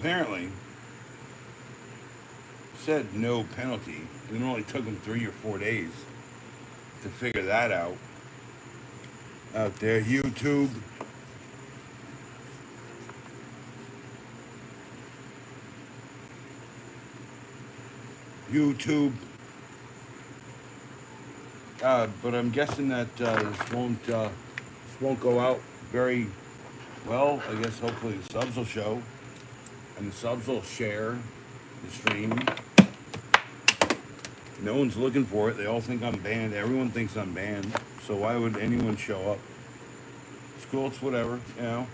Apparently, said no penalty. And it only took them 3 or 4 days to figure that out. Out there, YouTube. But I'm guessing that this won't go out very well. I guess hopefully the subs will show, and the subs will share the stream. No one's looking for it. They all think I'm banned. Everyone thinks I'm banned. So why would anyone show up? It's cool. It's whatever. You know.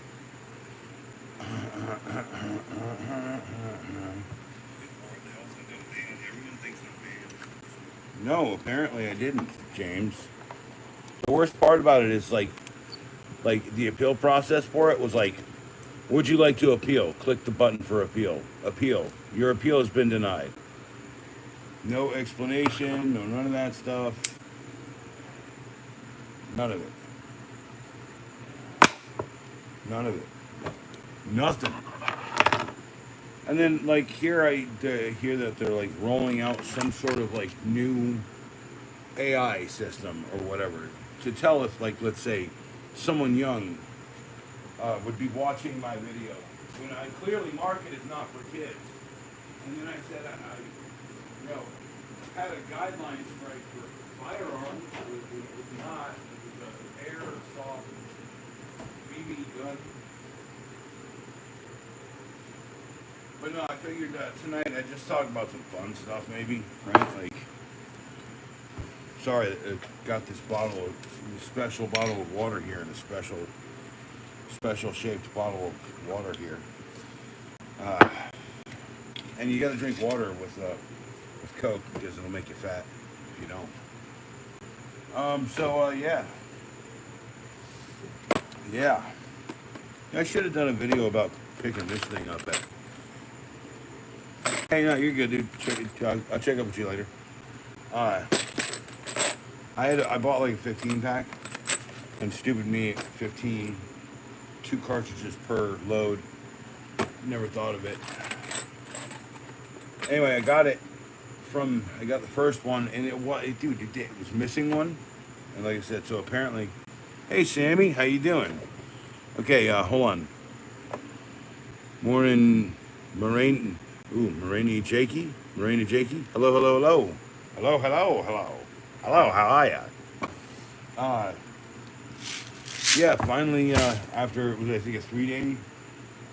No, apparently I didn't, James. The worst part about it is like the appeal process for it was like, would you like to appeal? Click the button for appeal. Appeal. Your appeal has been denied. No explanation, no none of that stuff. None of it. None of it. Nothing. And then like here I hear that they're like rolling out some sort of like new AI system or whatever to tell if like let's say someone young would be watching my video when I clearly mark it as not for kids. And then I said you know, had a guideline strike for firearms. It was not. It was an airsoft BB gun. But no, I figured tonight I just talk about some fun stuff, maybe, right? Like, sorry, I got this special bottle of water here, and a special shaped bottle of water here. And you got to drink water with Coke because it'll make you fat if you don't. Yeah. I should have done a video about picking this thing up. Hey, no, you're good, dude. I'll check up with you later. I bought like a 15 pack, and stupid me, 15, 2 cartridges per load. Never thought of it. Anyway, I got the first one, and it was missing one, and like I said, so apparently, hey Sammy, how you doing? Okay, hold on. Morning, Moraine. Ooh, Marina Jakey. Hello, hello, hello. Hello, hello, hello. Hello, how are ya? Yeah, finally, after, it was, I think, a 3-day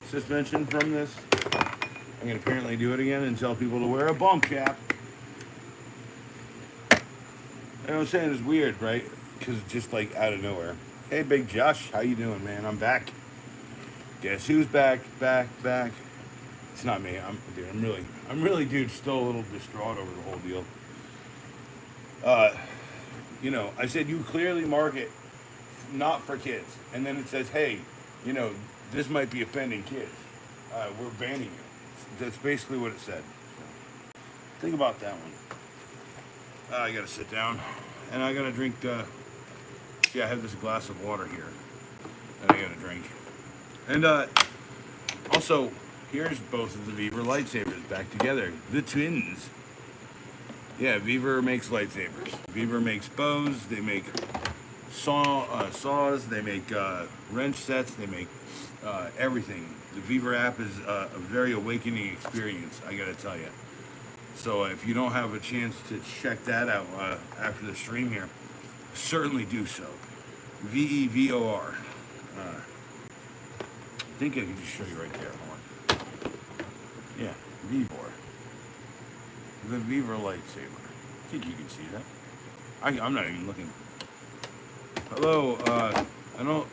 suspension from this, I'm going to apparently do it again and tell people to wear a bump cap. You know what I'm saying? It's weird, right? Because it's just, like, out of nowhere. Hey, Big Josh, how you doing, man? I'm back. Guess who's back? It's not me. I'm really, dude, still a little distraught over the whole deal. You know, I said you clearly mark it not for kids, and then it says, hey, you know, this might be offending kids. We're banning you. That's basically what it said. So, think about that one. I gotta sit down, and I gotta drink. I have this glass of water here that I gotta drink, and also. Here's both of the Viver lightsabers back together. The twins. Yeah, Viver makes lightsabers. Viver makes bows. They make saws. They make wrench sets. They make everything. The Viver app is a very awakening experience, I gotta tell you. So if you don't have a chance to check that out after the stream here, certainly do so. VEVOR. I think I can just show you right there. Yeah, Vivor. The Vivor lightsaber. I think you can see that. I'm not even looking. Hello, I don't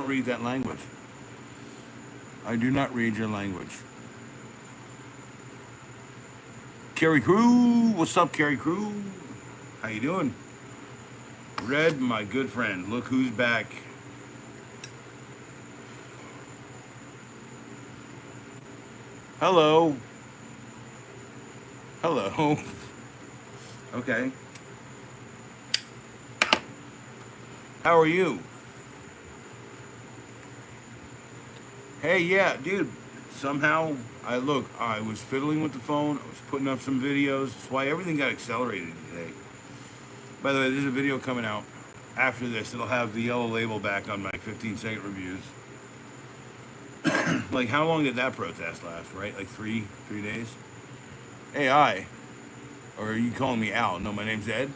read that language. I do not read your language. Carrie Crew, what's up, Carrie Crew? How you doing? Red, my good friend, look who's back. Hello. Hello. Okay. How are you? Hey, yeah, dude. Somehow, I was fiddling with the phone. I was putting up some videos. That's why everything got accelerated today. By the way, there's a video coming out after this. It'll have the yellow label back on my 15-second reviews. Like, how long did that protest last, right? Like three days? AI. Or are you calling me Al? No, my name's Ed.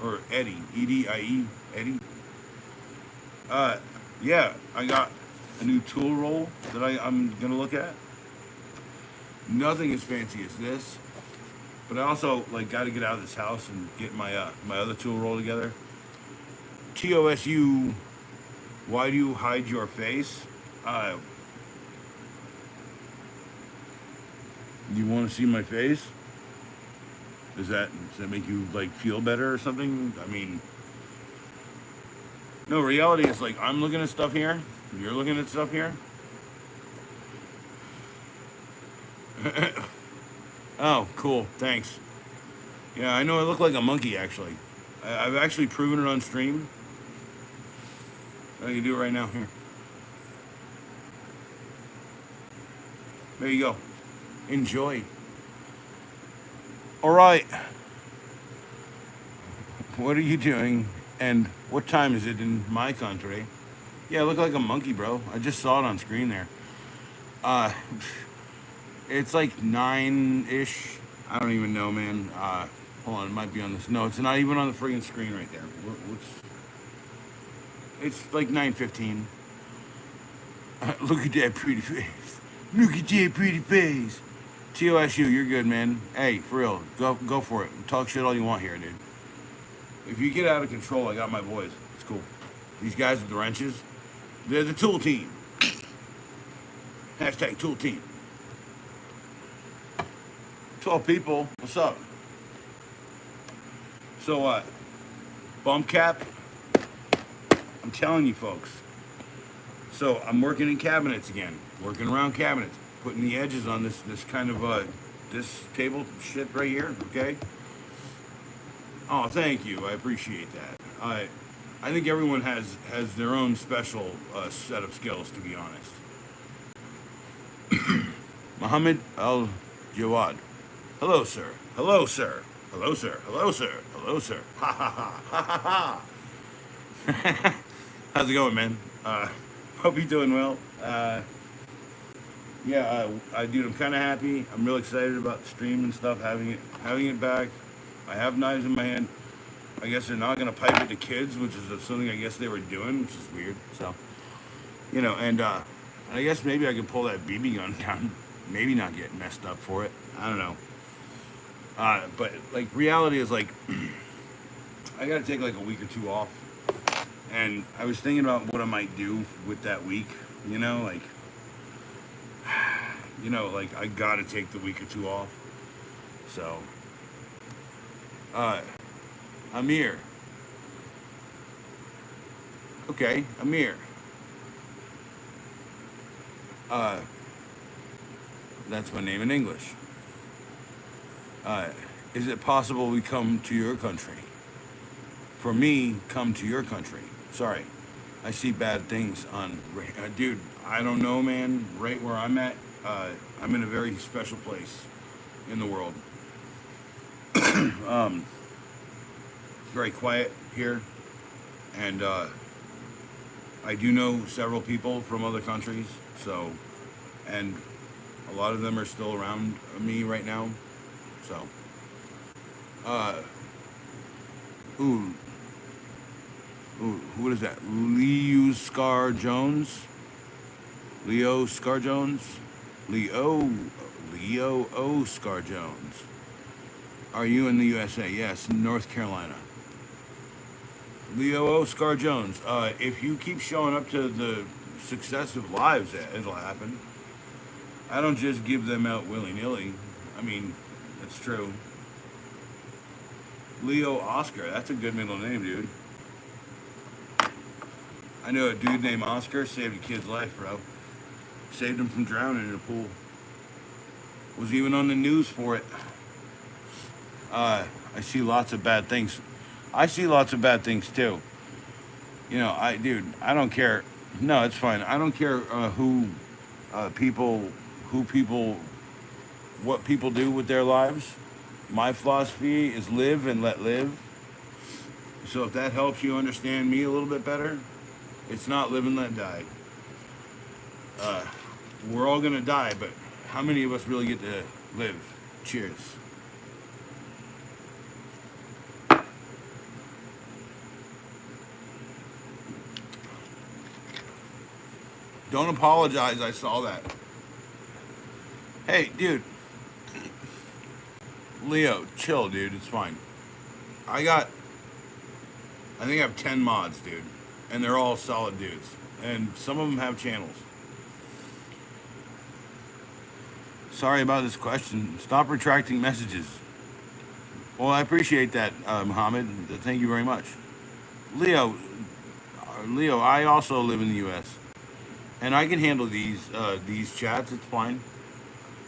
Or Eddie. E-D-I-E. Eddie. Uh, yeah, I got a new tool roll that I'm going to look at. Nothing as fancy as this. But I also, like, got to get out of this house and get my other tool roll together. TOSU, why do you hide your face? You want to see my face? Does that make you like feel better or something? I mean, no. Reality is like I'm looking at stuff here. You're looking at stuff here. Oh, cool. Thanks. Yeah, I know I look like a monkey actually. I've actually proven it on stream. I can do it right now. Here. There you go. Enjoy. All right. What are you doing? And what time is it in my country? Yeah, I look like a monkey, bro. I just saw it on screen there. Uh, it's like 9-ish. I don't even know, man. Hold on, it might be on this. No, it's not even on the friggin' screen right there. It's like 9:15. Look at that pretty face. Look at that pretty face. TOSU, you're good, man. Hey, for real, go for it. Talk shit all you want here, dude. If you get out of control, I got my boys. It's cool. These guys with the wrenches, they're the tool team. Hashtag tool team. 12 people. What's up? So, bump cap. I'm telling you, folks. So I'm working in cabinets again. Working around cabinets. Putting the edges on this kind of this table shit right here. Okay. Oh, thank you. I appreciate that. I think everyone has their own special set of skills, to be honest. Mohammed Al Jawad. Hello, sir. Hello, sir. Hello, sir. Hello, sir. Hello, sir. Ha ha ha ha ha ha. How's it going, man? Hope you're doing well. Dude, I'm kind of happy. I'm real excited about the stream and stuff. Having it back. I have knives in my hand. I guess they're not gonna pipe it to kids, which is something I guess they were doing, which is weird. So, and I guess maybe I could pull that BB gun down. Maybe not get messed up for it. I don't know. But like reality is like, I gotta take like a week or two off. And I was thinking about what I might do with that week. Like I gotta take the week or two off. So, Amir. Okay, Amir. That's my name in English. Is it possible we come to your country? For me, come to your country. Sorry, I see bad things on. Dude, I don't know, man. Right where I'm at, I'm in a very special place in the world. It's very quiet here, and I do know several people from other countries. So, and a lot of them are still around me right now. So, what is that? Leo Scar Jones? Leo Scar Jones? Leo O. Scar Jones. Are you in the USA? Yes, North Carolina. Leo O. Scar Jones. If you keep showing up to the successive lives, it'll happen. I don't just give them out willy-nilly. I mean, that's true. Leo Oscar. That's a good middle name, dude. I know a dude named Oscar saved a kid's life, bro. Saved him from drowning in a pool. Was even on the news for it. I see lots of bad things. I see lots of bad things too. I don't care. No, it's fine. I don't care who people, what people do with their lives. My philosophy is live and let live. So if that helps you understand me a little bit better, it's not live and let die. We're all gonna die, but how many of us really get to live? Cheers. Don't apologize, I saw that. Hey, dude. Leo, chill, dude, it's fine. I think I have 10 mods, dude. And they're all solid dudes. And some of them have channels. Sorry about this question. Stop retracting messages. Well, I appreciate that, Muhammad. Thank you very much. Leo, I also live in the U.S. and I can handle these chats. It's fine.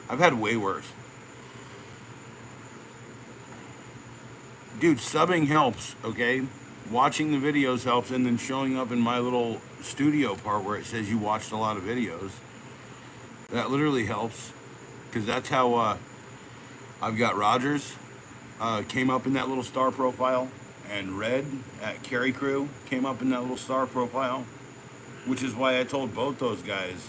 I've had way worse. Dude, subbing helps, okay? Watching the videos helps, and then showing up in my little studio part where it says you watched a lot of videos. That literally helps, because that's how I've got Rogers came up in that little star profile, and Red at Carry Crew came up in that little star profile, which is why I told both those guys,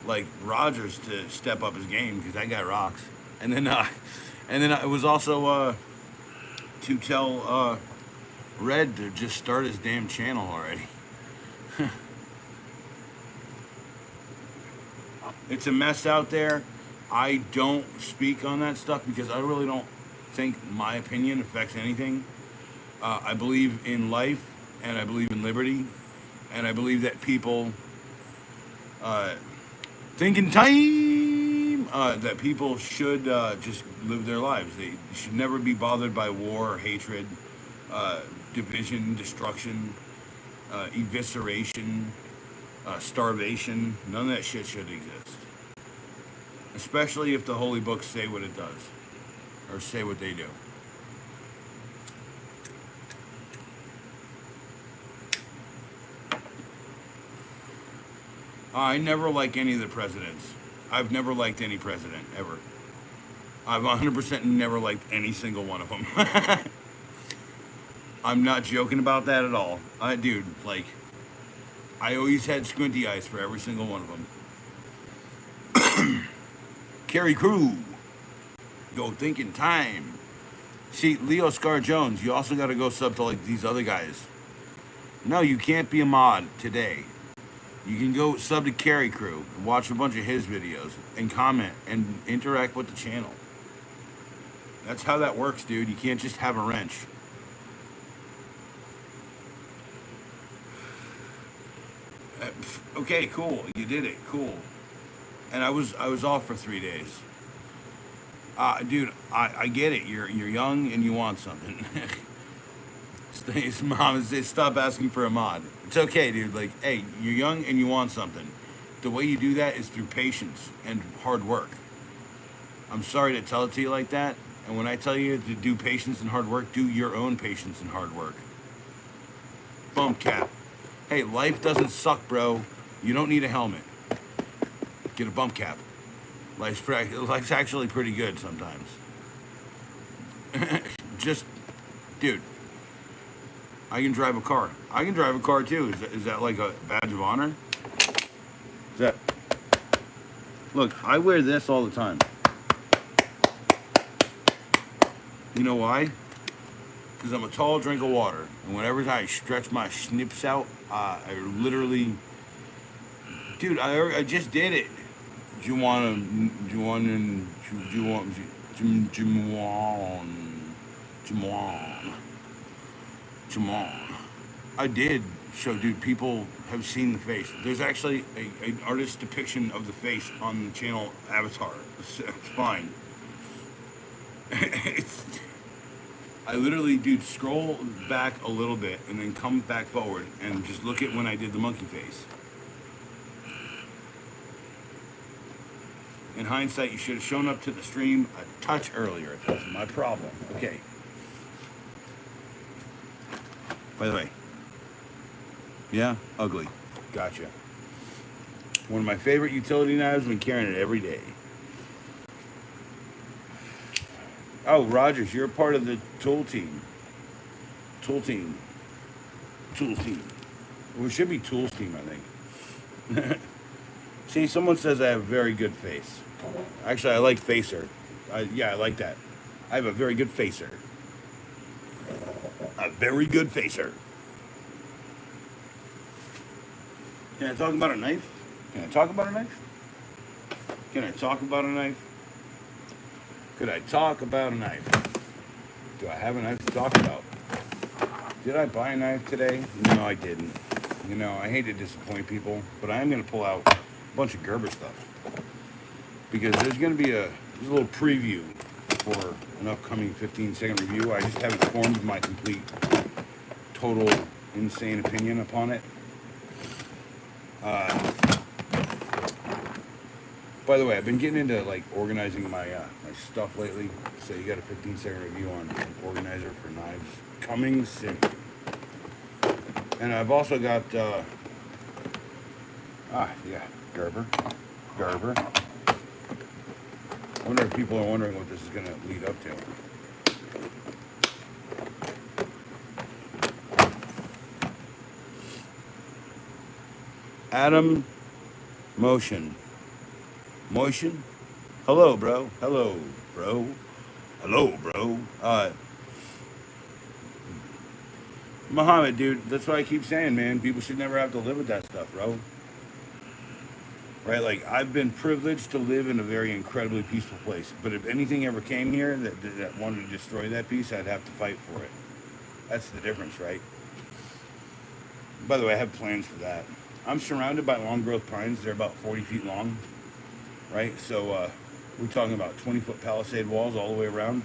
like Rogers, to step up his game, because that guy rocks. And then it was also to tell Red to just start his damn channel already. It's a mess out there. I don't speak on that stuff because I really don't think my opinion affects anything. I believe in life, and I believe in liberty, and I believe that people think in time, that people should just live their lives. They should never be bothered by war or hatred, division, destruction, evisceration, starvation. None of that shit should exist. Especially if the holy books say what it does, or say what they do. I never like any of the presidents. I've never liked any president, ever. I've 100% never liked any single one of them. I'm not joking about that at all. Dude, like, I always had squinty eyes for every single one of them. Carry Crew. Go think in time. See, Leo Scar Jones, you also got to go sub to, like, these other guys. No, you can't be a mod today. You can go sub to Carry Crew and watch a bunch of his videos and comment and interact with the channel. That's how that works, dude. You can't just have a wrench. Okay, cool. You did it. Cool. And I was off for 3 days. Dude, I get it. You're young and you want something. His mom says, stop asking for a mod. It's okay, dude. Like, hey, you're young and you want something. The way you do that is through patience and hard work. I'm sorry to tell it to you like that. And when I tell you to do patience and hard work, do your own patience and hard work. Bump cap. Hey, life doesn't suck, bro. You don't need a helmet. Get a bump cap. Life's actually pretty good sometimes. Just, dude. I can drive a car. I can drive a car too. Is that like a badge of honor? Is that? Look, I wear this all the time. You know why? Because I'm a tall drink of water, and whenever I stretch my snips out, I literally, dude, I just did it. I did show, dude, people have seen the face. There's actually an artist's depiction of the face on the channel avatar. It's fine. I literally, dude, scroll back a little bit and then come back forward and just look at when I did the monkey face. In hindsight, you should have shown up to the stream a touch earlier. That's my problem. Okay. By the way. Yeah? Ugly. Gotcha. One of my favorite utility knives. Been carrying it every day. Oh, Rogers, you're a part of the tool team. Tool team. Tools team. Well, it should be tools team, I think. See, someone says I have a very good face. Actually, I like facer. Yeah, I like that. I have a very good facer. A very good facer. Can I talk about a knife? Can I talk about a knife? Can I talk about a knife? Could I talk about a knife? Do I have a knife to talk about? Did I buy a knife today? No, I didn't. You know, I hate to disappoint people, but I am going to pull out a bunch of Gerber stuff. Because there's going to be a little preview for an upcoming 15-second review. I just haven't formed my complete, total, insane opinion upon it. By the way, I've been getting into like organizing my my stuff lately. So you got a 15-second review on an organizer for knives coming soon. And I've also got Gerber. I wonder if people are wondering what this is going to lead up to. Adam Motion. Hello, bro. Hello, bro. Muhammad, dude, that's what I keep saying, man. People should never have to live with that stuff, bro. Right? Like, I've been privileged to live in a very incredibly peaceful place. But if anything ever came here that wanted to destroy that peace, I'd have to fight for it. That's the difference, right? By the way, I have plans for that. I'm surrounded by long growth pines. They're about 40 feet long, right? So we're talking about 20-foot palisade walls all the way around.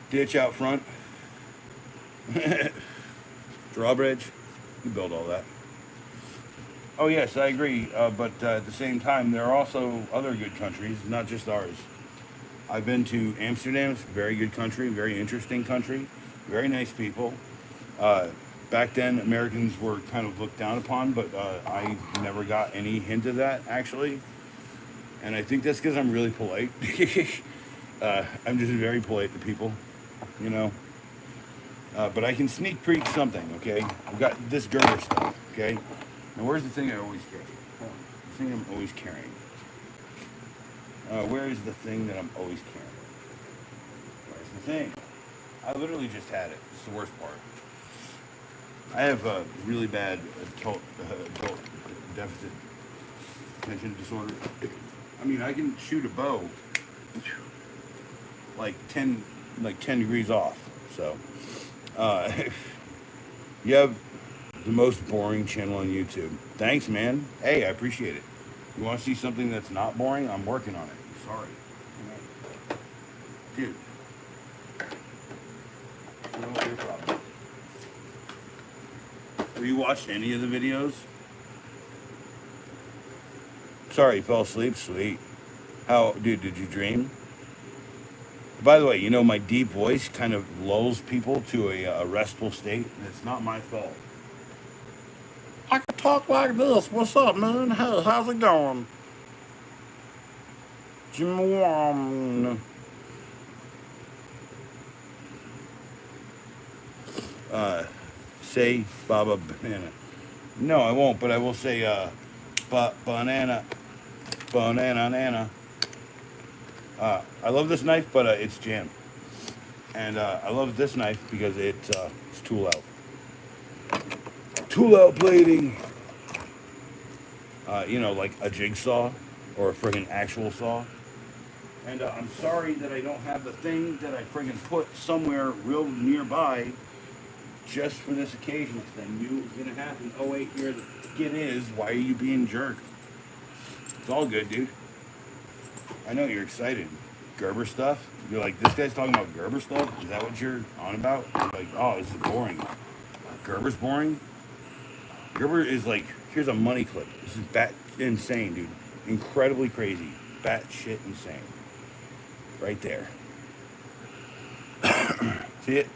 Ditch out front. Drawbridge. You build all that. Oh, yes, I agree. But at the same time, there are also other good countries, not just ours. I've been to Amsterdam. It's a very good country, very interesting country, very nice people. Back then, Americans were kind of looked down upon, but I never got any hint of that, actually. And I think that's because I'm really polite. I'm just very polite to people, you know. But I can sneak peek something, okay? I've got this Gerber stuff, okay? Now, where's the thing I always carry? The thing I'm always carrying. Where is the thing that I'm always carrying? Where's the thing? I literally just had it. It's the worst part. I have a really bad adult deficit attention disorder. I mean, I can shoot a bow like 10 degrees off. So, you have the most boring channel on YouTube. Thanks, man. Hey, I appreciate it. You want to see something that's not boring? I'm working on it. Sorry. Dude. I don't know what your problem is. Have you watched any of the videos? Sorry, you fell asleep? Sweet. How, dude, did you dream? By the way, you know, my deep voice kind of lulls people to a restful state, and it's not my fault. I can talk like this. What's up, man? Hey, how's it going? Say Baba Banana. No, I won't, but I will say banana. I love this knife, but it's jammed. And I love this knife because it's tool out. Tool out plating. You know, like a jigsaw or a friggin' actual saw. And I'm sorry that I don't have the thing that I friggin' put somewhere real nearby just for this occasion thing. You was gonna happen. Oh wait, here the skid is. Why are you being jerk? It's all good, dude. I know you're excited. Gerber stuff? You're like, this guy's talking about Gerber stuff? Is that what you're on about? You're like, oh, this is boring. Gerber's boring? Gerber is like, here's a money clip. This is bat insane, dude. Incredibly crazy. Bat shit insane. Right there. See it?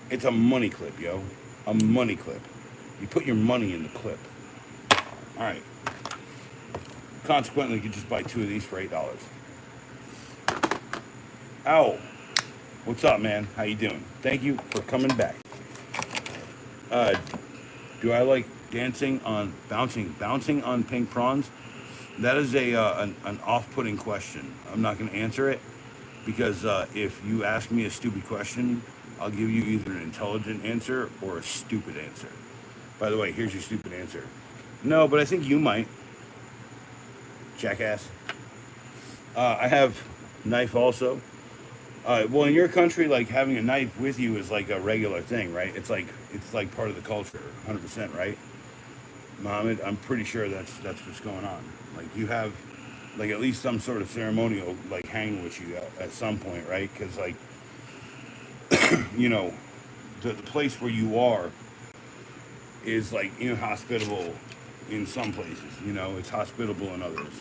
It's a money clip, yo. A money clip. You put your money in the clip. All right. Consequently, you could just buy 2 of these for $8. Ow. What's up, man? How you doing? Thank you for coming back. Do I like bouncing on pink prawns? That is an off-putting question. I'm not going to answer it because if you ask me a stupid question, I'll give you either an intelligent answer or a stupid answer. By the way, here's your stupid answer. No, but I think you might. Jackass. I have knife also. Well, in your country, like having a knife with you is like a regular thing, right? It's like part of the culture, 100%, right? Mohammed, I'm pretty sure that's what's going on. Like you have, like at least some sort of ceremonial like hang with you at some point, right? Because like, you know, the place where you are is like inhospitable in some places. You know, it's hospitable in others.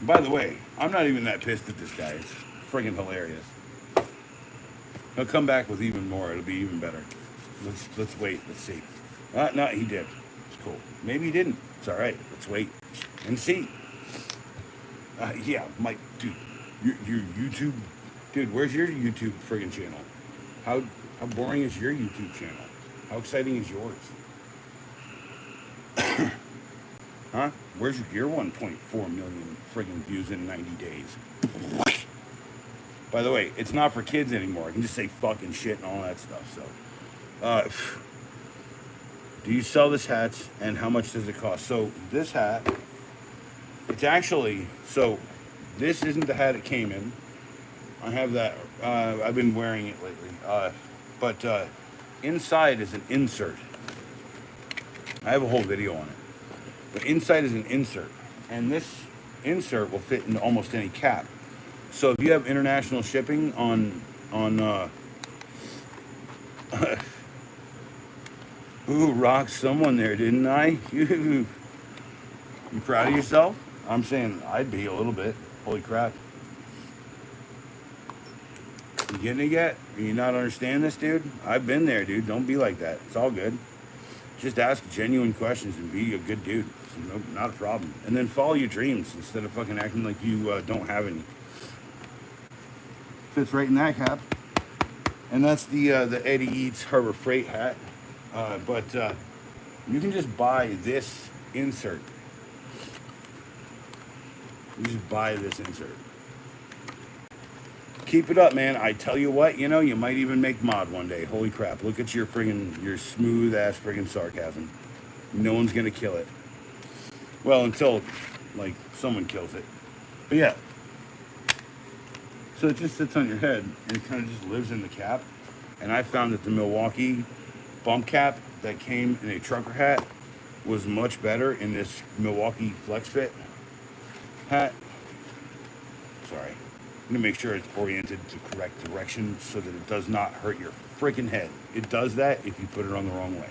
By the way, I'm not even that pissed at this guy. It's friggin' hilarious. He'll come back with even more. It'll be even better. Let's wait. Let's see. No, he did. It's cool. Maybe he didn't. It's all right. Let's wait and see. Yeah, Mike, dude, your YouTube, dude. Where's your YouTube friggin' channel? How boring is your YouTube channel? How exciting is yours? Huh? Where's your 1.4 million friggin' views in 90 days? By the way, it's not for kids anymore. I can just say fucking shit and all that stuff. So, do you sell this hats and how much does it cost? So this hat, it's actually, so this isn't the hat it came in. I have that, I've been wearing it lately. But inside is an insert. I have a whole video on it. But inside is an insert. And this insert will fit into almost any cap. So if you have international shipping on ooh, rocked someone there, didn't I? You proud of yourself? I'm saying I'd be a little bit. Holy crap. You getting it yet? Do you not understand this, dude? I've been there, dude. Don't be like that. It's all good. Just ask genuine questions and be a good dude. No, not a problem. And then follow your dreams instead of fucking acting like you don't have any. Fits right in that cap. And that's the Eddie Eats Harbor Freight hat. But you can just buy this insert. You just buy this insert. Keep it up, man. I tell you what, you know, you might even make mod one day. Holy crap. Look at your smooth ass friggin' sarcasm. No one's gonna kill it. Well, until, like, someone kills it. But yeah. So it just sits on your head, and it kind of just lives in the cap. And I found that the Milwaukee bump cap that came in a trucker hat was much better in this Milwaukee Flex Fit hat. Sorry. I'm gonna make sure it's oriented to correct direction so that it does not hurt your freaking head. It does that if you put it on the wrong way.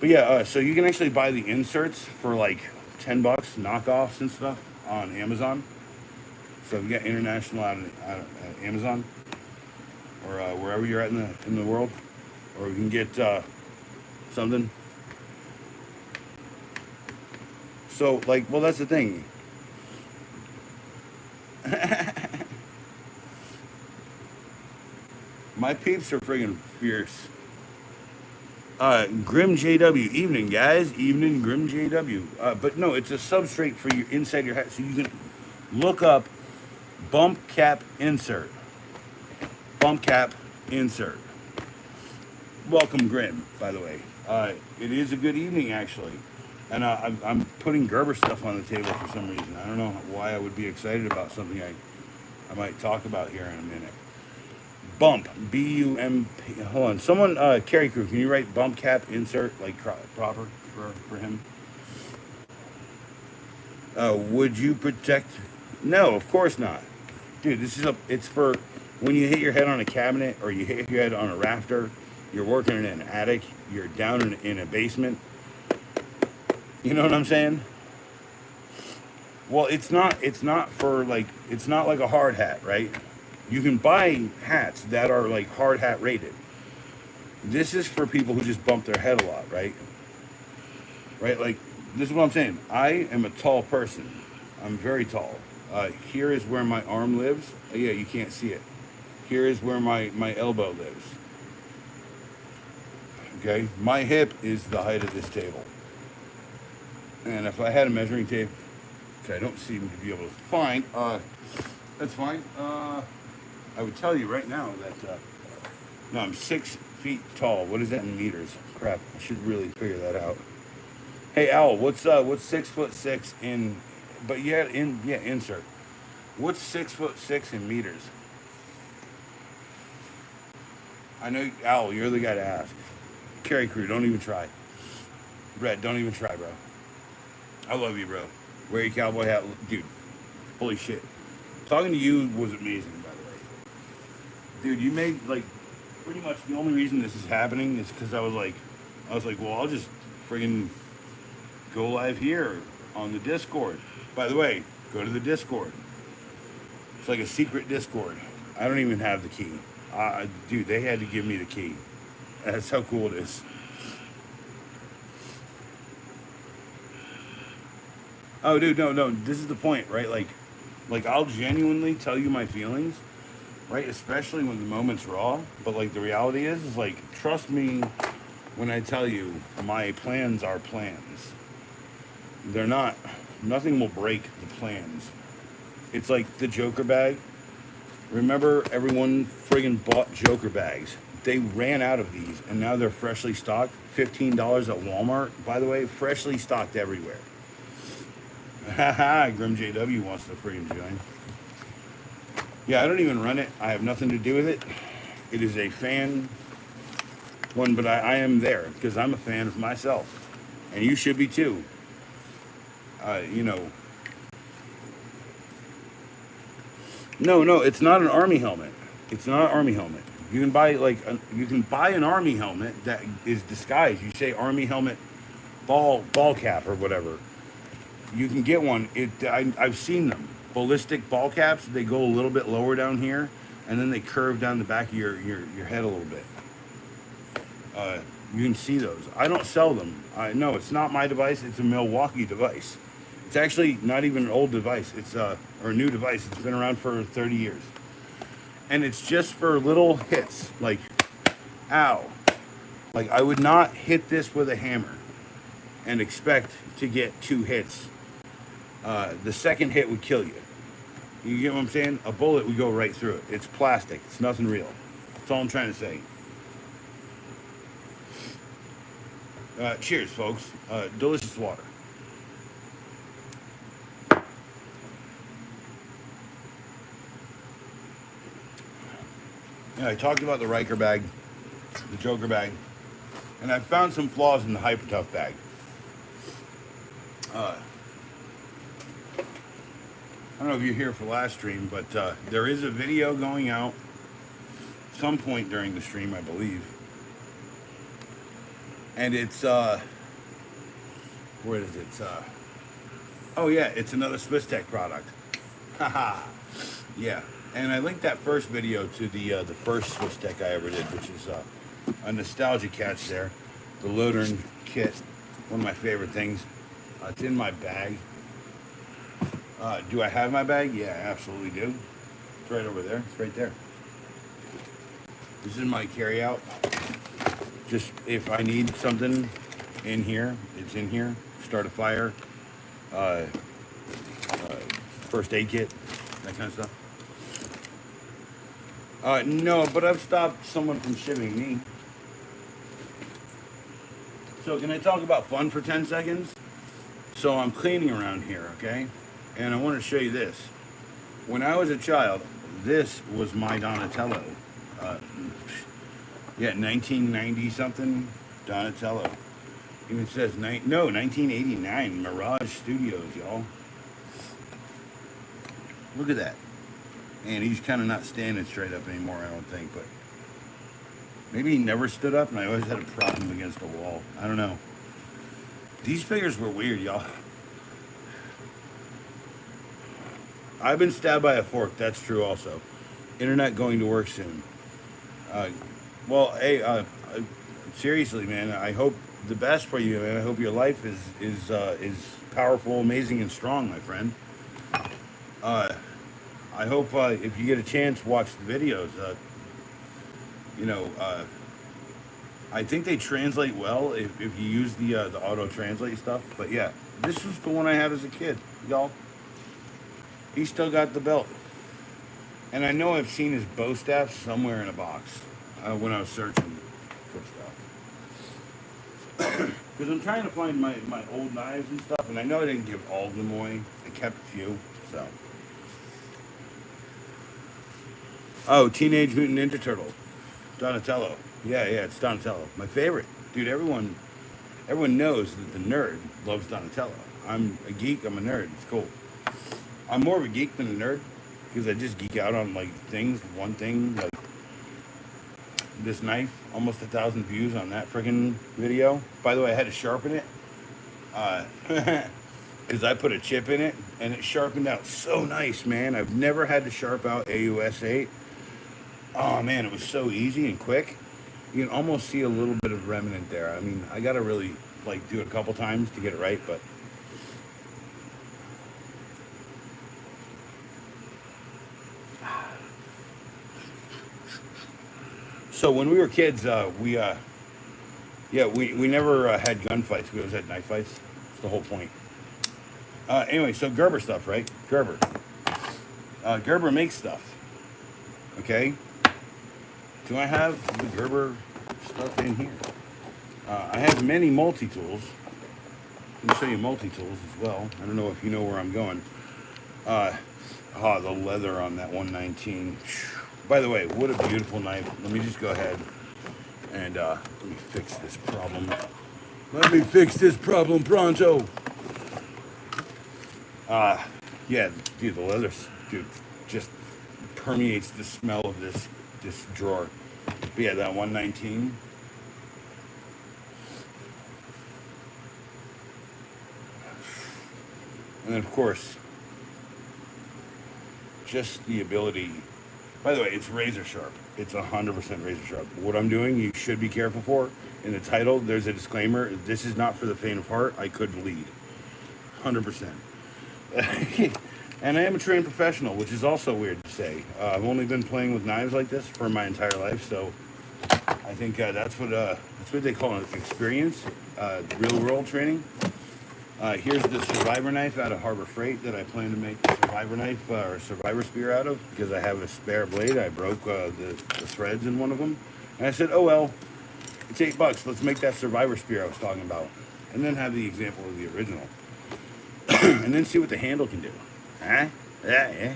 But yeah, so you can actually buy the inserts for like $10 knockoffs and stuff on Amazon. So if you got international out of Amazon or wherever you're at in the world, or you can get something. So like, well, that's the thing. My peeps are friggin' fierce. Grim JW, evening guys, evening Grim JW. But no, it's a substrate for your inside your hat, so you can look up bump cap insert. Bump cap insert. Welcome, Grim. By the way, it is a good evening actually, and I'm putting Gerber stuff on the table for some reason. I don't know why I would be excited about something I might talk about here in a minute. Bump, B-U-M-P, hold on. Someone, Carrie Crew, can you write bump cap insert, like, proper for him? Would you protect? No, of course not. Dude, it's for when you hit your head on a cabinet or you hit your head on a rafter, you're working in an attic, you're down in a basement. You know what I'm saying? Well, it's not for like, it's not like a hard hat, right? You can buy hats that are like hard hat rated. This is for people who just bump their head a lot, right? Right? Like, this is what I'm saying. I am a tall person. I'm very tall. Here is where my arm lives. Yeah, you can't see it. Here is where my elbow lives. Okay? My hip is the height of this table. And if I had a measuring tape, which I don't seem to be able to find, that's fine. I would tell you right now that, no, I'm 6 feet tall. What is that in meters? Crap, I should really figure that out. Hey Al, what's 6'6" in? But yeah, insert. What's 6'6" in meters? I know Al, you're the guy to ask. Carry crew, don't even try. Brett, don't even try, bro. I love you, bro. Wear your cowboy hat, dude. Holy shit. Talking to you was amazing, by the way. Dude, you made like pretty much the only reason this is happening is because I was like, well, I'll just friggin' go live here on the Discord. By the way, go to the Discord. It's like a secret Discord. I don't even have the key. Dude, they had to give me the key. That's how cool it is. Oh, dude, no. This is the point, right? Like I'll genuinely tell you my feelings, right? Especially when the moment's raw. But like the reality is like, trust me when I tell you my plans are plans. They're not. Nothing will break the plans. It's like the Joker bag. Remember, everyone friggin' bought Joker bags. They ran out of these, and now they're freshly stocked. $15 at Walmart, by the way, freshly stocked everywhere. Haha, Grim JW wants to friggin' join. Yeah, I don't even run it. I have nothing to do with it. It is a fan one, but I am there because I'm a fan of myself, and you should be too. You know. No, it's not an army helmet. It's not an army helmet. You can buy you can buy an army helmet that is disguised. You say army helmet, ball cap or whatever. You can get one. I've seen them. Ballistic ball caps. They go a little bit lower down here, and then they curve down the back of your head a little bit. You can see those. I don't sell them. No, it's not my device. It's a Milwaukee device. It's actually not even an old device. It's or a new device. It's been around for 30 years. And it's just for little hits, like, ow. Like, I would not hit this with a hammer and expect to get 2 hits. The second hit would kill you. You get what I'm saying? A bullet would go right through it. It's plastic. It's nothing real. That's all I'm trying to say. Cheers, folks. Delicious water. Yeah, I talked about the Riker bag, the Joker bag, and I found some flaws in the Hyper Tough bag. I don't know if you're here for last stream, but there is a video going out some point during the stream, I believe. And it's, where is it? Oh yeah, it's another Swiss Tech product. Haha. Yeah. And I linked that first video to the first Swiss Tech I ever did, which is a nostalgia catch there. The Lodern kit, one of my favorite things. It's in my bag. Do I have my bag? Yeah, I absolutely do. It's right over there. It's right there. This is my carry-out. Just if I need something in here, it's in here. Start a fire, first aid kit, that kind of stuff. No, but I've stopped someone from shipping me. So can I talk about fun for 10 seconds? So I'm cleaning around here, okay? And I want to show you this. When I was a child, this was my Donatello. Yeah, 1990 something Donatello. Even says 1989 Mirage Studios, y'all. Look at that. And he's kind of not standing straight up anymore, I don't think, but maybe he never stood up and I always had a problem against the wall. I don't know. These figures were weird, y'all. I've been stabbed by a fork. That's true also. Internet going to work soon. Uh, well, hey, seriously, man. I hope the best for you, and I hope your life is powerful, amazing, and strong, my friend. Uh, I hope if you get a chance, watch the videos. You know, I think they translate well if you use the auto translate stuff. But yeah, this was the one I had as a kid, y'all. He still got the belt, and I know I've seen his bow staff somewhere in a box when I was searching for stuff. Because I'm trying to find my old knives and stuff, and I know I didn't give all of them away. I kept a few, so. Oh, Teenage Mutant Ninja Turtle, Donatello. Yeah, it's Donatello. My favorite. Dude, everyone knows that the nerd loves Donatello. I'm a geek, I'm a nerd. It's cool. I'm more of a geek than a nerd because I just geek out on like things. One thing, like this knife, almost 1,000 views on that friggin' video. By the way, I had to sharpen it because I put a chip in it and it sharpened out so nice, man. I've never had to sharp out AUS 8. Oh man, it was so easy and quick. You can almost see a little bit of remnant there. I mean, I gotta really like do it a couple times to get it right, but so when we were kids, we never had gunfights. We always had knife fights. That's the whole point. Anyway, so Gerber stuff, right? Gerber. Gerber makes stuff. Okay. Do I have the Gerber stuff in here? I have many multi-tools. Let me show you multi-tools as well. I don't know if you know where I'm going. The leather on that 119. By the way, what a beautiful knife. Let me just go ahead and let me fix this problem. Let me fix this problem pronto. Yeah, dude, the leather, dude, just permeates the smell of this drawer. But yeah, that 119. And then of course, just the ability. By the way, it's razor sharp. It's 100% razor sharp. What I'm doing, you should be careful for. In the title, there's a disclaimer. This is not for the faint of heart. I could bleed. 100%. And I am a trained professional, which is also weird to say. I've only been playing with knives like this for my entire life, so I think that's what they call an experience, real world training. Here's the survivor knife out of Harbor Freight that I plan to make a survivor knife or survivor spear out of because I have a spare blade. I broke the threads in one of them, and I said, "Oh well, it's $8. Let's make that survivor spear I was talking about, and then have the example of the original, and then see what the handle can do." Huh? Yeah.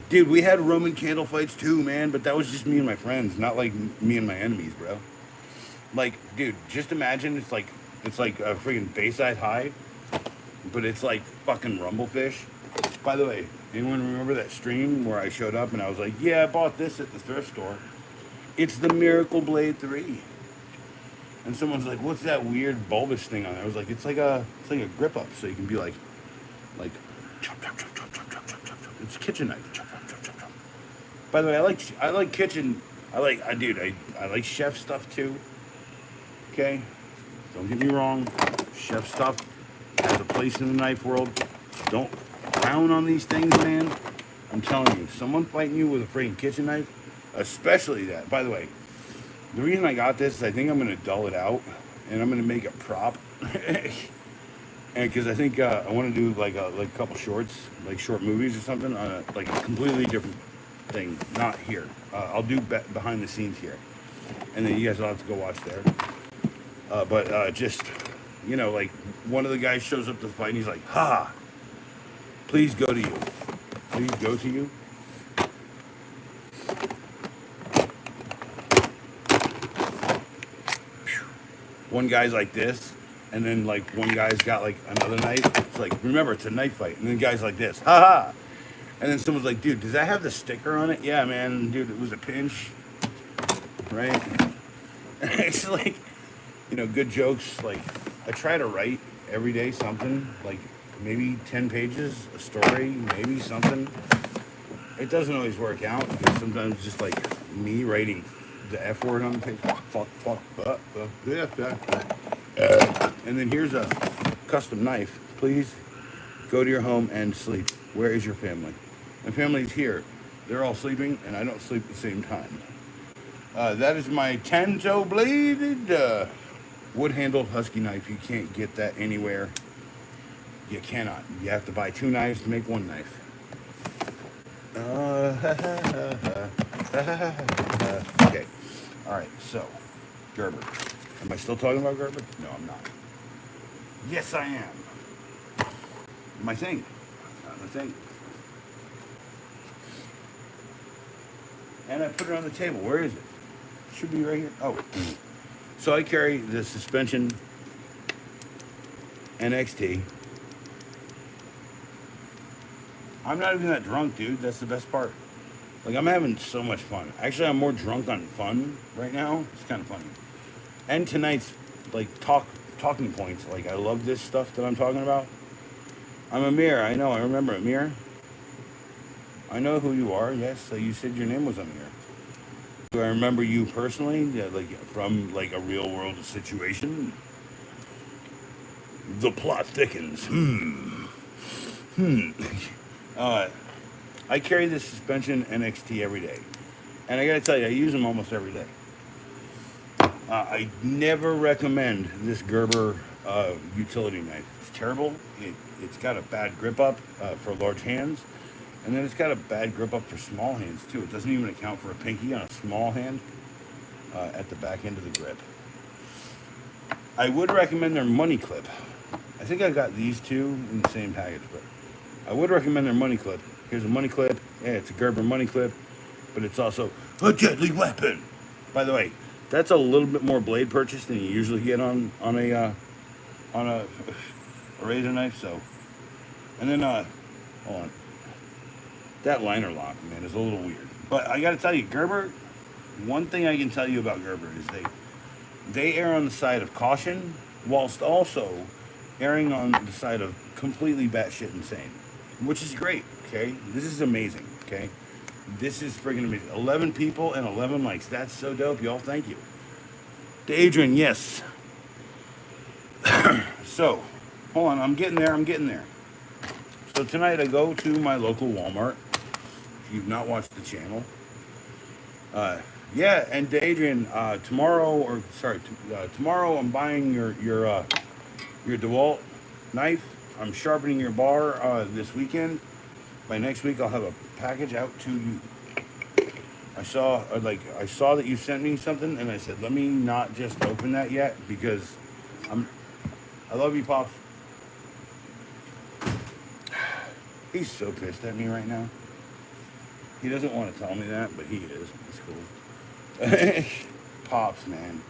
Dude, we had Roman candle fights too, man, but that was just me and my friends, not like me and my enemies, bro. Like, dude, just imagine it's like a freaking Bayside High, but it's like fucking Rumblefish. By the way, anyone remember that stream where I showed up and I was like, yeah, I bought this at the thrift store. It's the Miracle Blade 3. And someone's like, what's that weird bulbous thing on there? I was like, it's like a grip up, so you can be like chop, chop, chop, chop, chop, chop, chop, chop, chop. It's a kitchen knife. Chop, chop, chop, chop, chop. By the way, I like kitchen. I like chef stuff too. Okay, don't get me wrong. Chef stuff has a place in the knife world. Don't pound on these things, man. I'm telling you, someone fighting you with a freaking kitchen knife, especially that. By the way, the reason I got this is I think I'm gonna dull it out and I'm gonna make a prop. And because I think I want to do like a couple shorts, like short movies or something on a completely different thing. Not here. I'll do behind the scenes here, and then you guys will have to go watch there. But just like one of the guys shows up to the fight and he's like, "Ha! Please go to you. Please go to you." One guy's like this. And then like one guy's got like another knife. It's like, remember, it's a knife fight. And then guys like this, ha. And then someone's like, dude, does that have the sticker on it? Yeah, man, dude, it was a pinch, right? It's like, good jokes. Like I try to write every day something. Like maybe 10 pages, a story, maybe something. It doesn't always work out because sometimes it's just like me writing the F word on the page. And then here's a custom knife. Please go to your home and sleep. Where is your family? My family's here. They're all sleeping, and I don't sleep at the same time. That is my Tanto bladed wood-handled husky knife. You can't get that anywhere. You cannot. You have to buy 2 knives to make 1 knife. Okay. All right. So, Gerber. Am I still talking about Gerber? No, I'm not. Yes, I am. My thing. My thing. And I put it on the table. Where is it? It should be right here. Oh. So I carry the suspension NXT. I'm not even that drunk, dude. That's the best part. Like, I'm having so much fun. Actually, I'm more drunk on fun right now. It's kind of funny. And tonight's, like, talking points. Like, I love this stuff that I'm talking about. I'm Amir. I know. I remember Amir. I know who you are. Yes. So you said your name was Amir. Do I remember you personally? Yeah, like, from, like, a real-world situation? The plot thickens. I carry this suspension NXT every day. And I gotta tell you, I use them almost every day. I never recommend this Gerber utility knife. It's terrible. It's got a bad grip up for large hands. And then it's got a bad grip up for small hands too. It doesn't even account for a pinky on a small hand at the back end of the grip. I would recommend their money clip. I think I got these two in the same package, but I would recommend their money clip. Here's a money clip. Yeah, it's a Gerber money clip, but it's also a deadly weapon. By the way, that's a little bit more blade purchase than you usually get on a razor knife. So, and then hold on, that liner lock, man, is a little weird. But I got to tell you, Gerber. One thing I can tell you about Gerber is they err on the side of caution, whilst also erring on the side of completely batshit insane, which is great. Okay, this is amazing. Okay, this is freaking amazing. 11 people and 11 likes. That's so dope, y'all. Thank you. To Adrian, yes. So, hold on. I'm getting there. So tonight I go to my local Walmart. If you've not watched the channel, yeah, and to Adrian, tomorrow I'm buying your DeWalt knife. I'm sharpening your bar this weekend. By next week, I'll have a package out to you. I saw that you sent me something, and I said, let me not just open that yet because I love you, Pops. He's so pissed at me right now. He doesn't want to tell me that, but he is. It's cool. Pops, man.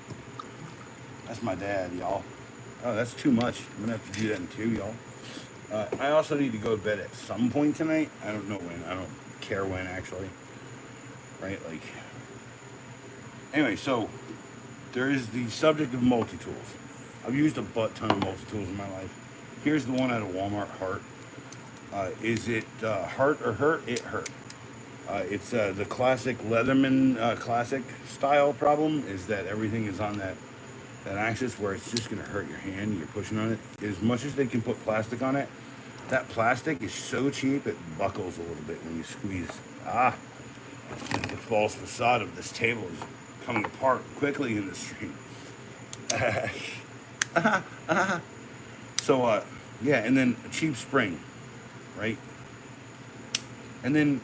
That's my dad, y'all. Oh, that's too much. I'm gonna have to do that in 2, y'all. I also need to go to bed at some point tonight. I don't know when. I don't care when, actually. Right? Like. Anyway, so there is the subject of multi-tools. I've used a butt ton of multi-tools in my life. Here's the one out of Walmart, Heart. Is it Heart or Hurt? It hurt. It's the classic Leatherman classic style problem is that everything is on that axis where it's just going to hurt your hand. You're pushing on it. As much as they can put plastic on it, that plastic is so cheap it buckles a little bit when you squeeze. The false facade of this table is coming apart quickly in the stream. So, yeah, and then a cheap spring, right? And then,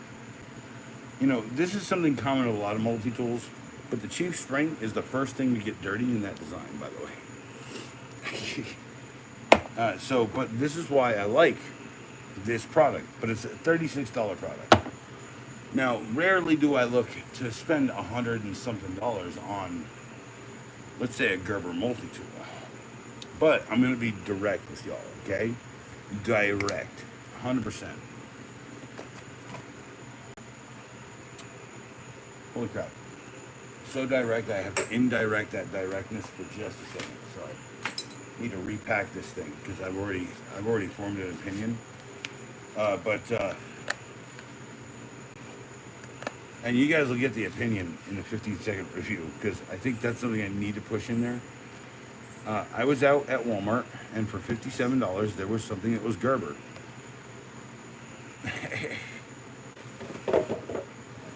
you know, this is something common in a lot of multi-tools, but the cheap spring is the first thing to get dirty in that design, by the way. But this is why I like this product, but it's a $36 product. Now, rarely do I look to spend $100 and something on, let's say, a Gerber multi-tool. But I'm going to be direct with y'all, okay? Direct, 100%. Holy crap. So direct, I have to indirect that directness for just a second. Sorry. need to repack this thing because I've already formed an opinion. And you guys will get the opinion in the 15-second review because I think that's something I need to push in there. I was out at Walmart, and for $57, there was something that was Gerber.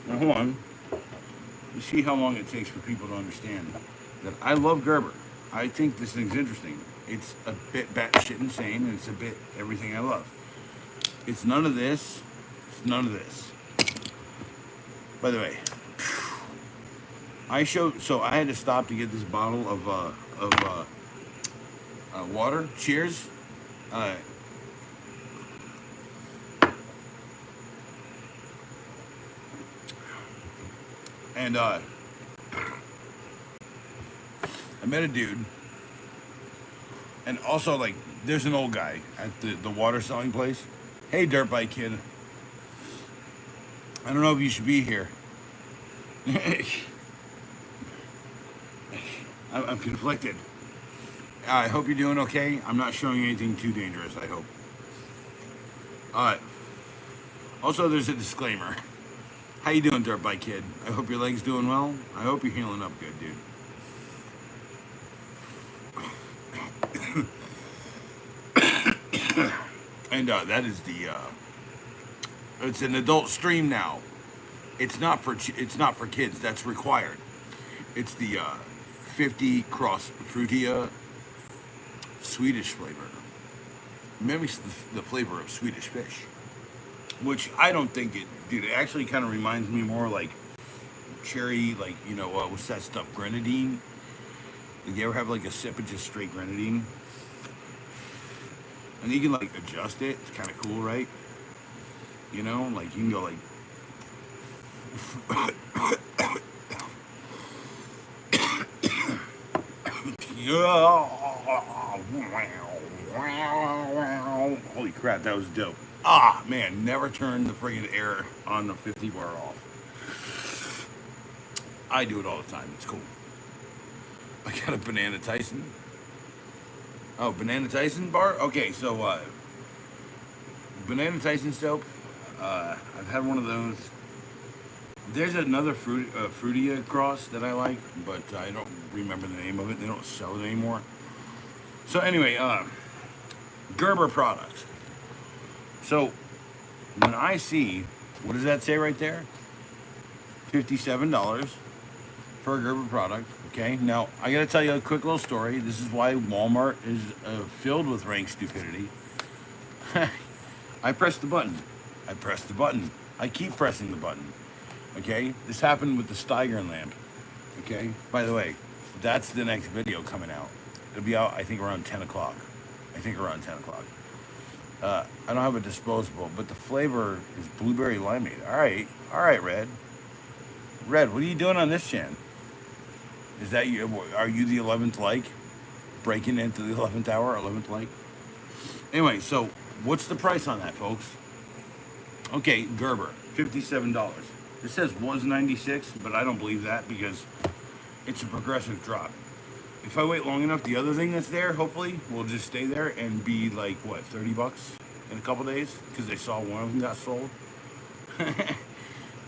Now, hold on. You see how long it takes for people to understand that I love Gerber. I think this thing's interesting. It's a bit batshit insane, and it's a bit everything I love. It's none of this. It's none of this. By the way, so I had to stop to get this bottle of water. Cheers. And I met a dude, and also like there's an old guy at the water selling place. Hey, dirt bike kid. I don't know if you should be here. I'm conflicted. I hope you're doing okay. I'm not showing anything too dangerous, I hope. Also, there's a disclaimer. How you doing, dirt bike kid? I hope your leg's doing well. I hope you're healing up good, dude. And that is it's an adult stream now. It's not for kids. That's required. It's the 50 cross frutia Swedish flavor. Maybe it's the flavor of Swedish fish, which I don't think it. Dude, it actually kind of reminds me more like cherry, like what's that stuff? Grenadine. Did you ever have like a sip of just straight grenadine? And you can like adjust it. It's kind of cool, right? Like you can go like. Holy crap, that was dope. Ah, man, never turn the friggin' air on the 50 bar off. I do it all the time. It's cool. I got a Banana Tyson. Oh, Banana Tyson bar? Okay, so, Banana Tyson's dope. I've had one of those. There's another Frutia cross that I like, but I don't remember the name of it. They don't sell it anymore. So anyway, Gerber products. So when I see, what does that say right there? $57 for a Gerber product. Okay, now I gotta tell you a quick little story. This is why Walmart is filled with rank stupidity. I pressed the button. I keep pressing the button. Okay, this happened with the Steiger lamp. Okay, by the way, that's the next video coming out. It'll be out, I think, around 10 o'clock. I don't have a disposable, but the flavor is blueberry limeade. All right, Red. Red, what are you doing on this channel? Is that you? Are you the 11th like? Breaking into the 11th hour, 11th like? Anyway, so what's the price on that, folks? Okay, Gerber, $57. It says was 96, but I don't believe that because it's a progressive drop. If I wait long enough, the other thing that's there, hopefully, will just stay there and be like, what, $30 in a couple days? Because they saw one of them got sold.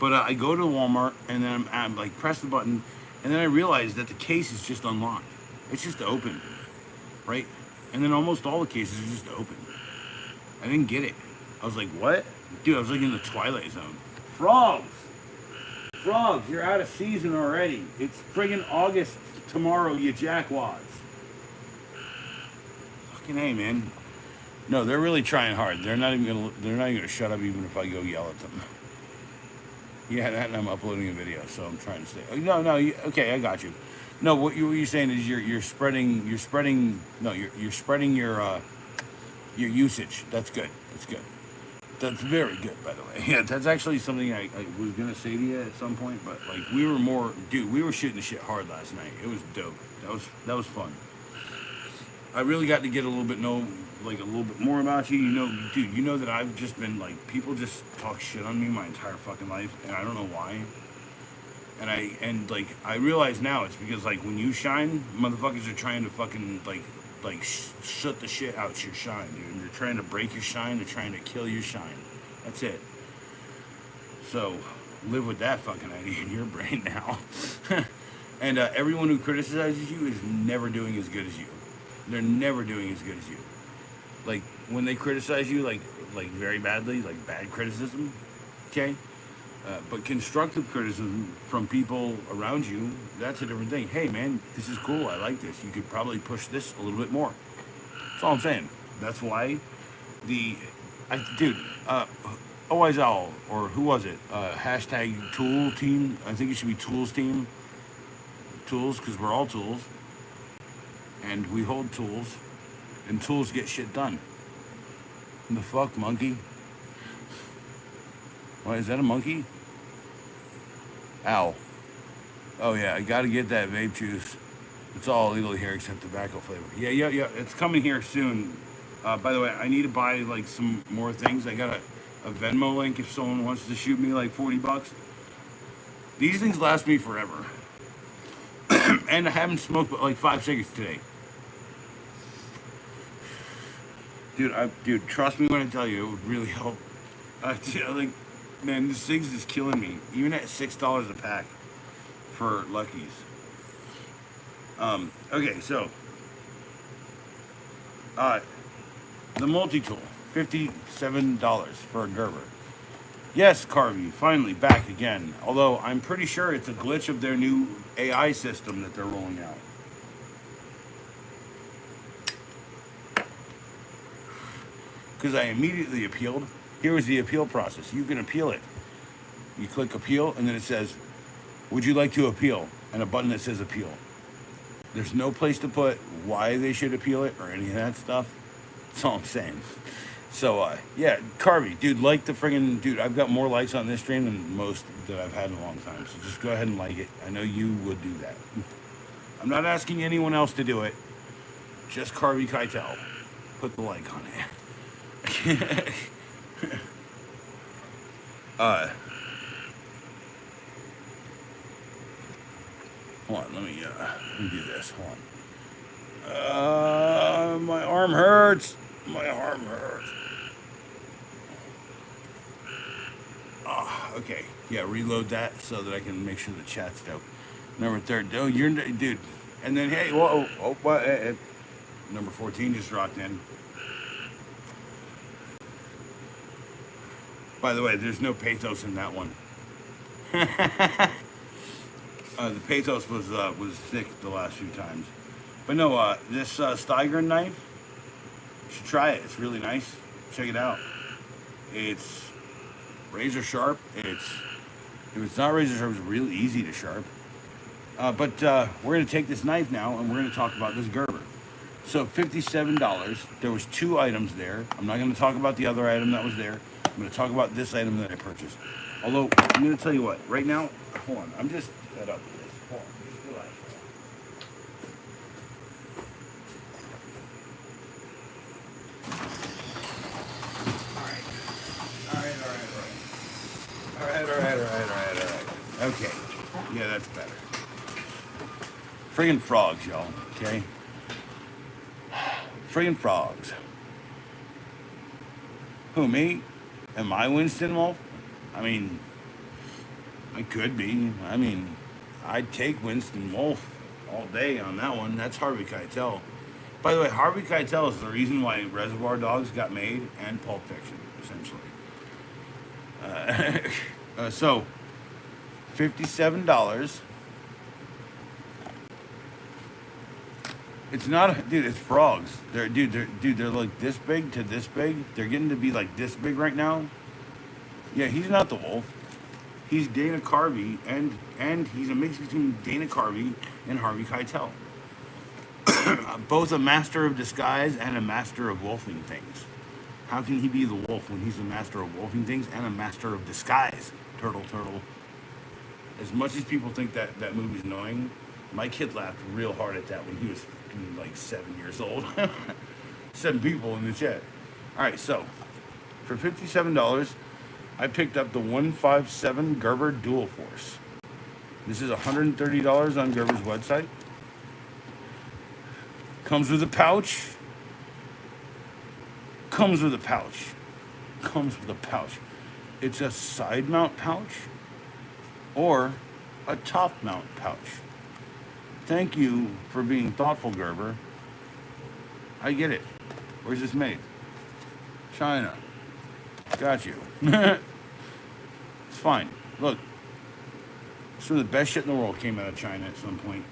But I go to Walmart, and then I'm like, press the button, and then I realize that the case is just unlocked. It's just open, right? And then almost all the cases are just open. I didn't get it. I was like, what? Dude, I was like in the Twilight Zone. Frogs, you're out of season already. It's friggin' August tomorrow, you jackwads. Fucking A, man. No, they're really trying hard. They're not even gonna shut up even if I go yell at them. Yeah, and I'm uploading a video, so I'm trying to stay. No, okay, I got you. No, what you're saying is you're spreading your usage. That's good. That's very good, by the way. Yeah, that's actually something I was gonna say to you at some point, but like we were shooting the shit hard last night. It was dope. That was fun. I really got to get a little bit more about you. Dude, you know that I've just been like, people just talk shit on me my entire fucking life, and I don't know why. And I realize now it's because like when you shine, motherfuckers are trying to fucking like like shut the shit out your shine, dude. They're trying to break your shine. They're trying to kill your shine. That's it. So live with that fucking idea in your brain now. And everyone who criticizes you is never doing as good as you. They're never doing as good as you. Like when they criticize you, like very badly, like bad criticism, okay. But constructive criticism from people around you, that's a different thing. Hey man, this is cool. I like this. You could probably push this a little bit more. That's all I'm saying. That's why Always Owl, or who was it? Hashtag Tool Team. I think it should be Tools Team. Tools, because we're all tools. And we hold tools. And tools get shit done. The fuck, monkey? What, is that a monkey? Ow. Oh yeah, I gotta get that vape juice. It's all illegal here except tobacco flavor. Yeah. It's coming here soon. By the way, I need to buy like some more things. I got a Venmo link if someone wants to shoot me like $40. These things last me forever. And I haven't smoked but like 5 cigarettes today. Dude, trust me when I tell you, it would really help. Like, man, this thing's just killing me. Even at $6 a pack for Luckies. Okay, so the Multitool, $57 for a Gerber. Yes, Carvey, finally back again. Although I'm pretty sure it's a glitch of their new AI system that they're rolling out. Because I immediately appealed. Here was the appeal process. You can appeal it. You click appeal, and then it says, would you like to appeal? And a button that says appeal. There's no place to put why they should appeal it or any of that stuff. That's all I'm saying. So, yeah, Carvey, dude, like the friggin', dude, I've got more likes on this stream than most that I've had in a long time. So just go ahead and like it. I know you would do that. I'm not asking anyone else to do it. Just Carvey Keitel. Put the like on it. Hold on, let me do this. Hold on. My arm hurts. My arm hurts. Okay. Yeah, reload that so that I can make sure the chat's dope. Number 3. Oh, you're dude. And then hey, whoa, what? Number 14 just dropped in. By the way, there's no pathos in that one. The pathos was thick the last few times. But no, this Steiger knife, you should try it. It's really nice. Check it out. It's razor sharp. If it's not razor sharp, it's really easy to sharp. But we're going to take this knife now, and we're going to talk about this Gerber. So $57. There was 2 items there. I'm not going to talk about the other item that was there. I'm going to talk about this item that I purchased. Although, I'm going to tell you what. Right now, hold on. I'm just fed up with this. Hold on. Just relax. All right. Okay. Yeah, that's better. Friggin' frogs, y'all. Okay? Friggin' frogs. Who, me? Am I Winston Wolf? I mean, I could be. I mean, I'd take Winston Wolf all day on that one. That's Harvey Keitel. By the way, Harvey Keitel is the reason why Reservoir Dogs got made and Pulp Fiction, essentially. So, $57. It's not, dude. It's frogs. They're like this big to this big. They're getting to be like this big right now. Yeah, he's not the wolf. He's Dana Carvey, and he's a mix between Dana Carvey and Harvey Keitel. Both a master of disguise and a master of wolfing things. How can he be the wolf when he's a master of wolfing things and a master of disguise? Turtle. As much as people think that movie's annoying, my kid laughed real hard at that when he was like 7 years old. 7 people in the chat. All right, so for $57, I picked up the 157 Gerber Dual Force. This is $130 on Gerber's website. Comes with a pouch. Comes with a pouch. Comes with a pouch. It's a side mount pouch or a top mount pouch. Thank you for being thoughtful, Gerber. I get it. Where's this made? China. Got you. It's fine. Look. Some of the best shit in the world came out of China at some point.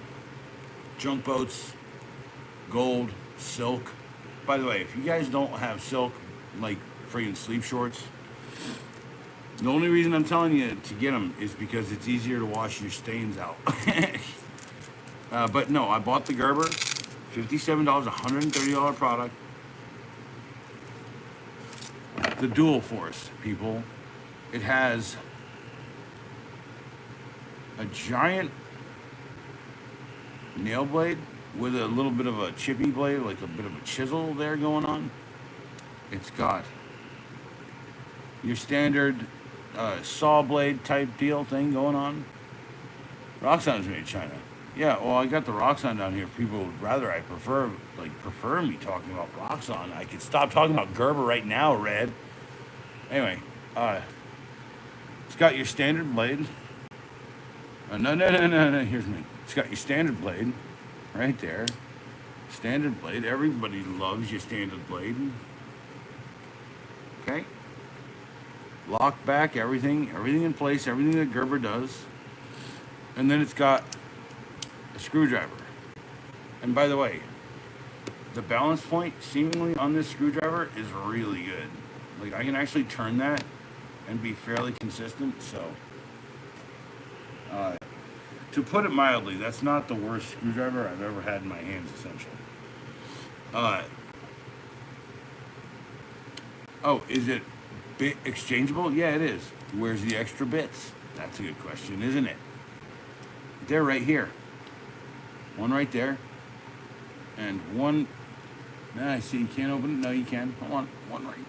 Junk boats, gold, silk. By the way, if you guys don't have silk, like friggin' sleep shorts, the only reason I'm telling you to get them is because it's easier to wash your stains out. But no, I bought the Gerber, $57, $130 product. The Dual Force, people. It has a giant nail blade with a little bit of a chippy blade, like a bit of a chisel there going on. It's got your standard saw blade type deal thing going on. Roxxon is made in China. Yeah, well, I got the Roxxon down here. People would rather I prefer me talking about Roxxon. I could stop talking about Gerber right now, Red. Anyway, it's got your standard blade. No, here's me. It's got your standard blade right there. Standard blade. Everybody loves your standard blade. Okay. Lock back, everything in place, everything that Gerber does. And then it's got a screwdriver. And by the way, the balance point seemingly on this screwdriver is really good. Like I can actually turn that and be fairly consistent, so to put it mildly, that's not the worst screwdriver I've ever had in my hands, essentially. Oh, is it bit exchangeable? Yeah, it is. Where's the extra bits? That's a good question, isn't it? They're right here. One right there. And one... I see, you can't open it. No, you can. Hold on. One right.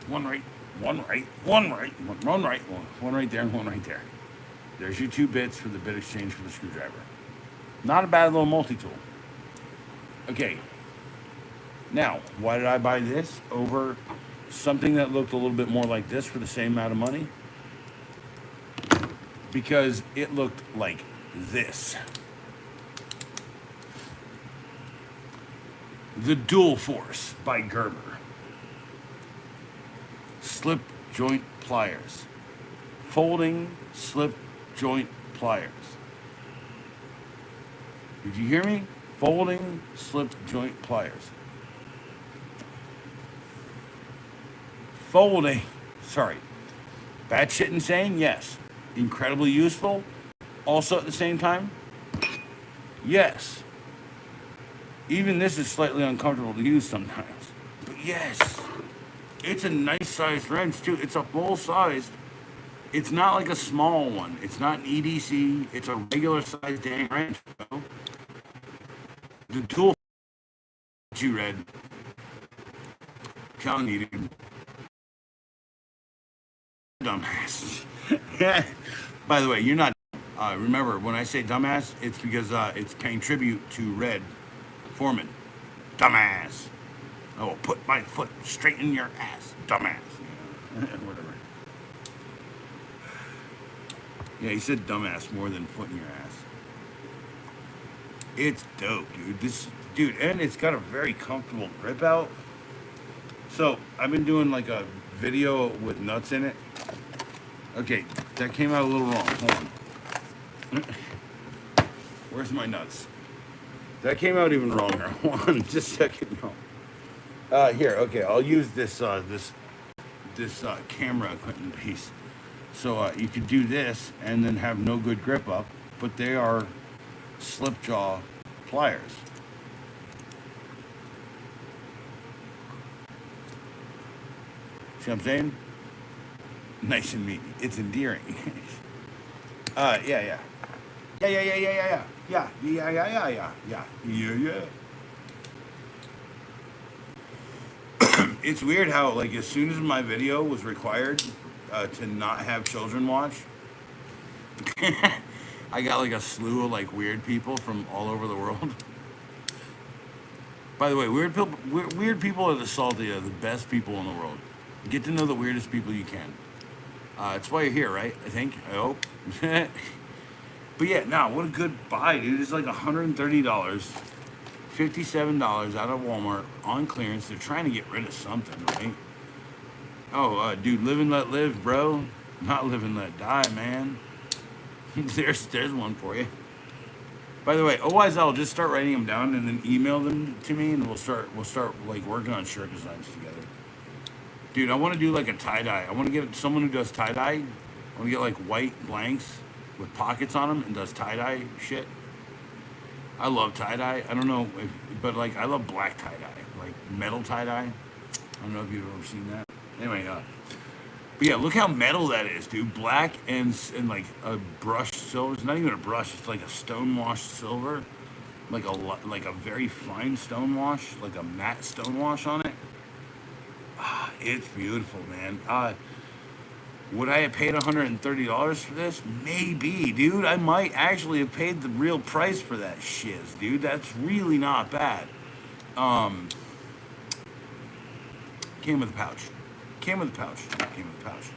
One right. One right. One right. One right. One right there and one right there. There's your 2 bits for the bit exchange for the screwdriver. Not a bad little multi-tool. Okay. Now, why did I buy this over something that looked a little bit more like this for the same amount of money? Because it looked like this. The Dual Force by Gerber. Slip joint pliers. Folding slip joint pliers. Did you hear me? Folding slip joint pliers. Folding. Sorry. Batshit insane? Yes. Incredibly useful. Also at the same time? Yes. Even this is slightly uncomfortable to use sometimes. But yes. It's a nice sized wrench too. It's a full sized. It's not like a small one. It's not an EDC. It's a regular sized dang wrench. Bro. The tool you read. Telling you, dude. Dumbass. By the way, you're not. Remember, when I say dumbass, it's because it's paying tribute to Red Foreman. Dumbass. I will put my foot straight in your ass. Dumbass. Yeah. Whatever. Yeah, he said dumbass more than foot in your ass. It's dope, dude. And it's got a very comfortable grip out. So, I've been doing like a video with nuts in it. Okay, that came out a little wrong. Hold on. Where's my nuts? That came out even wronger. Hold on, just a second. No. Here, okay, I'll use this camera equipment piece. So you could do this and then have no good grip up, but they are slip jaw pliers. See what I'm saying? Nice and meaty. It's endearing. Yeah. It's weird how, like, as soon as my video was required to not have children watch, I got like a slew of like weird people from all over the world. By the way, weird people are the best people in the world. Get to know the weirdest people you can. That's why you're here, right? I think. I hope. But yeah, nah, what a good buy, dude. It's like $130, $57 out of Walmart on clearance. They're trying to get rid of something, right? Oh, dude, live and let live, bro. Not live and let die, man. there's one for you. By the way, otherwise I'll just start writing them down and then email them to me, and we'll start like working on shirt designs together. Dude, I want to do like a tie-dye. I want to get someone who does tie-dye. I want to get like white blanks with pockets on them and does tie-dye shit. I love tie-dye. I don't know but like I love black tie-dye, like metal tie-dye. I don't know if you've ever seen that. Anyway, but yeah, look how metal that is, dude. Black and like a brushed silver. It's not even a brush. It's like a stone washed silver, like a very fine stone wash, like a matte stone wash on it. It's beautiful, man. Would I have paid $130 for this? Maybe, dude. I might actually have paid the real price for that shiz, dude. That's really not bad. Came with a pouch. Came with a pouch. Came with a pouch.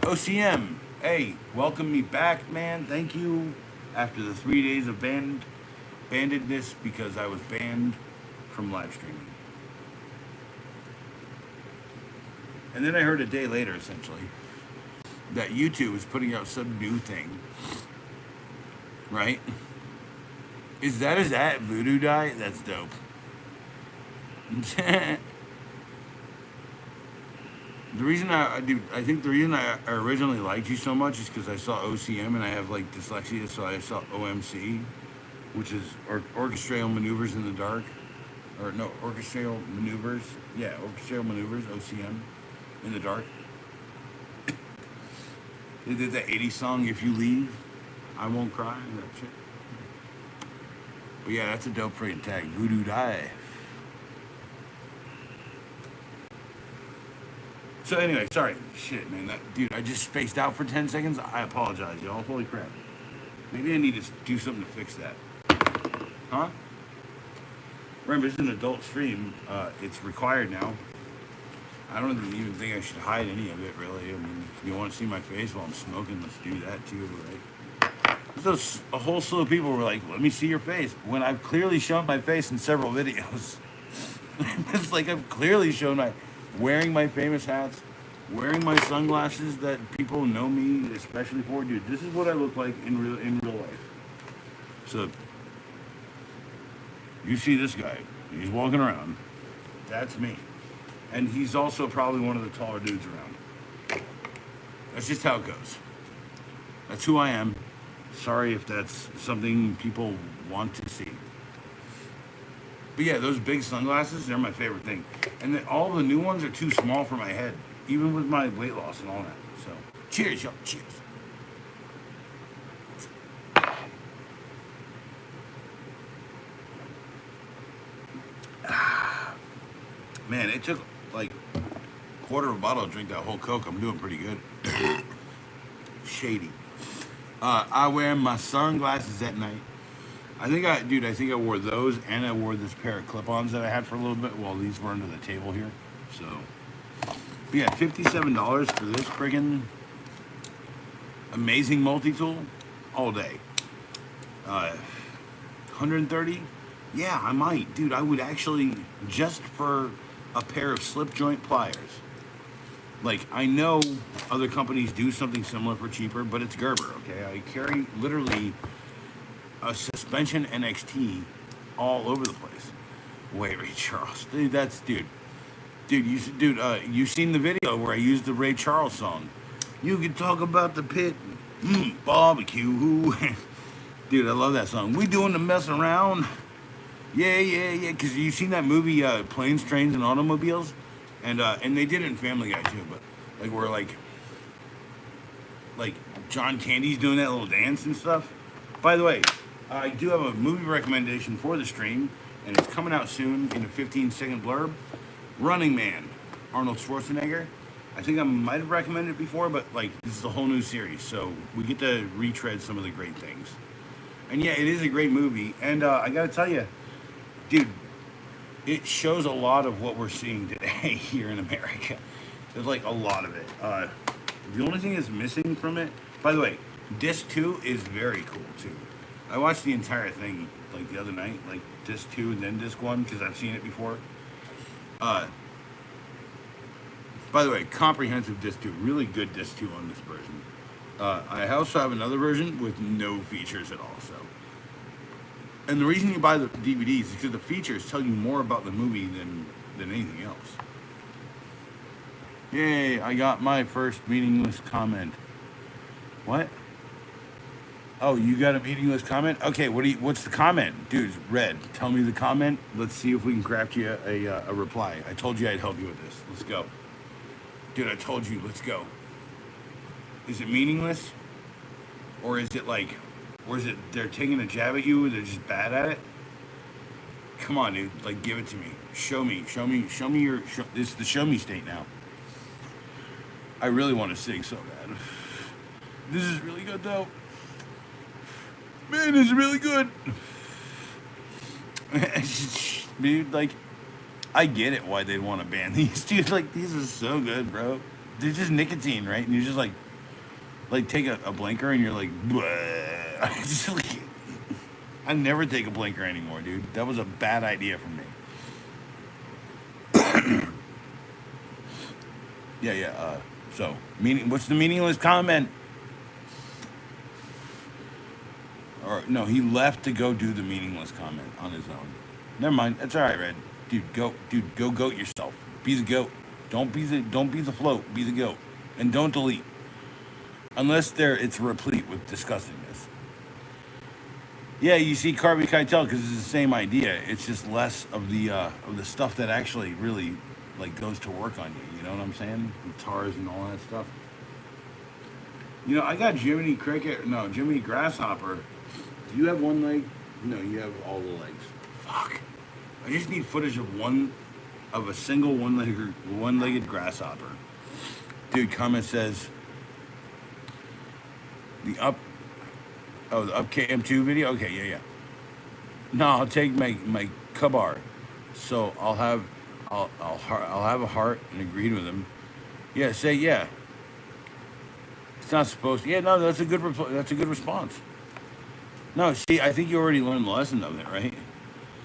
OCM, hey, welcome me back, man. Thank you. After the 3 days of bandedness because I was banned from live streaming. And then I heard a day later, essentially, that YouTube is putting out some new thing. Right? Is that voodoo dye? That's dope. I think the reason I originally liked you so much is because I saw OCM and I have like dyslexia, so I saw OMC, which is orchestral maneuvers in the dark, or no, orchestral maneuvers. Yeah, orchestral maneuvers, OCM, in the dark. They did that 80s song, "If You Leave, I Won't Cry," that shit. But yeah, that's a dope freaking tag, voodoo dye. So anyway, sorry. Shit, man. Dude, I just spaced out for 10 seconds. I apologize, y'all. Holy crap. Maybe I need to do something to fix that. Huh? Remember, it's an adult stream. It's required now. I don't even think I should hide any of it, really. I mean, if you want to see my face while I'm smoking, let's do that too, right? There's a whole slew of people were like, let me see your face. When I've clearly shown my face in several videos. It's like I've clearly shown wearing my famous hats, wearing my sunglasses that people know me especially for. Dude, this is what I look like in real life. So you see this guy, he's walking around. That's me. And he's also probably one of the taller dudes around. That's just how it goes. That's who I am. Sorry if that's something people want to see. But yeah, those big sunglasses, they're my favorite thing. And then all the new ones are too small for my head, even with my weight loss and all that. So, cheers, y'all. Cheers. Man, it took like a quarter of a bottle to drink that whole Coke. I'm doing pretty good. Shady. I wear my sunglasses at night. I think I wore those, and I wore this pair of clip-ons that I had for a little bit while these were under the table here. So, but yeah, $57 for this friggin' amazing multi-tool all day. 130? Yeah, I might. Dude, I would actually, just for a pair of slip joint pliers. Like, I know other companies do something similar for cheaper, but it's Gerber, okay? I carry literally a suspension NXT all over the place. Wait, Ray Charles, dude, you seen the video where I used the Ray Charles song? You can talk about the pit, barbecue. Dude, I love that song. We doing the messing around. Yeah. Because you seen that movie, Planes, Trains, and Automobiles, and they did it in Family Guy too. But like where like John Candy's doing that little dance and stuff. By the way, I do have a movie recommendation for the stream, and it's coming out soon in a 15-second blurb. Running Man, Arnold Schwarzenegger. I think I might have recommended it before, but like this is a whole new series, so we get to retread some of the great things. And yeah, it is a great movie, and I gotta tell you, dude, it shows a lot of what we're seeing today here in America. There's like a lot of it. The only thing that's missing from it, by the way, Disc 2 is very cool too. I watched the entire thing like the other night, like Disc 2 and then Disc 1, because I've seen it before. Uh, by the way, comprehensive Disc 2, really good Disc 2 on this version. I also have another version with no features at all, so. And the reason you buy the DVDs is because the features tell you more about the movie than anything else. Yay, I got my first meaningless comment. What? Oh, you got a meaningless comment? Okay, what's the comment? Dude, Red, tell me the comment. Let's see if we can craft you a reply. I told you I'd help you with this. Let's go. Dude, I told you, let's go. Is it meaningless? Or is it like, or is it they're taking a jab at you and they're just bad at it? Come on, dude, like give it to me. Show me your, this is the show me state now. I really want to sing so bad. This is really good though. Man, this is really good. Dude, like, I get it why they'd want to ban these. Dude, like, these are so good, bro. They're just nicotine, right? And you just like take a blinker and you're like, I never take a blinker anymore, dude. That was a bad idea for me. Yeah. So, what's the meaningless comment? Or no, he left to go do the meaningless comment on his own. Never mind. That's all right, Red. Dude, go goat yourself. Be the goat. Don't be the float. Be the goat, and don't delete. Unless it's replete with disgustingness. Yeah, you see, Carby Keitel, because it's the same idea. It's just less of the stuff that actually really like goes to work on you. You know what I'm saying? The tars and all that stuff. You know, I got Jiminy Grasshopper. Do you have one leg? No, you have all the legs. Fuck. I just need footage of a single one-legged grasshopper. Dude, comment says the up KM2 video. Okay, yeah. No, I'll take my Kabar. So I'll have a heart and agreed with him. Yeah, say yeah. It's not supposed to. Yeah, no, that's a good response. No, see, I think you already learned the lesson of it, right?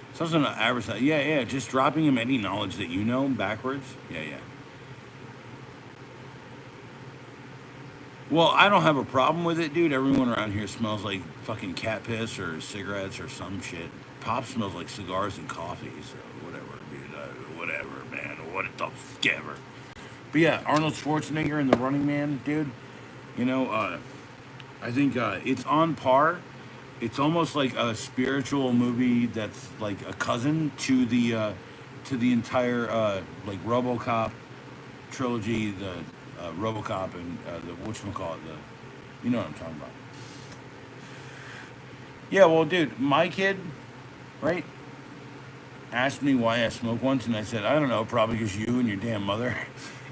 It's also not advertising. Yeah, just dropping him any knowledge that you know backwards. Yeah. Well, I don't have a problem with it, dude. Everyone around here smells like fucking cat piss or cigarettes or some shit. Pop smells like cigars and coffee, so whatever, dude. Whatever, man. What the fuck ever. But yeah, Arnold Schwarzenegger and The Running Man, dude. You know, I think it's on par. It's almost like a spiritual movie that's like a cousin to the entire like RoboCop trilogy, the RoboCop and the whatchamacallit, you know what I'm talking about. Yeah, well, dude, my kid, right, asked me why I smoke once, and I said, I don't know, probably because you and your damn mother.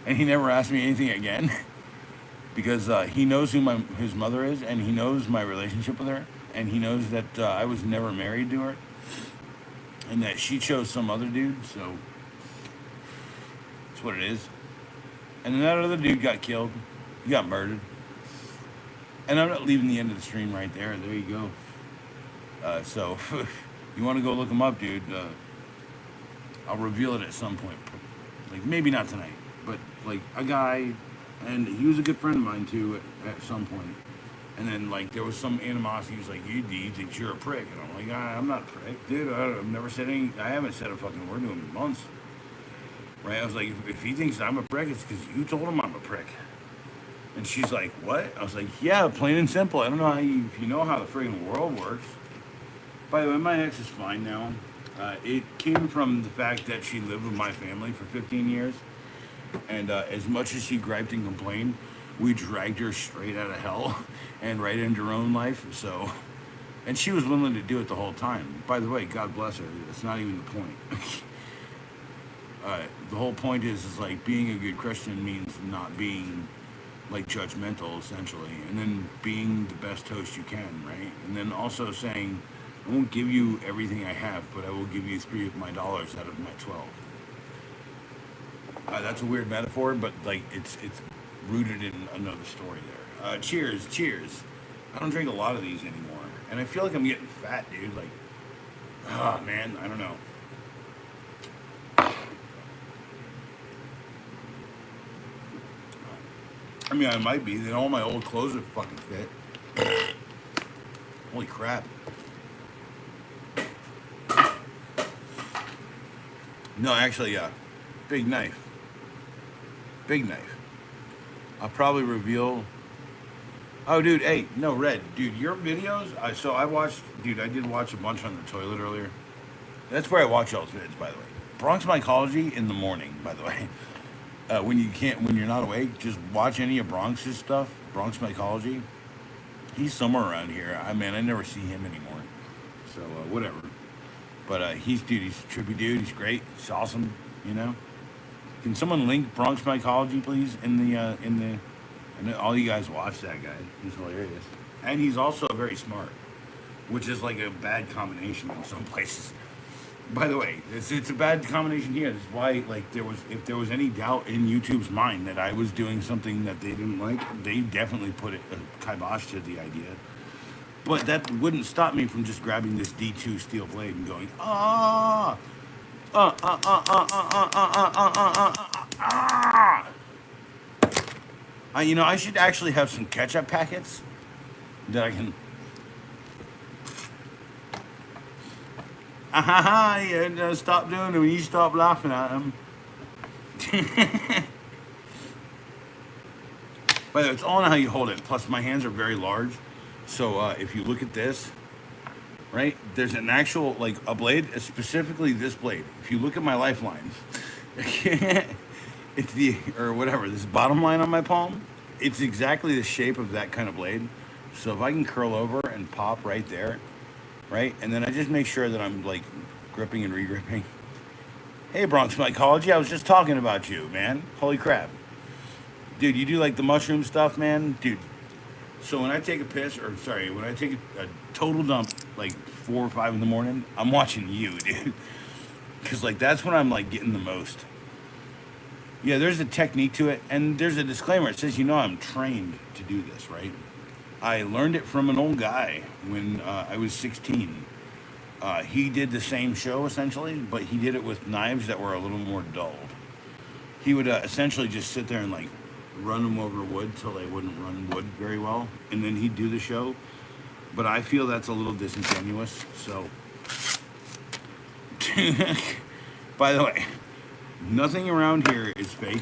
And he never asked me anything again because he knows who his mother is, and he knows my relationship with her, and he knows that I was never married to her, and that she chose some other dude, so that's what it is. And then that other dude got killed. He got murdered. And I'm not leaving the end of the stream right there. There you go. So, you want to go look him up, dude, I'll reveal it at some point. Like, maybe not tonight, but, like, a guy, and he was a good friend of mine, too, at some point. And then, like, there was some animosity. He was like, you think you're a prick? And I'm like, I'm not a prick. Dude, I've never said I haven't said a fucking word to him in months. Right? I was like, if he thinks I'm a prick, it's because you told him I'm a prick. And she's like, what? I was like, yeah, plain and simple. I don't know if you know how the friggin' world works. By the way, my ex is fine now. It came from the fact that she lived with my family for 15 years. And as much as she griped and complained, we dragged her straight out of hell and right into her own life. So, and she was willing to do it the whole time. By the way, God bless her. That's not even the point. The whole point is like being a good Christian means not being like judgmental essentially, and then being the best host you can, right? And then also saying, I won't give you everything I have, but I will give you $3 of my dollars out of my 12. That's a weird metaphor, but like it's rooted in another story there. Cheers, cheers. I don't drink a lot of these anymore, and I feel like I'm getting fat, dude. Like, ah, man, I don't know. I mean, I might be. Then all my old clothes would fucking fit. Holy crap. No, actually, yeah. Big knife. Big knife. I'll probably reveal. Oh, dude, hey, no, Red. Dude, your videos. So I watched. Dude, I did watch a bunch on the toilet earlier. That's where I watch y'all's vids, by the way. Bronx Mycology in the morning, by the way. When you're not awake, just watch any of Bronx's stuff. Bronx Mycology. He's somewhere around here. I never see him anymore. So whatever. But he's a trippy dude. He's great. He's awesome. You know. Can someone link Bronx Mycology, please, in the I know all you guys watch that guy. He's hilarious, and he's also very smart, which is like a bad combination in some places. By the way, it's a bad combination here. That's why, like, if there was any doubt in YouTube's mind that I was doing something that they didn't like, they definitely put a kibosh to the idea. But that wouldn't stop me from just grabbing this D2 steel blade and going, I should actually have some ketchup packets that I can. Yeah, stop doing it when you stop laughing at them. By the way, it's all on how you hold it. Plus, my hands are very large. So if you look at this, right, there's an actual, like, a blade, specifically this blade. If you look at my lifeline, it's this bottom line on my palm. It's exactly the shape of that kind of blade. So if I can curl over and pop right there, right? And then I just make sure that I'm like gripping and re-gripping. Hey, Bronx Mycology, I was just talking about you, man. Holy crap. Dude, you do like the mushroom stuff, man? Dude. So when I take when I take a total dump, like 4 or 5 in the morning, I'm watching you, dude. Because like that's when I'm like getting the most. Yeah, there's a technique to it, and there's a disclaimer. It says, I'm trained to do this, right? I learned it from an old guy when I was 16. He did the same show, essentially, but he did it with knives that were a little more dulled. He would essentially just sit there and, like, run them over wood till they wouldn't run wood very well, and then he'd do the show. But I feel that's a little disingenuous, so... By the way, nothing around here is fake.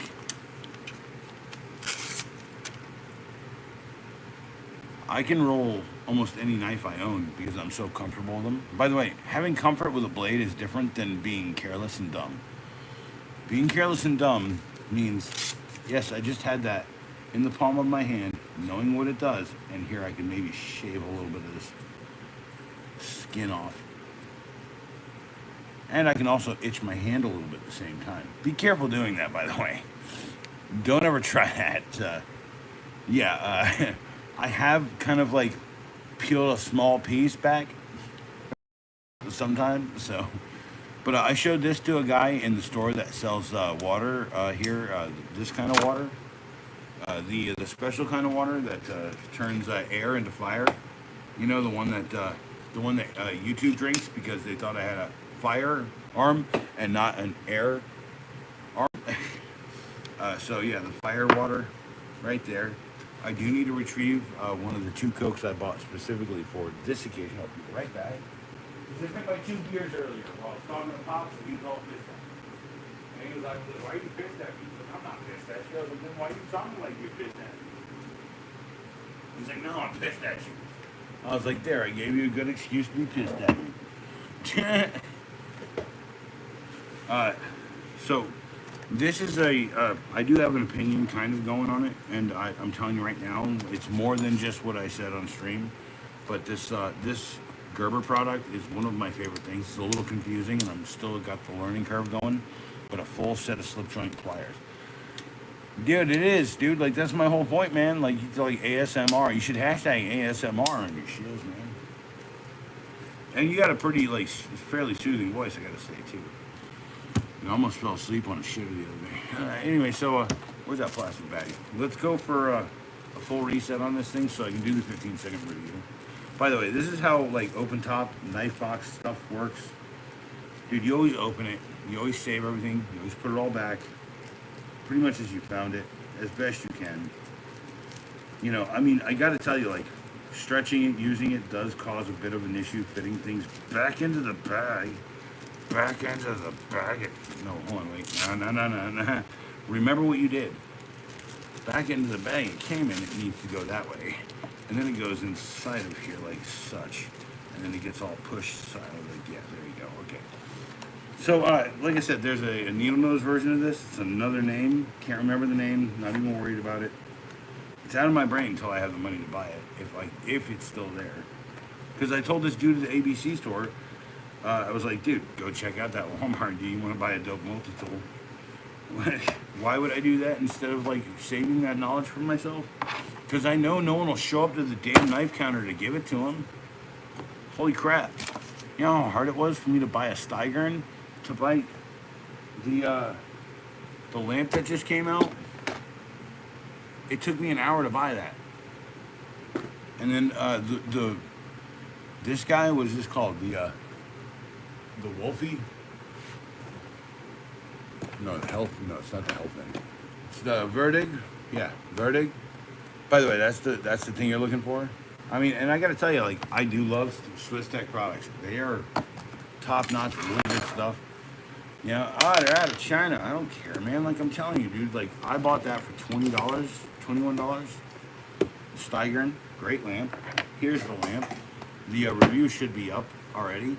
I can roll almost any knife I own because I'm so comfortable with them. By the way, having comfort with a blade is different than being careless and dumb. Being careless and dumb means, yes, I just had that in the palm of my hand, knowing what it does, and here I can maybe shave a little bit of this skin off. And I can also itch my hand a little bit at the same time. Be careful doing that, by the way. Don't ever try that. I have kind of like peeled a small piece back sometimes, so. But I showed this to a guy in the store that sells water here, this kind of water. The special kind of water that turns air into fire. You know, the one that YouTube drinks because they thought I had a fire arm and not an air arm. So yeah, the fire water right there. I do need to retrieve one of the 2 Cokes I bought specifically for this occasion. I'll be right back. I drank my 2 beers earlier while I was talking to Pops, and he was all pissed at me. And he was like, why are you pissed at me? He's like, I'm not pissed at you. I was like, then why are you talking like you're pissed at me? He's like, no, I'm pissed at you. I was like, there, I gave you a good excuse to be pissed at me. So, this is I do have an opinion kind of going on it, and I'm telling you right now, it's more than just what I said on stream. But this Gerber product is one of my favorite things. It's a little confusing, and I'm still got the learning curve going. but a full set of slip joint pliers. Dude, it is, dude. Like, that's my whole point, man. Like, it's like ASMR. You should hashtag ASMR on your shiz, man. And you got a pretty, like, fairly soothing voice, I gotta say, too. I almost fell asleep on a shitter the other day. Anyway, so, where's that plastic bag? Let's go for a full reset on this thing so I can do the 15-second review. By the way, this is how, like, open top knife box stuff works. Dude, you always open it. You always save everything. You always put it all back. Pretty much as you found it, as best you can. You know, I mean, I gotta tell you, like, stretching it, using it does cause a bit of an issue fitting things back into the bag. Back into the bag. No, hold on, wait. No. Remember what you did. Back into the bag it came in, it needs to go that way. And then it goes inside of here like such. And then it gets all pushed aside. Like, yeah, there you go. Okay. So, like I said, there's a needle nose version of this. It's another name. Can't remember the name. Not even worried about it. It's out of my brain until I have the money to buy it, if it's still there. Because I told this dude at the ABC store, I was like, dude, go check out that Walmart. Do you want to buy a dope multi-tool? Why would I do that instead of, like, saving that knowledge for myself? Because I know no one will show up to the damn knife counter to give it to him. Holy crap. You know how hard it was for me to buy a Steigern? To buy the lamp that just came out? It took me an hour to buy that. And then this guy, what is this called? The Wolfie? No, the Health. No, it's not the Health thing. It's the Verdig. Yeah, Verdig. By the way, that's the thing you're looking for. I mean, and I got to tell you, like, I do love Swiss Tech products. They are top-notch, really good stuff. You know, they're out of China. I don't care, man. Like, I'm telling you, dude. Like, I bought that for $20, $21. Steigern, great lamp. Here's the lamp. The review should be up already.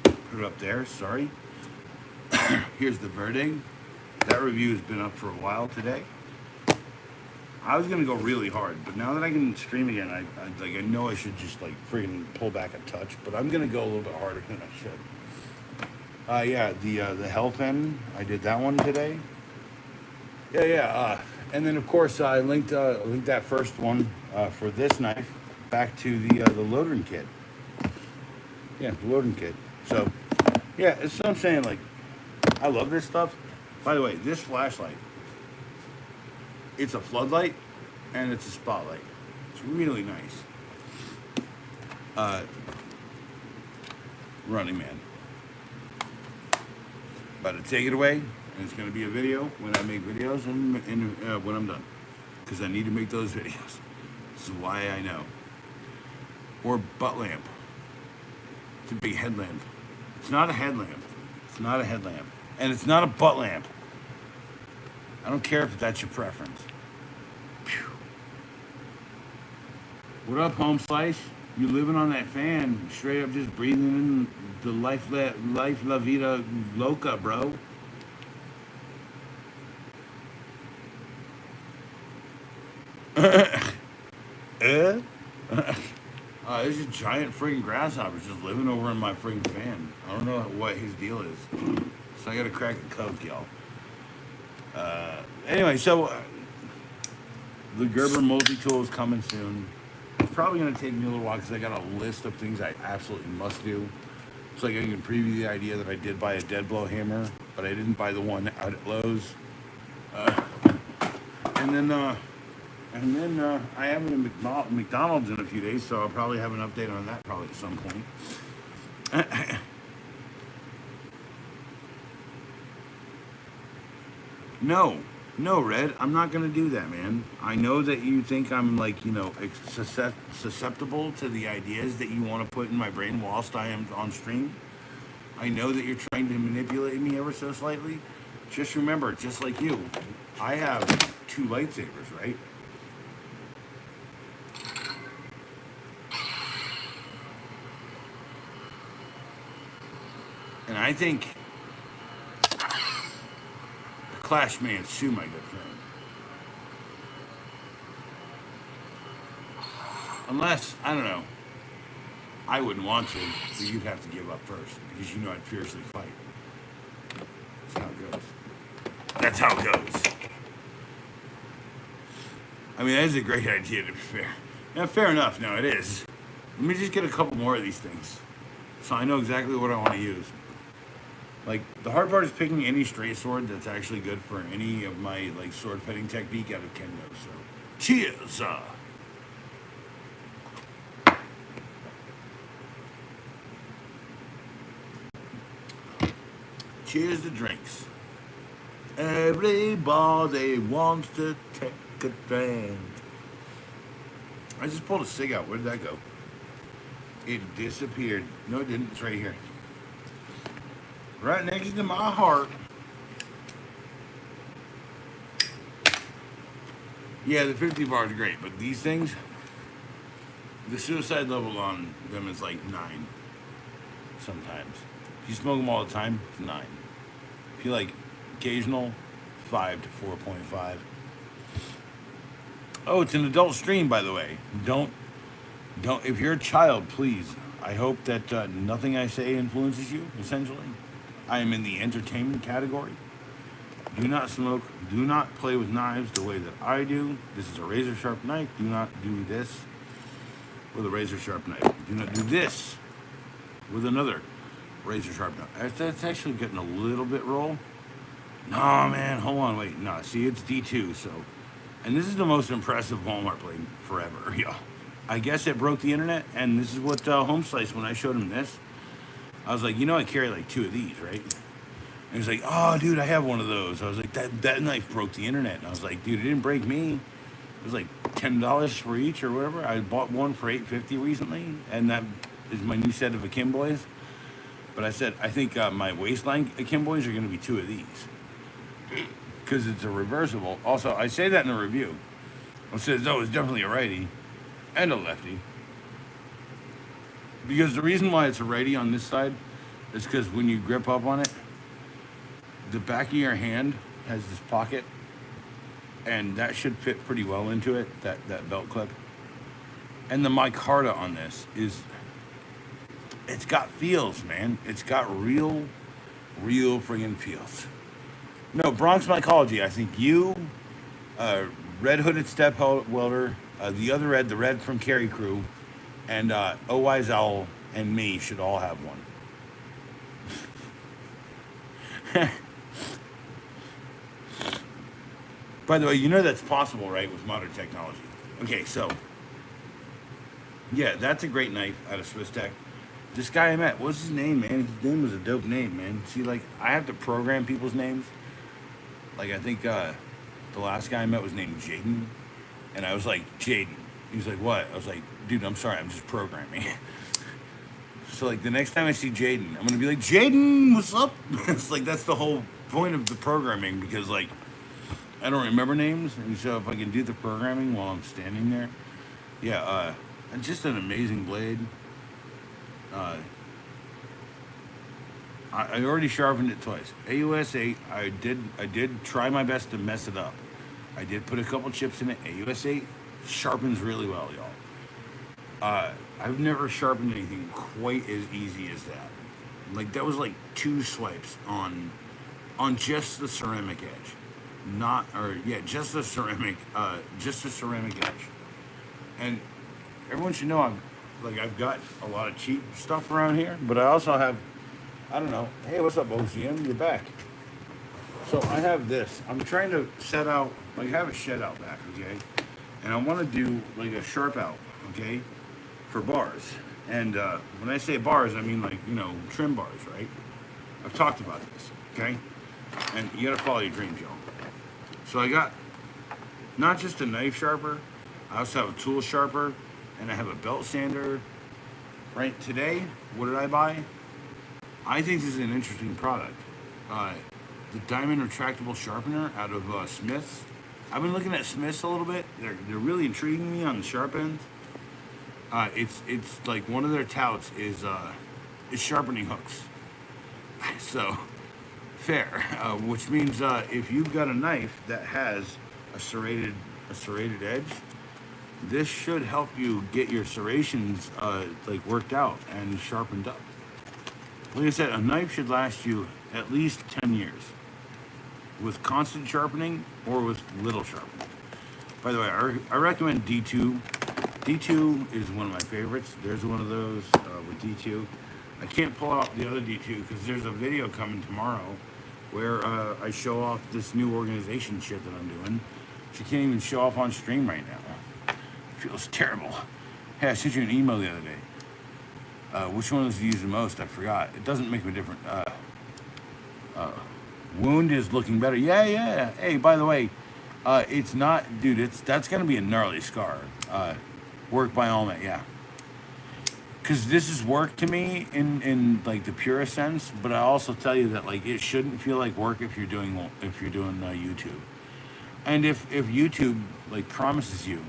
Put it up there. Sorry. Here's the Verdig. That review has been up for a while today. I was gonna go really hard, but now that I can stream again, I know I should just, like, freaking pull back a touch. But I'm gonna go a little bit harder than I should. Yeah, the Hellfen, I did that one today. Yeah. And then of course I linked that first one for this knife back to the loading kit. Yeah, the loading kit. So yeah, it's what I'm saying. Like, I love this stuff. By the way, this flashlight, it's a floodlight and it's a spotlight. It's really nice. Running Man. About to take it away, and it's going to be a video when I make videos and when I'm done. Because I need to make those videos. This is why I know. Or butt lamp. It's a big headlamp. It's not a headlamp. It's not a headlamp. And it's not a butt lamp. I don't care if that's your preference. Phew. What up, Home Slice? You living on that fan, straight up just breathing in the life la vida loca, bro. There's a giant freaking grasshopper just living over in my freaking fan. I don't know what his deal is. So I gotta crack the coke, y'all. Anyway, so the Gerber Multitool is coming soon. It's probably going to take me a little while because I got a list of things I absolutely must do. It's like I can preview the idea that I did buy a dead blow hammer, but I didn't buy the one out at Lowe's. And then I have it in McDonald's in a few days, so I'll probably have an update on that probably at some point. No, Red, I'm not going to do that, man. I know that you think I'm, like, you know, susceptible to the ideas that you want to put in my brain whilst I am on stream. I know that you're trying to manipulate me ever so slightly. Just remember, just like you, I have 2 lightsabers, right? And I think Clash may ensue, my good friend. Unless, I don't know, I wouldn't want to, but you'd have to give up first, because you know I'd fiercely fight. That's how it That's how it goes. I mean, that is a great idea, to be fair. Yeah, fair enough. No, it is. Let me just get a couple more of these things, so I know exactly what I want to use. Like, the hard part is picking any straight sword that's actually good for any of my, like, sword petting technique out of Kendo. So, cheers! Cheers to drinks. Everybody wants to take a drink. I just pulled a cig out. Where did that go? It disappeared. No, it didn't. It's right here. Right next to my heart. Yeah, the 50 bar is great, but these things, the suicide level on them is like 9 sometimes. If you smoke them all the time, it's 9. If you like occasional, 5 to 4.5. Oh, it's an adult stream, by the way. Don't. If you're a child, please. I hope that nothing I say influences you. Essentially, I am in the entertainment category. Do not smoke. Do not play with knives the way that I do. This is a razor sharp knife. Do not do this with a razor sharp knife. Do not do this with another razor sharp knife. That's actually getting a little bit roll. No, man. Hold on. Wait. No. See, it's D2. So, and this is the most impressive Walmart blade forever, y'all. I guess it broke the internet, and this is what Home Slice, when I showed him this, I was like, you know, I carry like 2 of these, right? And he's like, oh, dude, I have one of those. I was like, that knife broke the internet. And I was like, dude, it didn't break me. It was like $10 for each or whatever. I bought one for $8.50 recently, and that is my new set of Akimboys. But I said, I think my waistline Akimboys are going to be 2 of these because it's a reversible. Also, I say that in the review. It says, oh, it's definitely a righty and a lefty. Because the reason why it's a righty on this side is because when you grip up on it, the back of your hand has this pocket, and that should fit pretty well into it, that belt clip. And the micarta on this is, it's got feels, man. It's got real friggin' feels. No, Bronx Mycology, I think you, Red Hooded Step Welder, the other Red, the Red from Carry Crew, and O-Wise Owl and me should all have one. By the way, you know that's possible, right, with modern technology. Okay, so, yeah, that's a great knife out of Swiss Tech. This guy I met, what's his name, man? His name was a dope name, man. See, like, I have to program people's names. Like, I think the last guy I met was named Jaden. And I was like, Jaden. He was like, what? I was like, dude, I'm sorry, I'm just programming. So, like, the next time I see Jaden, I'm going to be like, Jaden, what's up? It's like, that's the whole point of the programming, because, like, I don't remember names. And so if I can do the programming while I'm standing there, yeah, just an amazing blade. I already sharpened it twice. AUS 8, I did try my best to mess it up. I did put a couple chips in it. AUS 8 sharpens really well, y'all. I've never sharpened anything quite as easy as that. Like, that was like 2 swipes on just the ceramic edge. Just the ceramic edge. And everyone should know I've got a lot of cheap stuff around here, but I also have, I don't know. Hey, what's up, OCM? You're back. So I have this. I'm trying to set out, like, I have a shed out back, okay? And I want to do like a sharp out, okay, for bars. And when I say bars, I mean, like, you know, trim bars, right? I've talked about this, okay? And you gotta follow your dreams, y'all. So I got not just a knife sharper, I also have a tool sharper, and I have a belt sander. Right, today, what did I buy? I think this is an interesting product. The diamond retractable sharpener out of Smith's. I've been looking at Smith's a little bit. They're really intriguing me on the sharp ends. It's like one of their touts is sharpening hooks. So fair, which means if you've got a knife that has a serrated edge, this should help you get your serrations like worked out and sharpened up. Like I said, a knife should last you at least 10 years. with constant sharpening or with little sharpening. By the way, I recommend D2. D2 is one of my favorites. There's one of those with D2. I can't pull out the other D2 because there's a video coming tomorrow where I show off this new organization shit that I'm doing. She can't even show off on stream right now. It feels terrible. Hey, I sent you an email the other day. Which one is used the most? I forgot. It doesn't make a difference. Wound is looking better. Yeah. Hey, by the way, it's not, dude. That's gonna be a gnarly scar. Work by Almet, yeah. Because this is work to me in like the purest sense, but I also tell you that like it shouldn't feel like work if you're doing YouTube, and if YouTube like promises you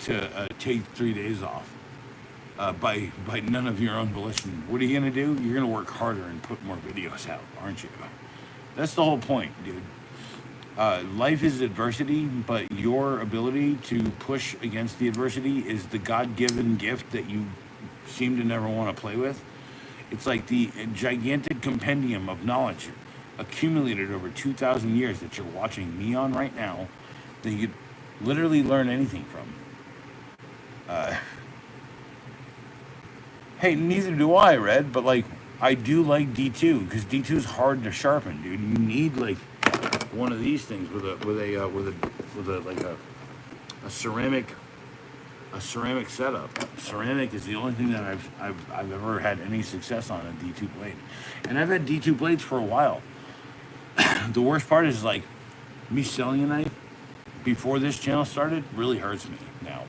to take 3 days off by none of your own volition, what are you gonna do? You're gonna work harder and put more videos out, aren't you? That's the whole point, dude. Life is adversity, but your ability to push against the adversity is the God-given gift that you seem to never want to play with. It's like the gigantic compendium of knowledge accumulated over 2,000 years that you're watching me on right now that you could literally learn anything from. Hey, neither do I, Red, but like I do like D2 because D2 is hard to sharpen, dude. You need like one of these things with a ceramic setup. Ceramic is the only thing that I've ever had any success on a D2 blade, and I've had D2 blades for a while. The worst part is like me selling a knife before this channel started really hurts me now.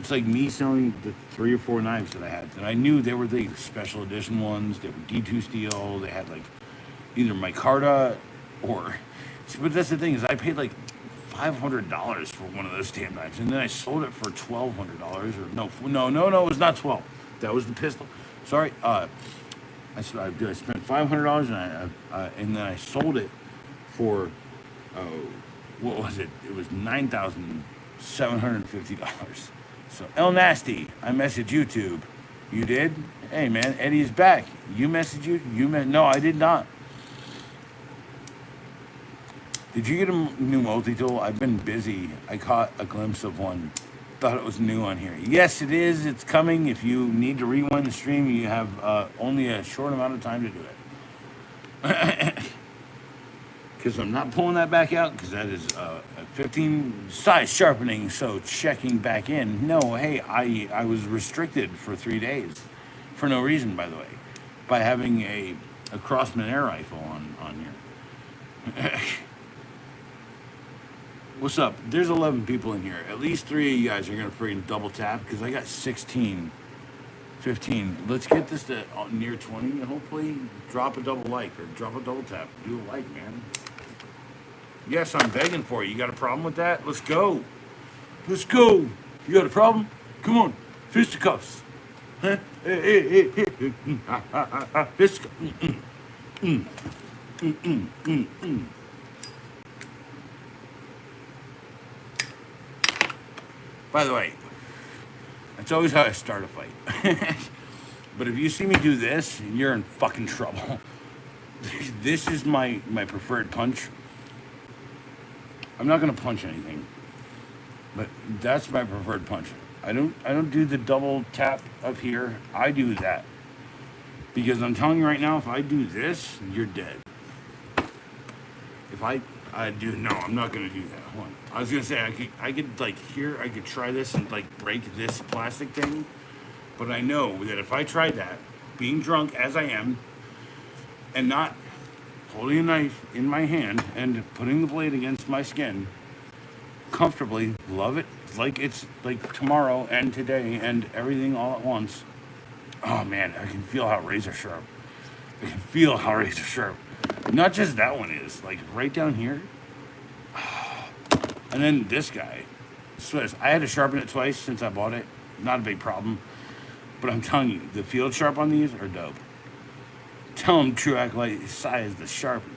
It's like me selling the 3 or 4 knives that I had, and I knew they were the special edition ones. They were D2 steel. They had like either micarta or. But that's the thing is I paid like $500 for one of those damn knives, and then I sold it for $1,200 or no, it was not 12. That was the pistol. Sorry, I spent $500 and then I sold it for what was it? It was $9,750. So El Nasty, I messaged YouTube. You did? Hey man, Eddie's back. You messaged you? No, I did not. Did you get a new multi-tool? I've been busy. I caught a glimpse of one. Thought it was new on here. Yes, it is. It's coming. If you need to rewind the stream, you have only a short amount of time to do it. Because I'm not pulling that back out because that is 15 size sharpening. So checking back in. No, hey, I was restricted for 3 days. For no reason, by the way. By having a Crossman air rifle on here. What's up? There's 11 people in here. At least 3 of you guys are going to freaking double tap because I got 16, 15. Let's get this to near 20 and hopefully drop a double like or drop a double tap. Do a like, man. Yes, I'm begging for you. You got a problem with that? Let's go. Let's go. You got a problem? Come on. Fisticuffs. Huh? Fisticuffs. By the way, that's always how I start a fight. But if you see me do this, you're in fucking trouble. This is my preferred punch. I'm not gonna punch anything, but that's my preferred punch. I don't do the double tap up here. I do that because I'm telling you right now, if I do this, you're dead. If I do, no, I'm not gonna do that one. I was gonna say I could like here, I could try this and like break this plastic thing, but I know that if I tried that, being drunk as I am, and not holding a knife in my hand and putting the blade against my skin, comfortably, love it, like it's like tomorrow and today and everything all at once. Oh man, I can feel how razor sharp. I can feel how razor sharp. Not just that one is, like right down here. And then this guy. Swiss. I had to sharpen it twice since I bought it. Not a big problem. But I'm telling you, the field sharp on these are dope. Tell him True Acolyte size the sharpen.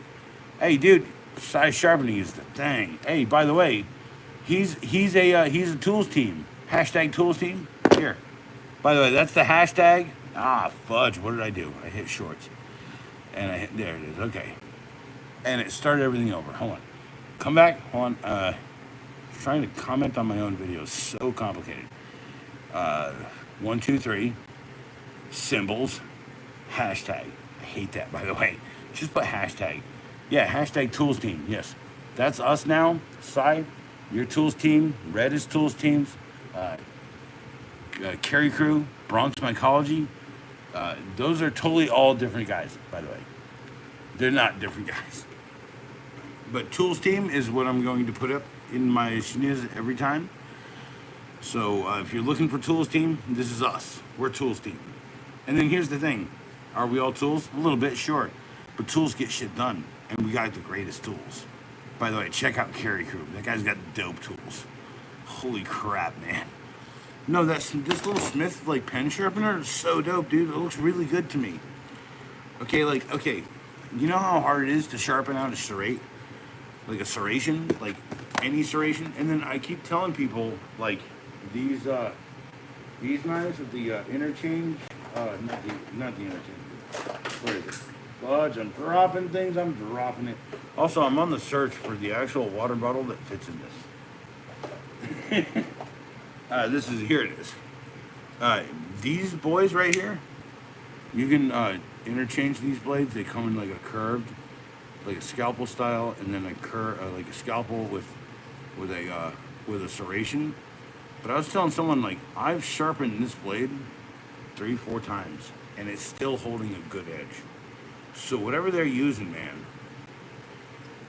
Hey dude, size sharpening is the thing. Hey, by the way, he's a tools team. Hashtag tools team. Here. By the way, that's the hashtag. Ah, fudge, what did I do? I hit shorts. And there it is, okay. and it started everything over. Hold on. Come back. Hold on. Trying to comment on my own videos. So complicated. 1, 2, 3. Symbols. Hashtag. I hate that, by the way. Just put hashtag. Yeah, hashtag tools team. Yes. That's us now. Sai, your tools team. Red is tools teams. Carry Crew. Bronx Mycology. Those are totally all different guys, by the way. They're not different guys. But tools team is what I'm going to put up in my shiniz every time. So if you're looking for tools team, this is us. We're tools team. And then here's the thing. Are we all tools? A little bit, sure. But tools get shit done. And we got the greatest tools. By the way, check out Carry Crew. That guy's got dope tools. Holy crap, man. No, this little Smith like pen sharpener is so dope, dude. It looks really good to me. Okay, you know how hard it is to sharpen out a serrate? Like a serration, like any serration? And then I keep telling people, like, these knives with the interchange, not the interchange. Where is it? Fudge, I'm dropping things, I'm dropping it. Also, I'm on the search for the actual water bottle that fits in this. Here it is. These boys right here, you can interchange these blades. They come in like a curved, like a scalpel style, and then like a scalpel with a serration. But I was telling someone, like, I've sharpened this blade 3-4 times, and it's still holding a good edge. So whatever they're using, man,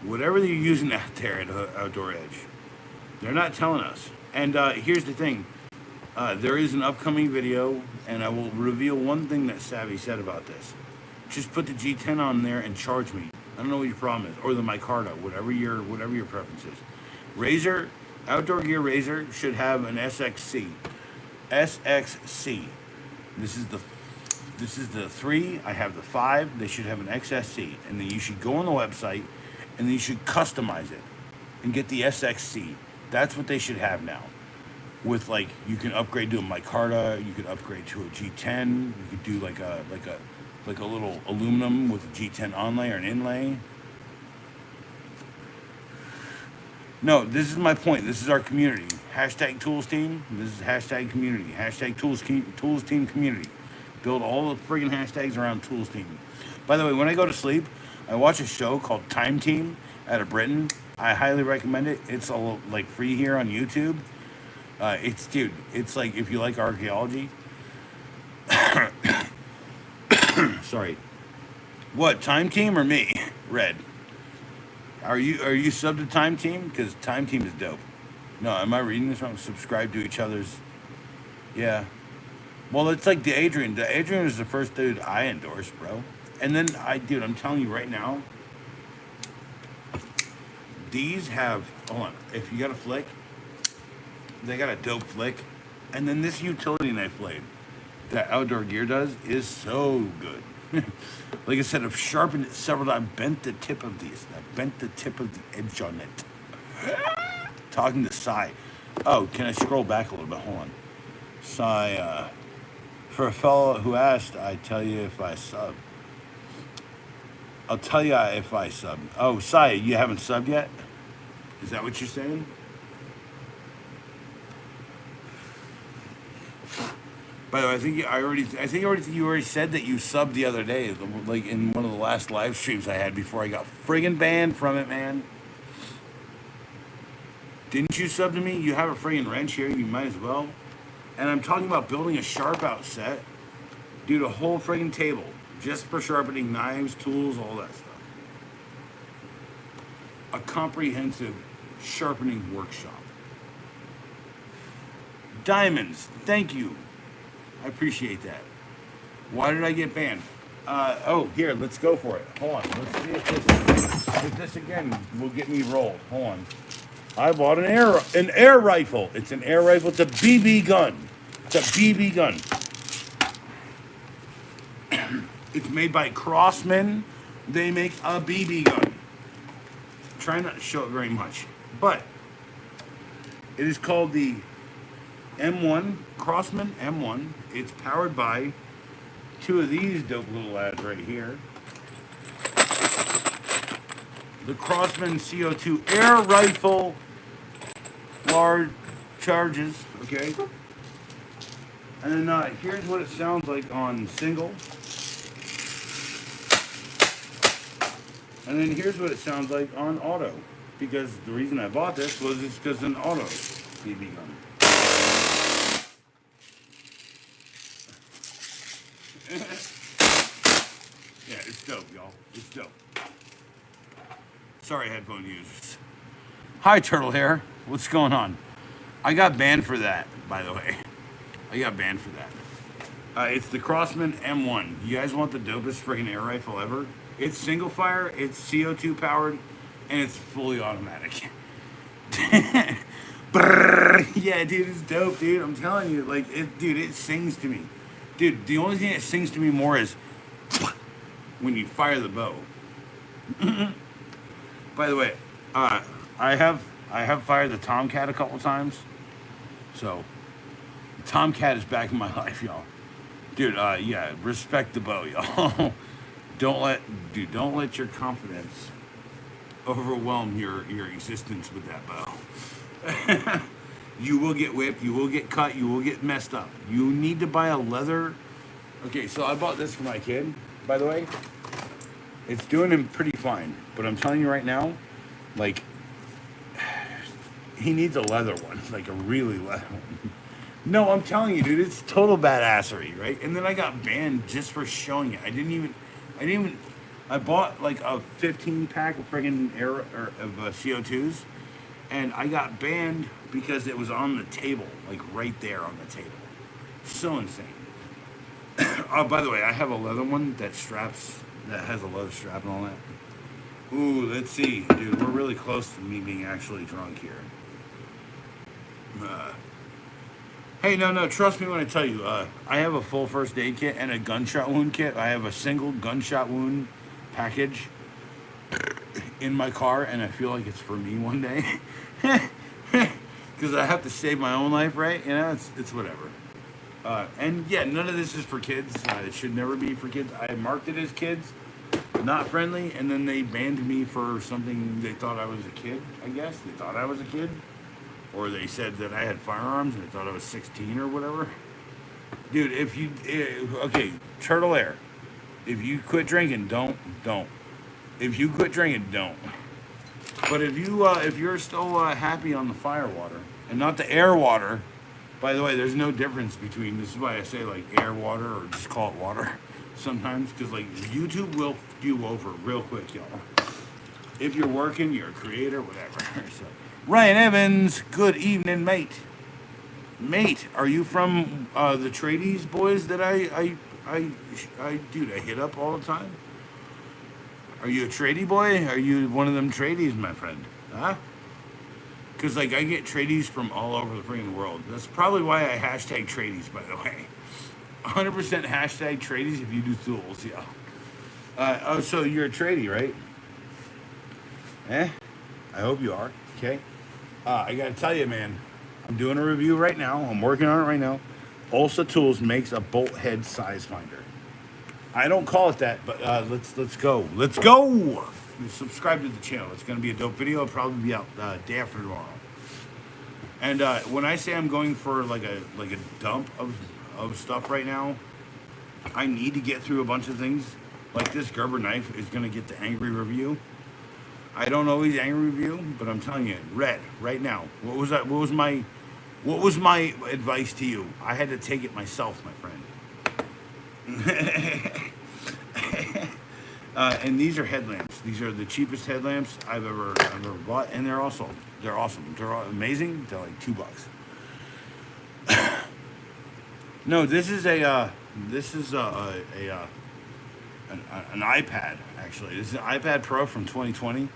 whatever they're using out there at Outdoor Edge, they're not telling us. And here's the thing. There is an upcoming video, and I will reveal one thing that Savvy said about this. Just put the G10 on there and charge me. I don't know what your problem is, or the micarta, whatever your preference is. Razor, Outdoor Gear Razor should have an SXC. SXC. This is the 3. I have the 5. They should have an XSC, and then you should go on the website, and then you should customize it and get the SXC. That's what they should have now. With, like, you can upgrade to a micarta, you can upgrade to a G10, you could do like a little aluminum with a G10 onlay or an inlay. No, this is my point. This is our community. Hashtag tools team. This is hashtag community. Hashtag tools team community. Build all the friggin' hashtags around tools team. By the way, when I go to sleep, I watch a show called Time Team out of Britain. I highly recommend it. It's all like free here on YouTube. It's like, if you like archaeology. Sorry. What, Time Team or me? Red. Are you subbed to Time Team? Because Time Team is dope. No, am I reading this wrong? Subscribe to each other's. Yeah. Well, it's like the Adrian. The Adrian is the first dude I endorsed, bro. And then I'm telling you right now, these have, hold on, if you got a flick, they got a dope flick. And then this utility knife blade that Outdoor Gear does is so good. Like I said, I've sharpened it several times. I bent the tip of the edge on it. Talking to Sai. Oh, can I scroll back a little bit? Hold on. Sai, for a fellow who asked, I tell you if I sub. I'll tell you if I sub. Oh, Sai, you haven't subbed yet? Is that what you're saying? By the way, I think you already said that you subbed the other day, like in one of the last live streams I had before I got friggin' banned from it, man. Didn't you sub to me? You have a friggin' wrench here, you might as well. And I'm talking about building a sharp out set. Dude, a whole friggin' table. Just for sharpening knives, tools, all that stuff. A comprehensive sharpening workshop. Diamonds, thank you. I appreciate that. Why did I get banned? Oh, here, let's go for it. Hold on, let's see if this again will get me rolled. Hold on. I bought an air rifle. It's an air rifle. It's a BB gun. It's a BB gun. It's made by Crossman. They make a BB gun. Try not to show it very much, but it is called the M1, Crossman M1. It's powered by 2 of these dope little lads right here. the Crossman CO2 air rifle, large charges. Okay. And then here's what it sounds like on single. And then here's what it sounds like on auto. Because the reason I bought this was it's just an auto BB gun. Yeah, it's dope, y'all. It's dope. Sorry, headphone users. Hi, Turtle Hair. What's going on? I got banned for that, by the way. I got banned for that. It's the Crossman M1. You guys want the dopest freaking air rifle ever? It's single fire, it's CO2 powered, and it's fully automatic. Brrr. Yeah, dude, it's dope, dude. I'm telling you, like, dude, it sings to me. Dude, the only thing that sings to me more is when you fire the bow. By the way, I have fired the Tomcat a couple times, so the Tomcat is back in my life, y'all. Dude, yeah, respect the bow, y'all. Don't let your confidence overwhelm your existence with that bow. You will get whipped, you will get cut, you will get messed up. You need to buy a leather. Okay, so I bought this for my kid, by the way. It's doing him pretty fine, but I'm telling you right now, like, he needs a leather one, like a really leather one. No, I'm telling you, dude, it's total badassery, right? And then I got banned just for showing it. I bought like a 15 pack of friggin' CO2s, and I got banned because it was on the table, like right there on the table. So insane. By the way, I have a leather one that has a leather strap and all that. Ooh, let's see, dude, we're really close to me being actually drunk here. Hey, no, trust me when I tell you, I have a full first aid kit and a gunshot wound kit. I have a single gunshot wound package in my car, and I feel like it's for me one day. Because I have to save my own life, right? You know, it's whatever. And yeah, none of this is for kids. It should never be for kids. I marked it as kids, not friendly, and then they banned me for something. They thought I was a kid, I guess. They thought I was a kid. Or they said that I had firearms and they thought I was 16 or whatever. Dude, okay, Turtle Air. If you quit drinking, don't. If you quit drinking, don't. But if you're still happy on the fire water and not the air water, by the way, there's no difference between, this is why I say like air water or just call it water sometimes, because like YouTube will f you over real quick, y'all. If you're working, you're a creator, whatever. So, Ryan Evans, good evening, mate. Mate, are you from the tradies boys that I hit up all the time? Are you a tradie boy? Are you one of them tradies, my friend? Huh? Because, like, I get tradies from all over the freaking world. That's probably why I hashtag tradies, by the way. 100% hashtag tradies if you do tools, yeah. So you're a tradie, right? I hope you are, okay? I gotta tell you, man, I'm doing a review right now. I'm working on it right now. Ulsa Tools makes a bolt head size finder. I don't call it that, but let's go. Let's go! Subscribe to the channel. It's gonna be a dope video. It'll probably be out day after tomorrow. And when I say I'm going for like a dump of stuff right now, I need to get through a bunch of things. Like this Gerber knife is gonna get the angry review. I don't always angry review, but I'm telling you, red right now. What was that? What was my advice to you? I had to take it myself, my friend. And these are headlamps. These are the cheapest headlamps I've ever bought, and they're awesome. They're amazing. They're like $2. No, this is an iPad actually. This is an iPad Pro from 2020.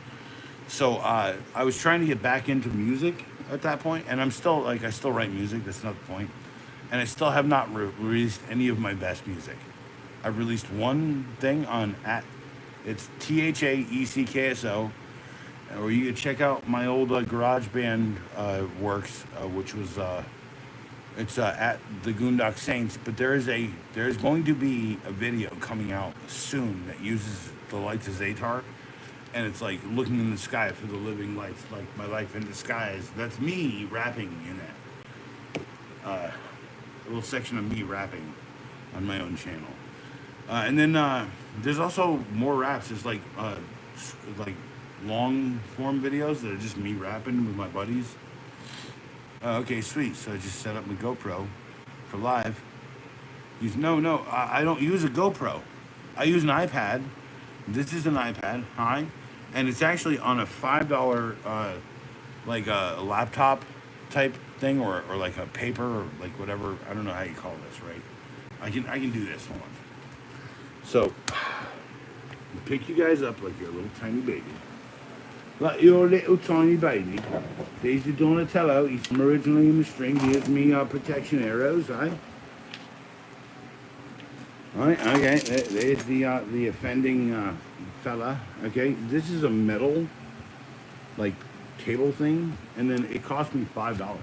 So I was trying to get back into music at that point, and I still write music. That's not the point. And I still have not released any of my best music. I've released one thing it's THAECKSO, where you can check out my old GarageBand works, which was it's at the Goondock Saints. But there's going to be a video coming out soon that uses the lights of Zatar. and it's like looking in the sky for the living lights, like my life in disguise. That's me rapping in it. A little section of me rapping on my own channel. And then there's also more raps. There's like long form videos that are just me rapping with my buddies. Okay, sweet. So I just set up my GoPro for live. I don't use a GoPro. I use an iPad. This is an iPad. Hi. And it's actually on a $5 like a laptop type thing, or like a paper, or like whatever. I don't know how you call this, right? I can do this one. So pick you guys up like you're a little tiny baby. Like your little tiny baby. There's the Donatello. He's from originally in the string. Here's me protection arrows, eh? Alright, okay. There's the offending fella. Okay, this is a metal like table thing, and then it cost me $5.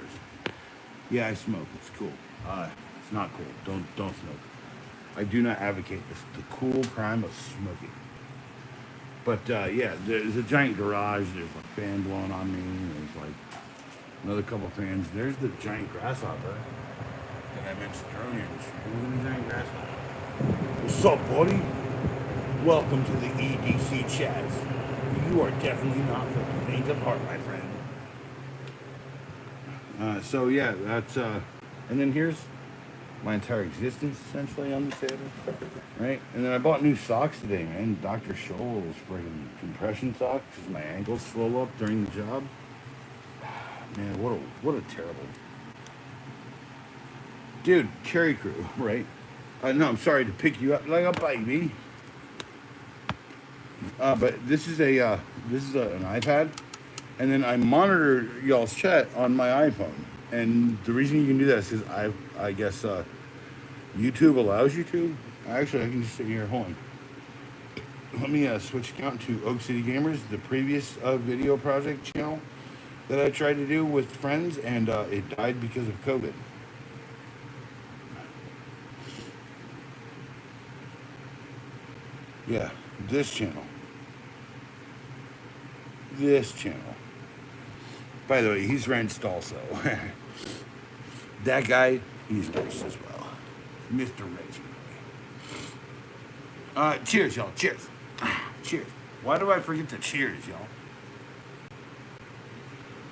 Yeah, I smoke. It's cool. It's not cool. Don't smoke. I do not advocate this, the cool crime of smoking. But yeah, there's a giant garage. There's a fan blowing on me. There's like another couple fans. There's the giant grasshopper that I mentioned earlier. Look at the giant grasshopper. What's up, buddy? Welcome to the EDCchats. You are definitely not for the faint of heart, my friend. So yeah, that's and then here's my entire existence essentially on the table, right? And then I bought new socks today, man. Dr. Scholl's friggin' compression socks because my ankles swell up during the job. Man, what a terrible dude. Carry crew, right? No, I'm sorry to pick you up like a baby. But this is an iPad, and then I monitor y'all's chat on my iPhone. And the reason you can do that is because I guess YouTube allows you to. Actually, I can just sit here. Hold on. Let me switch account to Oak City Gamers, the previous video project channel that I tried to do with friends, and it died because of COVID. Yeah, this channel. This channel. By the way, he's wrenched also. That guy, he's wrenched as well. Mr. Reggie. Cheers, y'all. Cheers. Cheers. Why do I forget to cheers, y'all?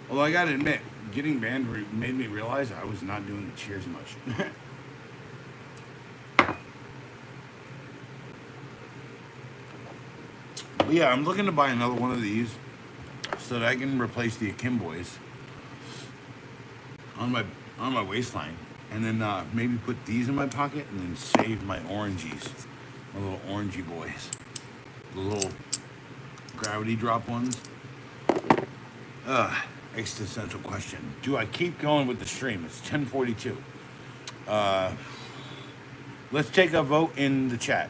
Although I gotta admit, getting banned made me realize I was not doing the cheers much. But yeah, I'm looking to buy another one of these so that I can replace the Akimboys on my waistline, and then maybe put these in my pocket, and then save my orangies, my little orangey boys, the little gravity drop ones. Existential question: do I keep going with the stream? It's 10:42. Let's take a vote in the chat.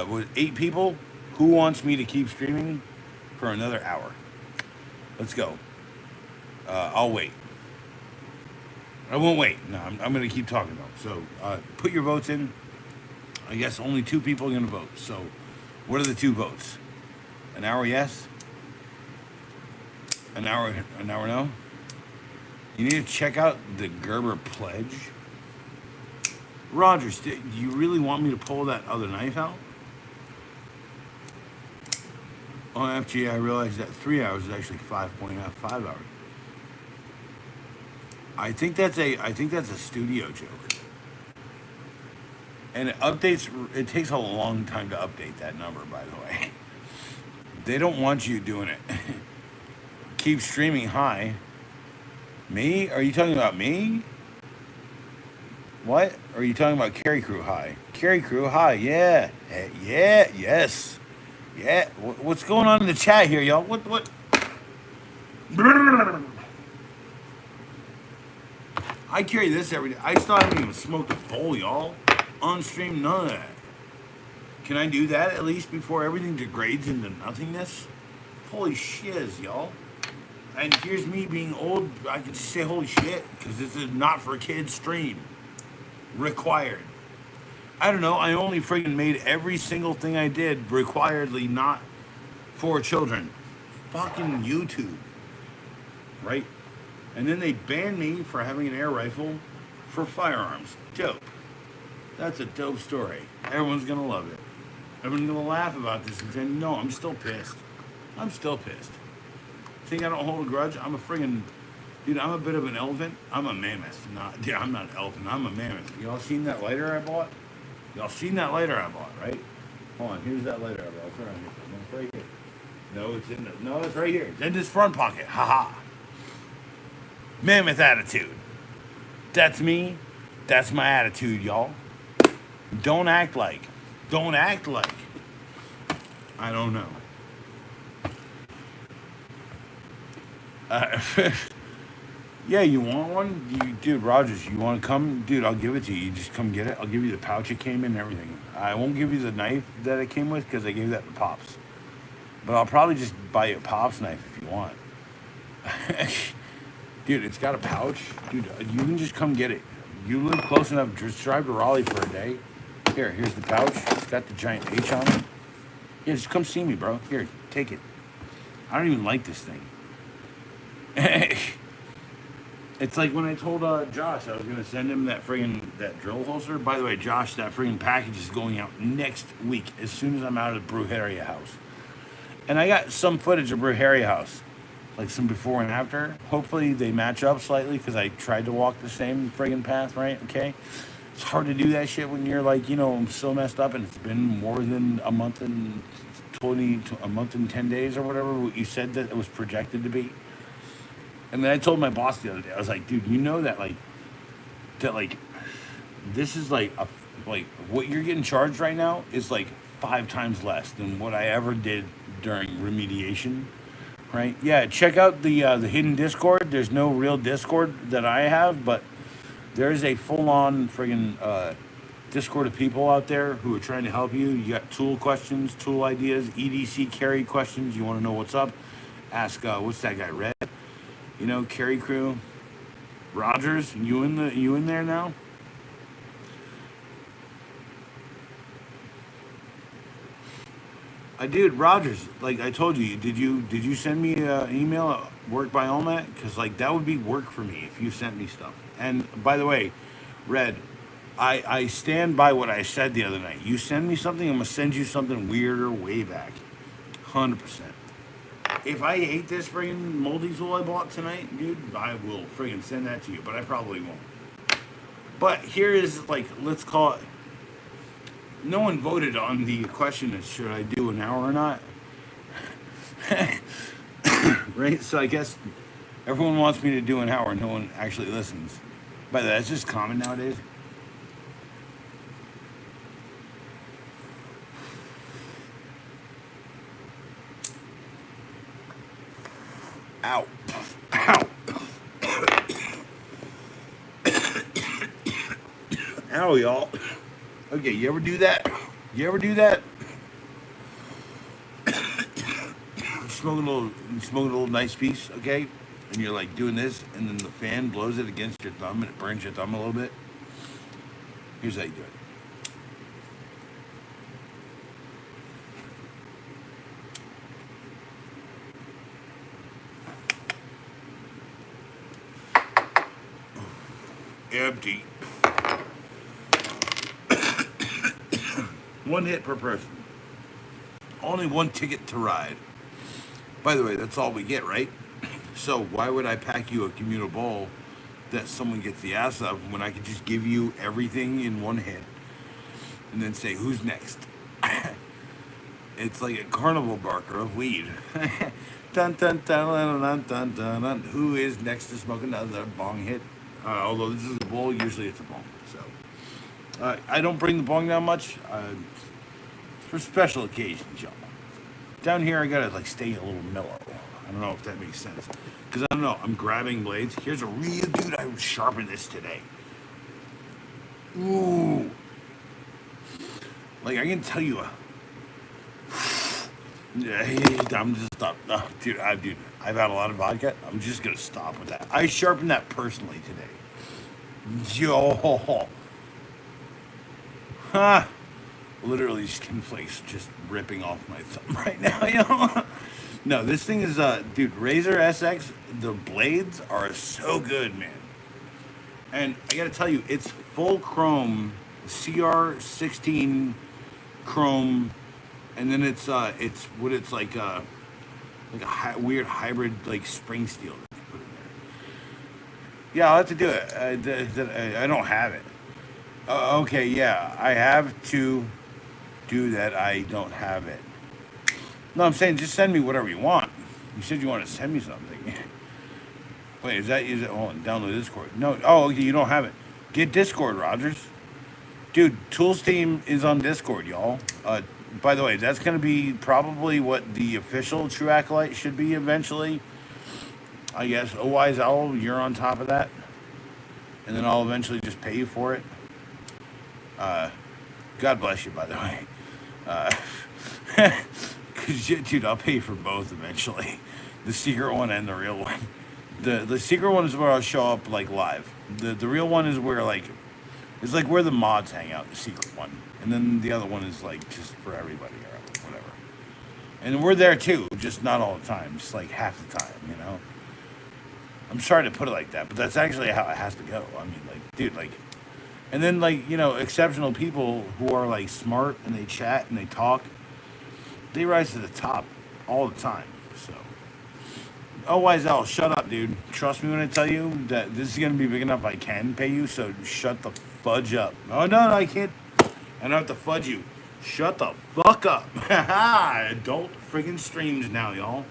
With 8 people, who wants me to keep streaming for another hour? Let's go. I'll wait. I won't wait. No, I'm going to keep talking though. So put your votes in. I guess only 2 people are going to vote. So what are the 2 votes? An hour yes? An hour no? You need to check out the Gerber pledge. Rogers, do you really want me to pull that other knife out? On FGA, I realized that 3 hours is actually 5.5 hours. I think that's a studio joke. And it takes a long time to update that number, by the way. They don't want you doing it. Keep streaming high. Me? Are you talking about me? What? Or are you talking about Carry Crew high? Carry Crew high, yeah. Yeah, yes. Yeah, what's going on in the chat here, y'all? What? I carry this every day. I still haven't even smoked a bowl, y'all. On stream, none of that. Can I do that at least before everything degrades into nothingness? Holy shiz, y'all. And here's me being old. I can just say holy shit because this is not for kids stream. Required. I don't know. I only friggin' made every single thing I did requiredly not for children. Fucking YouTube. Right? And then they banned me for having an air rifle for firearms. Dope. That's a dope story. Everyone's gonna love it. Everyone's gonna laugh about this and say, no, I'm still pissed. I'm still pissed. Think I don't hold a grudge? I'm a friggin', dude, I'm a bit of an elephant. I'm a mammoth. Dude, I'm not an elephant. I'm a mammoth. Y'all seen that lighter I bought? Y'all seen that lighter I bought, right? Hold on, here's that lighter I bought. It's around here. It's right here. No, it's in the, no, it's right here. It's in this front pocket. Haha. Mammoth attitude. That's me. That's my attitude, y'all. Don't act like. Don't act like. I don't know. Yeah, you want one? Dude, Rogers, you want to come? Dude, I'll give it to you. You just come get it. I'll give you the pouch it came in and everything. I won't give you the knife that it came with because I gave that to Pops. But I'll probably just buy you a Pops knife if you want. Dude, it's got a pouch. Dude, you can just come get it. You live close enough. Just drive to Raleigh for a day. Here's the pouch. It's got the giant H on it. Yeah, just come see me, bro. Here, take it. I don't even like this thing. It's like when I told Josh I was gonna send him that drill holster. By the way, Josh, that friggin' package is going out next week as soon as I'm out of the Brujeria house. And I got some footage of Brujeria house, like some before and after. Hopefully they match up slightly because I tried to walk the same friggin' path, right? Okay. It's hard to do that shit when you're like, you know, so messed up and it's been more than a month and 10 days or whatever what you said that it was projected to be. And then I told my boss the other day, I was like, dude, you know that this is like what you're getting charged right now is like 5 times less than what I ever did during remediation, right? Yeah, check out the hidden Discord. There's no real Discord that I have, but there is a full-on friggin' Discord of people out there who are trying to help you. You got tool questions, tool ideas, EDC carry questions. You want to know what's up? Ask what's that guy, Red? You know, carry crew. Rogers, you in there now? I did, Rogers. Like I told you, did you send me an email? Work by Olmat? Because like that would be work for me if you sent me stuff. And by the way, Red, I stand by what I said the other night. You send me something, I'm gonna send you something weirder way back. 100%. If I hate this friggin' multi-tool I bought tonight, dude, I will friggin' send that to you, but I probably won't. But here is, like, let's call it, no one voted on the question of should I do an hour or not. Right? So I guess everyone wants me to do an hour, no one actually listens. By the way, that's just common nowadays. Ow. Ow. Ow, y'all. Okay, you ever do that? You ever do that? You smoke a little nice piece, okay? And you're like doing this, and then the fan blows it against your thumb, and it burns your thumb a little bit. Here's how you do it. Empty. One hit per person. Only one ticket to ride. By the way, that's all we get, right? So why would I pack you a communal bowl that someone gets the ass of when I could just give you everything in one hit and then say, who's next? It's like a carnival barker of weed. Dun, dun, dun, dun, dun, dun, dun. Who is next to smoke another bong hit? Although this is a bowl, usually it's a bong. So I don't bring the bong down much. For special occasions, y'all. Down here, I gotta like stay a little mellow. I don't know if that makes sense. Because I don't know, I'm grabbing blades. Here's a real dude, I sharpened this today. Ooh. Like, I can tell you I'm just stop. No, dude, I've had a lot of vodka. I'm just gonna stop with that. I sharpened that personally today. Yo. Huh. Literally skin flakes just ripping off my thumb right now, yo. No, this thing is, dude, Razer SX, the blades are so good, man. And I gotta tell you, it's full chrome, CR16 chrome, and then it's what it's like a weird hybrid like spring steel that you put in there. Yeah, I'll have to do it. I don't have it. Okay, yeah, I have to do that. I don't have it. No, I'm saying just send me whatever you want. You said you want to send me something. Wait, is it? Hold on, download Discord. No, oh, okay, you don't have it. Get Discord, Rogers. Dude, Tools Team is on Discord, y'all. By the way, that's gonna be probably what the official True Acolyte should be eventually. I guess. Oh, Wise Owl, you're on top of that, and then I'll eventually just pay you for it. God bless you, by the way. Cause dude, I'll pay you for both eventually. The secret one and the real one. The secret one is where I'll show up like live. The real one is where like it's like where the mods hang out. The secret one, and then the other one is like just for everybody or whatever. And we're there too, just not all the time, just like half the time, you know. I'm sorry to put it like that, but that's actually how it has to go. I mean, like, dude, like, and then like you know, exceptional people who are like smart and they chat and they talk, they rise to the top all the time. So. Oh, Wiesel, shut up, dude. Trust me when I tell you that this is going to be big enough I can pay you, so shut the fudge up. Oh, no, I can't. I don't have to fudge you. Shut the fuck up. Adult friggin' streams now, y'all.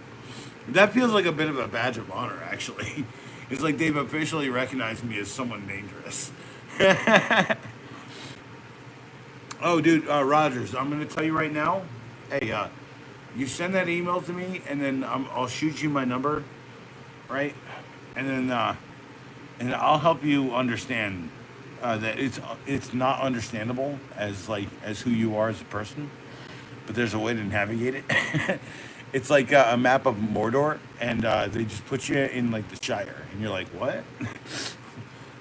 That feels like a bit of a badge of honor, actually. It's like they've officially recognized me as someone dangerous. Oh, dude, Rogers, I'm going to tell you right now. Hey, you send that email to me, and then I'll shoot you my number, right? And then I'll help you understand that it's not understandable as who you are as a person, but there's a way to navigate it. It's like a map of Mordor, and they just put you in like the Shire, and you're like, what?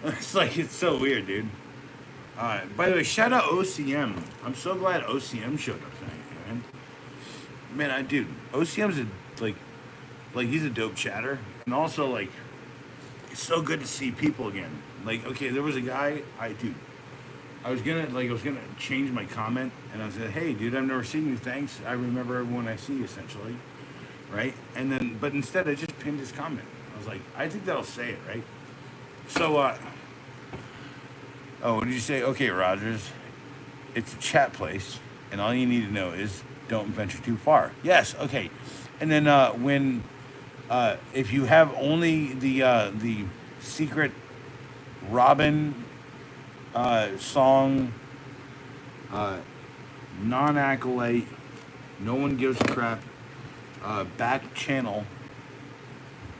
It's so weird, dude. By the way, shout out OCM. I'm so glad OCM showed up tonight, man. Man, dude, OCM's like he's a dope chatter, and also like it's so good to see people again. Like, okay, there was a guy I was gonna change my comment, and I said, hey, dude, I've never seen you. Thanks, I remember everyone I see, essentially, right? And then, but instead, I just pinned his comment. I was like, I think that'll say it, right? So, oh, what did you say? Okay, Rogers, it's a chat place, and all you need to know is. Don't venture too far. Yes, okay. And then if you have only the secret Robin song, non-acolyte, no one gives a crap, back channel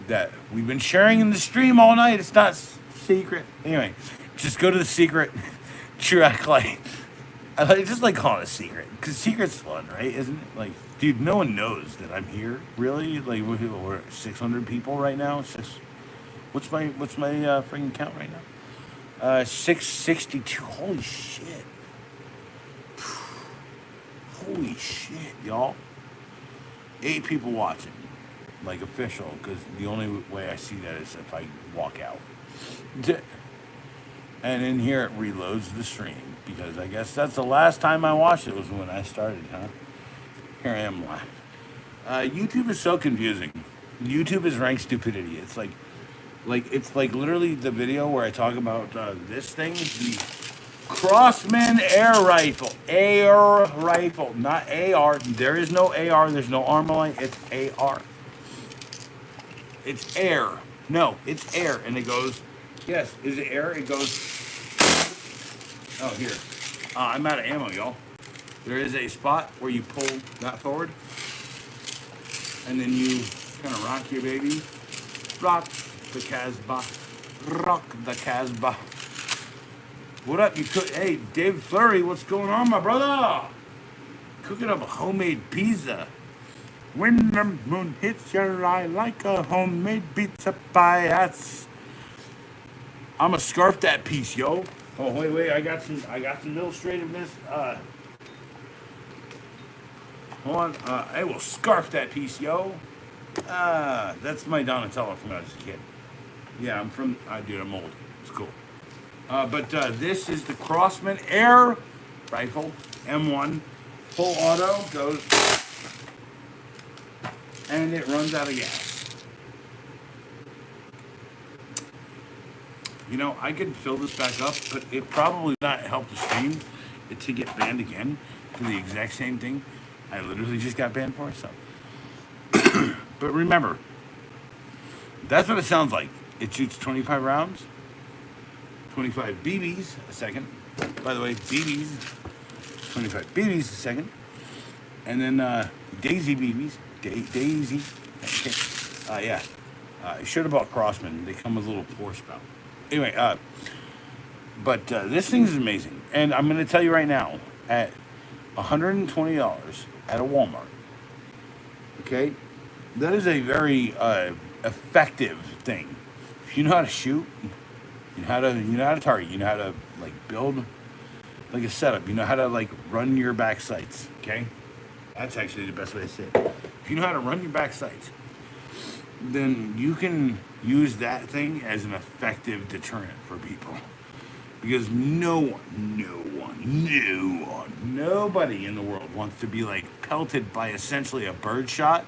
that we've been sharing in the stream all night. It's not secret. Anyway, just go to the secret True Acolyte. I just like calling it a secret because secret's fun, right? Isn't it? Like, dude, no one knows that I'm here. Really? Like, we're at 600 people right now. What's my freaking count right now? 662. Holy shit! Holy shit, y'all! 8 people watching, like official. Because the only way I see that is if I walk out. And in here it reloads the stream. Because I guess that's the last time I watched it was when I started, huh? Here I am live. YouTube is so confusing. YouTube is rank stupidity. It's like literally the video where I talk about this thing, the Crossman air rifle, not AR. There is no AR. There's no Armalite. It's AR. It's air. No, it's air, and it goes. Yes, is it air? It goes. Oh, here. I'm out of ammo, y'all. There is a spot where you pull that forward, and then you kind of rock your baby. Rock the Casbah. Rock the Casbah. What up? Hey, Dave Flurry, what's going on, my brother? Cooking up a homemade pizza. When the moon hits your eye like a homemade pizza pie. I'm gonna scarf that piece, yo. Oh wait, I got some illustrativeness. Hold on. I will scarf that piece, yo. That's my Donatello from when I was a kid. Yeah, dude, I'm old. It's cool. But this is the Crossman Air Rifle M1. Full auto, goes, and it runs out of gas. You know, I could fill this back up, but it probably not help the stream to get banned again for the exact same thing I literally just got banned for, so. But remember, that's what it sounds like. It shoots 25 rounds, 25 BBs a second. By the way, BBs, 25 BBs a second. And then Daisy BBs, Daisy. Okay. Yeah. I should have bought Crossman. They come with a little pour spout. Anyway, but this thing is amazing. And I'm going to tell you right now, at $120 at a Walmart, okay, that is a very effective thing. If you know how to shoot, you know how to target, you know how to like build like a setup, you know how to like run your back sights, okay? That's actually the best way to say it. If you know how to run your back sights, then you can use that thing as an effective deterrent for people. Because nobody in the world wants to be like pelted by essentially a bird shot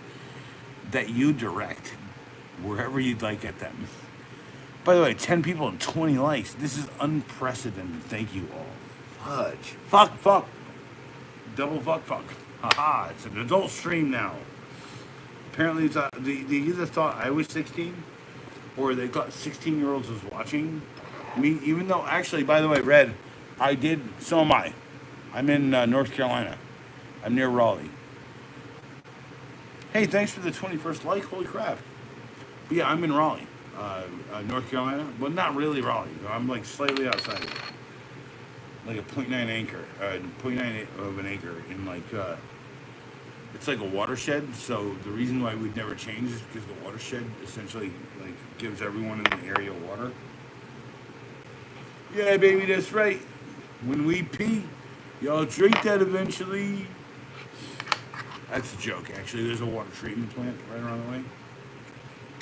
that you direct wherever you'd like at them. By the way, 10 people and 20 likes. This is unprecedented. Thank you all. Fudge. Fuck. Double fuck. Haha, it's an adult stream now. Apparently, it's, they either thought I was 16 or they thought 16-year-olds was watching me, even though, actually, by the way, Red, so am I. I'm in North Carolina. I'm near Raleigh. Hey, thanks for the 21st like. Holy crap. But yeah, I'm in Raleigh, North Carolina. Well, not really Raleigh. I'm like slightly outside of it. Like a 0.9 acre, 0.9 of an acre in like, it's like a watershed. So the reason why we'd never change is because the watershed essentially like gives everyone in the area water. Yeah, baby, that's right. When we pee, y'all drink that eventually. That's a joke, actually. There's a water treatment plant right around the way.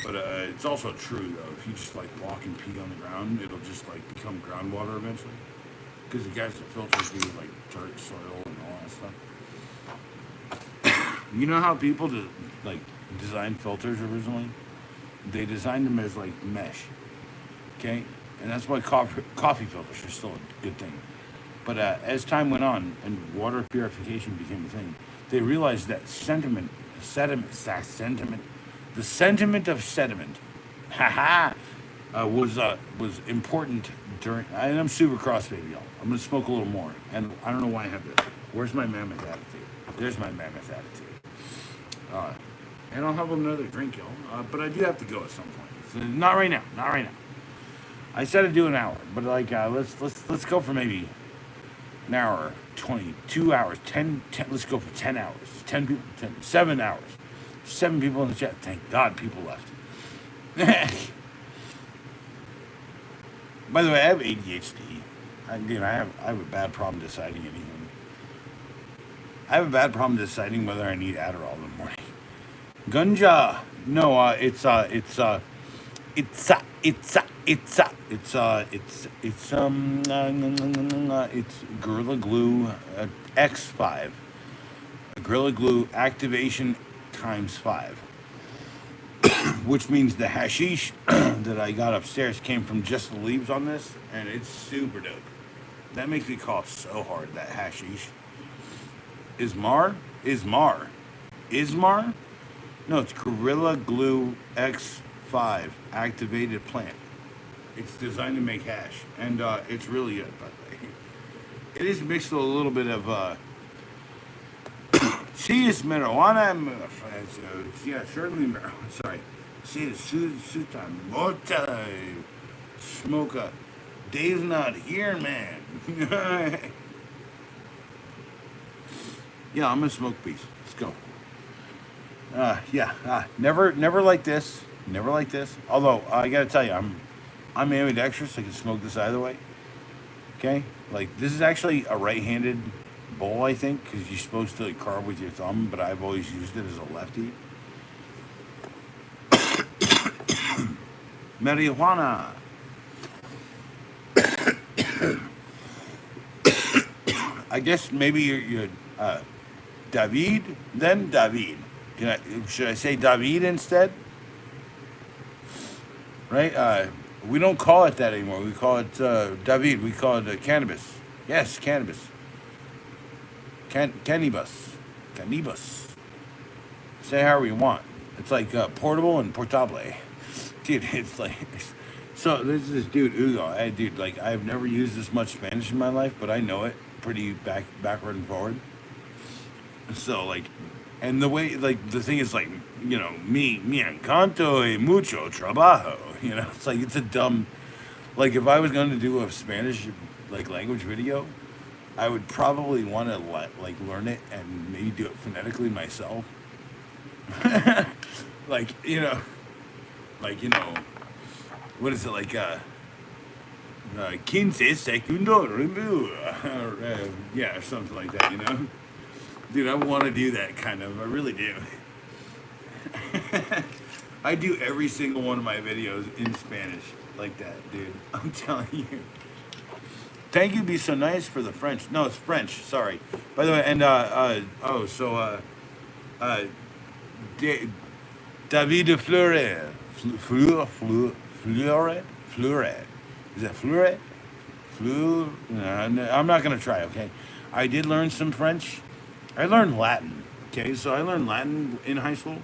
But it's also true, though. If you just, like, walk and pee on the ground, it'll just, like, become groundwater eventually. Because the guys that filters do, like, dirt, soil, and all that stuff. You know how people, designed filters originally? They designed them as, like, mesh. Okay? And that's why coffee filters are still a good thing. But as time went on and water purification became a thing, they realized that the sentiment of sediment, was important during. And I'm super cross, baby, y'all. I'm gonna smoke a little more, and I don't know why I have this. Where's my mammoth attitude? There's my mammoth attitude. And I'll have another drink, y'all. But I do have to go at some point. So not right now. I said I'd do an hour, but like let's go for maybe an hour, 22 hours, 10 let's go for 10 hours. 10 people, 7 hours. 7 people in the chat. Thank God people left. By the way, I have ADHD. I have a bad problem deciding anything. I have a bad problem deciding whether I need Adderall in the morning. Gunja. No, it's Gorilla Glue X5. Gorilla Glue activation times 5. Which means the hashish that I got upstairs came from just the leaves on this, and it's super dope. That makes me cough so hard, that hashish. Ismar? No, it's Gorilla Glue X5 activated plant. It's designed to make hash, and it's really good, by the way. It is mixed with a little bit of sí es marijuana, yeah, certainly marijuana. Sorry, sí es suta mota. Smoker. Dave's not here, man. Yeah, I'm gonna smoke a piece. Let's go. Never like this. Never like this. Although I gotta tell you, I'm ambidextrous. I can smoke this either way. Okay, like this is actually a right-handed bowl, I think, because you're supposed to like, carve with your thumb, but I've always used it as a lefty. Marijuana. I guess maybe you're David, then David. Should I say David instead? Right? We don't call it that anymore. We call it David. We call it cannabis. Yes, cannabis. Cannabis. Cannabis. Say however you want. It's like portable and portable. Dude, it's like. So there's this dude, Hugo. Hey, dude, like, I've never used this much Spanish in my life, but I know it pretty backward and forward. So, like, and the way, like, the thing is, like, you know, me encanto y mucho trabajo. You know, it's like, it's a dumb, like, if I was going to do a Spanish, like, language video, I would probably want to, like, learn it and maybe do it phonetically myself. Like, like, what is it, like, 15 segundo review, yeah, or something like that, Dude, I want to do that kind of. I really do. I do every single one of my videos in Spanish like that, dude. I'm telling you. Thank you, be so nice for the French. No, it's French. Sorry. By the way, and David de Fleuret. Fleuret. Is that Fleuret? No, I'm not gonna try. Okay. I did learn some French. I learned Latin. Okay, so I learned Latin in high school.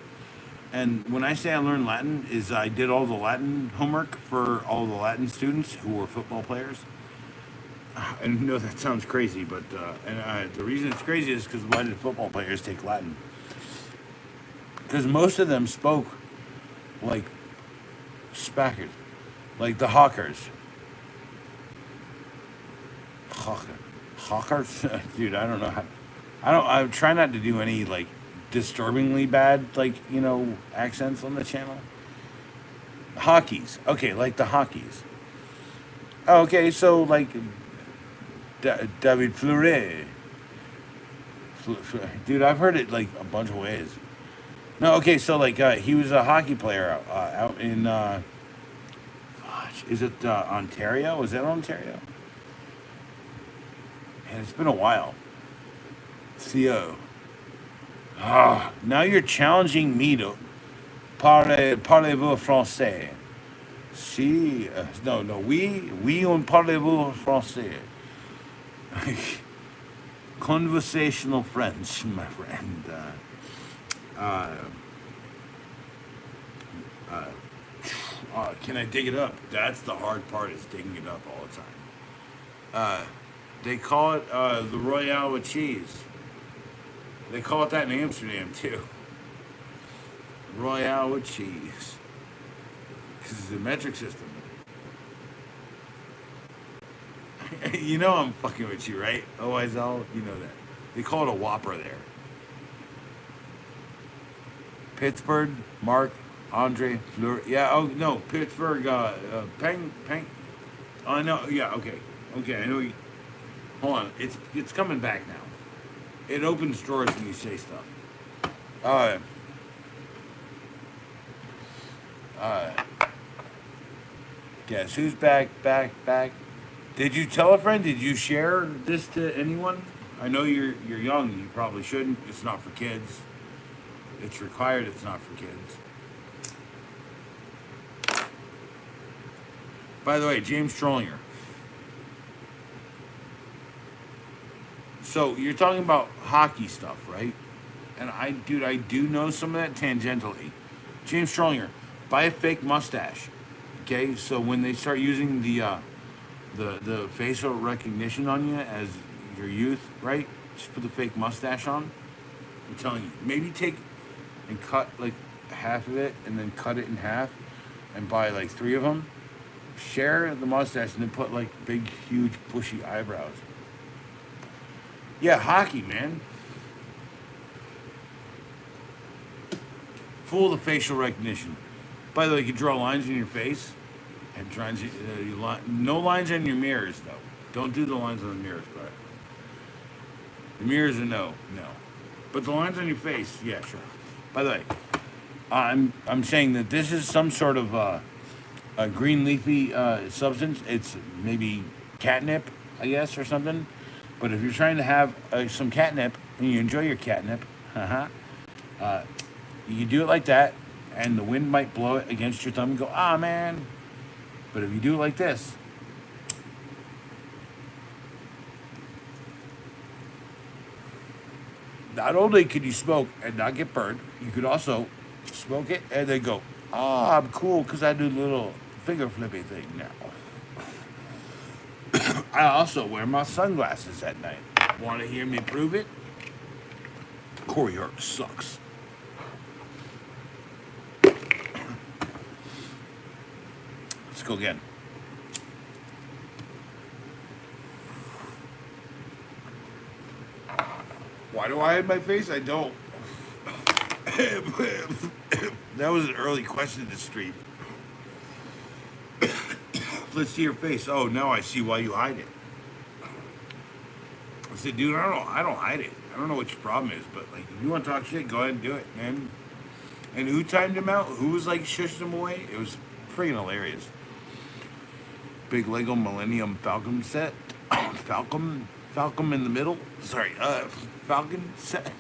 And when I say I learned Latin, is I did all the Latin homework for all the Latin students who were football players. I know that sounds crazy, but the reason it's crazy is because why did football players take Latin? Because most of them spoke like spackers, like the hawkers. Hawkers? Dude, I don't know how. I try not to do any like disturbingly bad like accents on the channel. Hockeys, okay, like the hockeys. Oh, okay, so like David Fleuret. Dude, I've heard it like a bunch of ways. No, okay, so like he was a hockey player out in is it Ontario? Is that Ontario? And it's been a while. Theo. Now you're challenging me to parlez-vous français? Si, no, oui, on parlez-vous français? Conversational French, my friend. Can I dig it up? That's the hard part, is digging it up all the time. They call it the Royale with cheese. They call it that in Amsterdam, too. Royale with cheese. Because it's a metric system. I'm fucking with you, right? Otherwise, you know that. They call it a Whopper there. Pittsburgh, Mark, Andre, Fleur. Yeah, oh, no, Pittsburgh, Peng. Oh, I know, yeah, okay. Okay, I know you. Hold on, it's coming back now. It opens drawers when you say stuff. Guess who's back? Did you tell a friend? Did you share this to anyone? I know you're young. You probably shouldn't. It's not for kids. It's required. It's not for kids. By the way, James Trollinger. So you're talking about hockey stuff, right? And I do know some of that tangentially. James Trollinger, buy a fake mustache. Okay, so when they start using the facial recognition on you as your youth, right? Just put the fake mustache on. I'm telling you, maybe take and cut like half of it, and then cut it in half, and buy like 3 of them. Share the mustache, and then put like big, huge, bushy eyebrows. Yeah, hockey, man. Fool the facial recognition. By the way, you can draw lines in your face, and no lines on your mirrors, though. Don't do the lines on the mirrors, but The mirrors are no. But the lines on your face, yeah, sure. By the way, I'm saying that this is some sort of a green leafy substance. It's maybe catnip, I guess, or something. But if you're trying to have some catnip and you enjoy your catnip, uh, you can do it like that, and the wind might blow it against your thumb and go, ah, man. But if you do it like this, not only could you smoke and not get burned, you could also smoke it and then go, ah, I'm cool because I do the little finger flippy thing now. I also wear my sunglasses at night. Want to hear me prove it? Corey Hurt sucks. Let's go again. Why do I hide my face? I don't. That was an early question to stream. Let's see your face. Oh, now I see why you hide it. I said, dude, I don't hide it. I don't know what your problem is, but like, if you want to talk shit, go ahead and do it, man. And who timed him out? Who was like shushing him away? It was freaking hilarious. Big Lego Millennium Falcon set. Falcon in the middle. Sorry, Falcon set.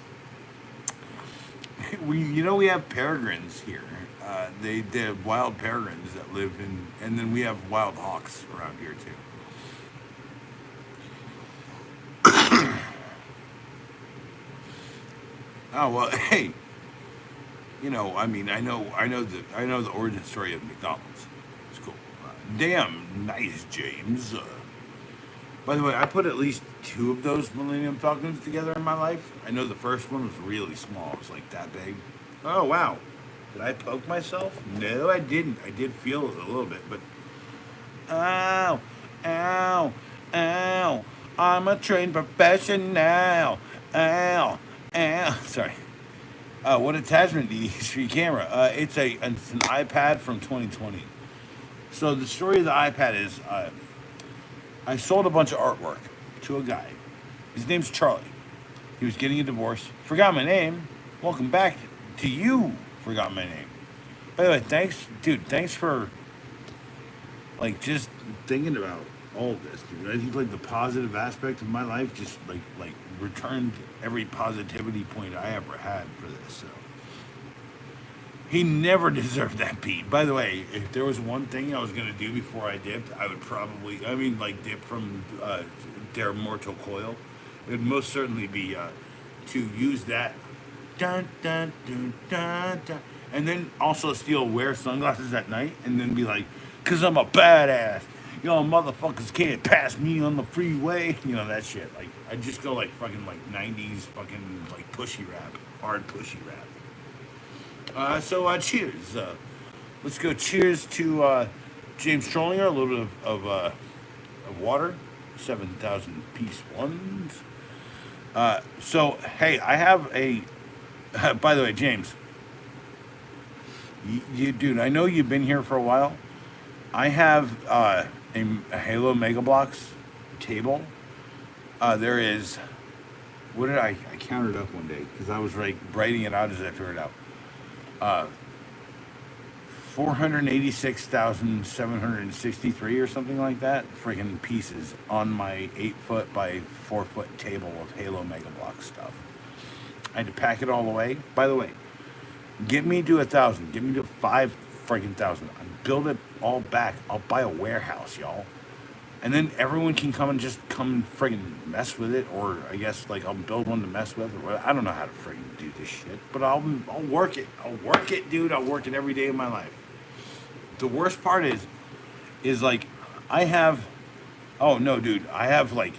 We have peregrines here. They have wild peregrines that live in, and then we have wild hawks around here too. Oh well, hey. I know the origin story of McDonald's. It's cool. Damn nice, James. By the way, I put at least 2 of those Millennium Falcons together in my life. I know the first one was really small. It was like that big. Oh, wow. Did I poke myself? No, I didn't. I did feel it a little bit, but... Ow, ow, ow. I'm a trained professional. Ow, ow. Sorry. What attachment do you use for your camera? It's an iPad from 2020. So the story of the iPad is... I sold a bunch of artwork to a guy. His name's Charlie. He was getting a divorce. Forgot my name. Welcome back to you. Forgot my name. By the way, thanks for like just thinking about all of this, dude. I think like the positive aspect of my life just like returned every positivity point I ever had for this. So he never deserved that beat. By the way, if there was one thing I was going to do before I dipped, I would probably, dip from their mortal coil. It would most certainly be to use that, dun, dun, dun, dun, dun, and then also still wear sunglasses at night, and then be like, because I'm a badass. Y'all motherfuckers can't pass me on the freeway. You know, that shit. Like, I just go like fucking like 90s fucking like pushy rap, hard pushy rap. Cheers. Let's go. Cheers to James Trollinger. A little bit of water. 7,000 piece ones. Hey, I have a. By the way, James. Dude, I know you've been here for a while. I have a Halo Mega Bloks table. There is. What did I counted up one day because I was writing it out as I figured it out. 486,763 or something like that freaking pieces on my 8-foot by 4-foot table of Halo Mega Bloks stuff. I had to pack it all away. By the way, get me to 1,000. Get me to 5 freaking thousand. I build it all back. I'll buy a warehouse, y'all. And then everyone can come and friggin' mess with it, or I guess like I'll build one to mess with, or I don't know how to friggin' do this shit, but I'll work it. I'll work it, dude. I'll work it every day of my life. The worst part is like I have, oh no, dude, I have like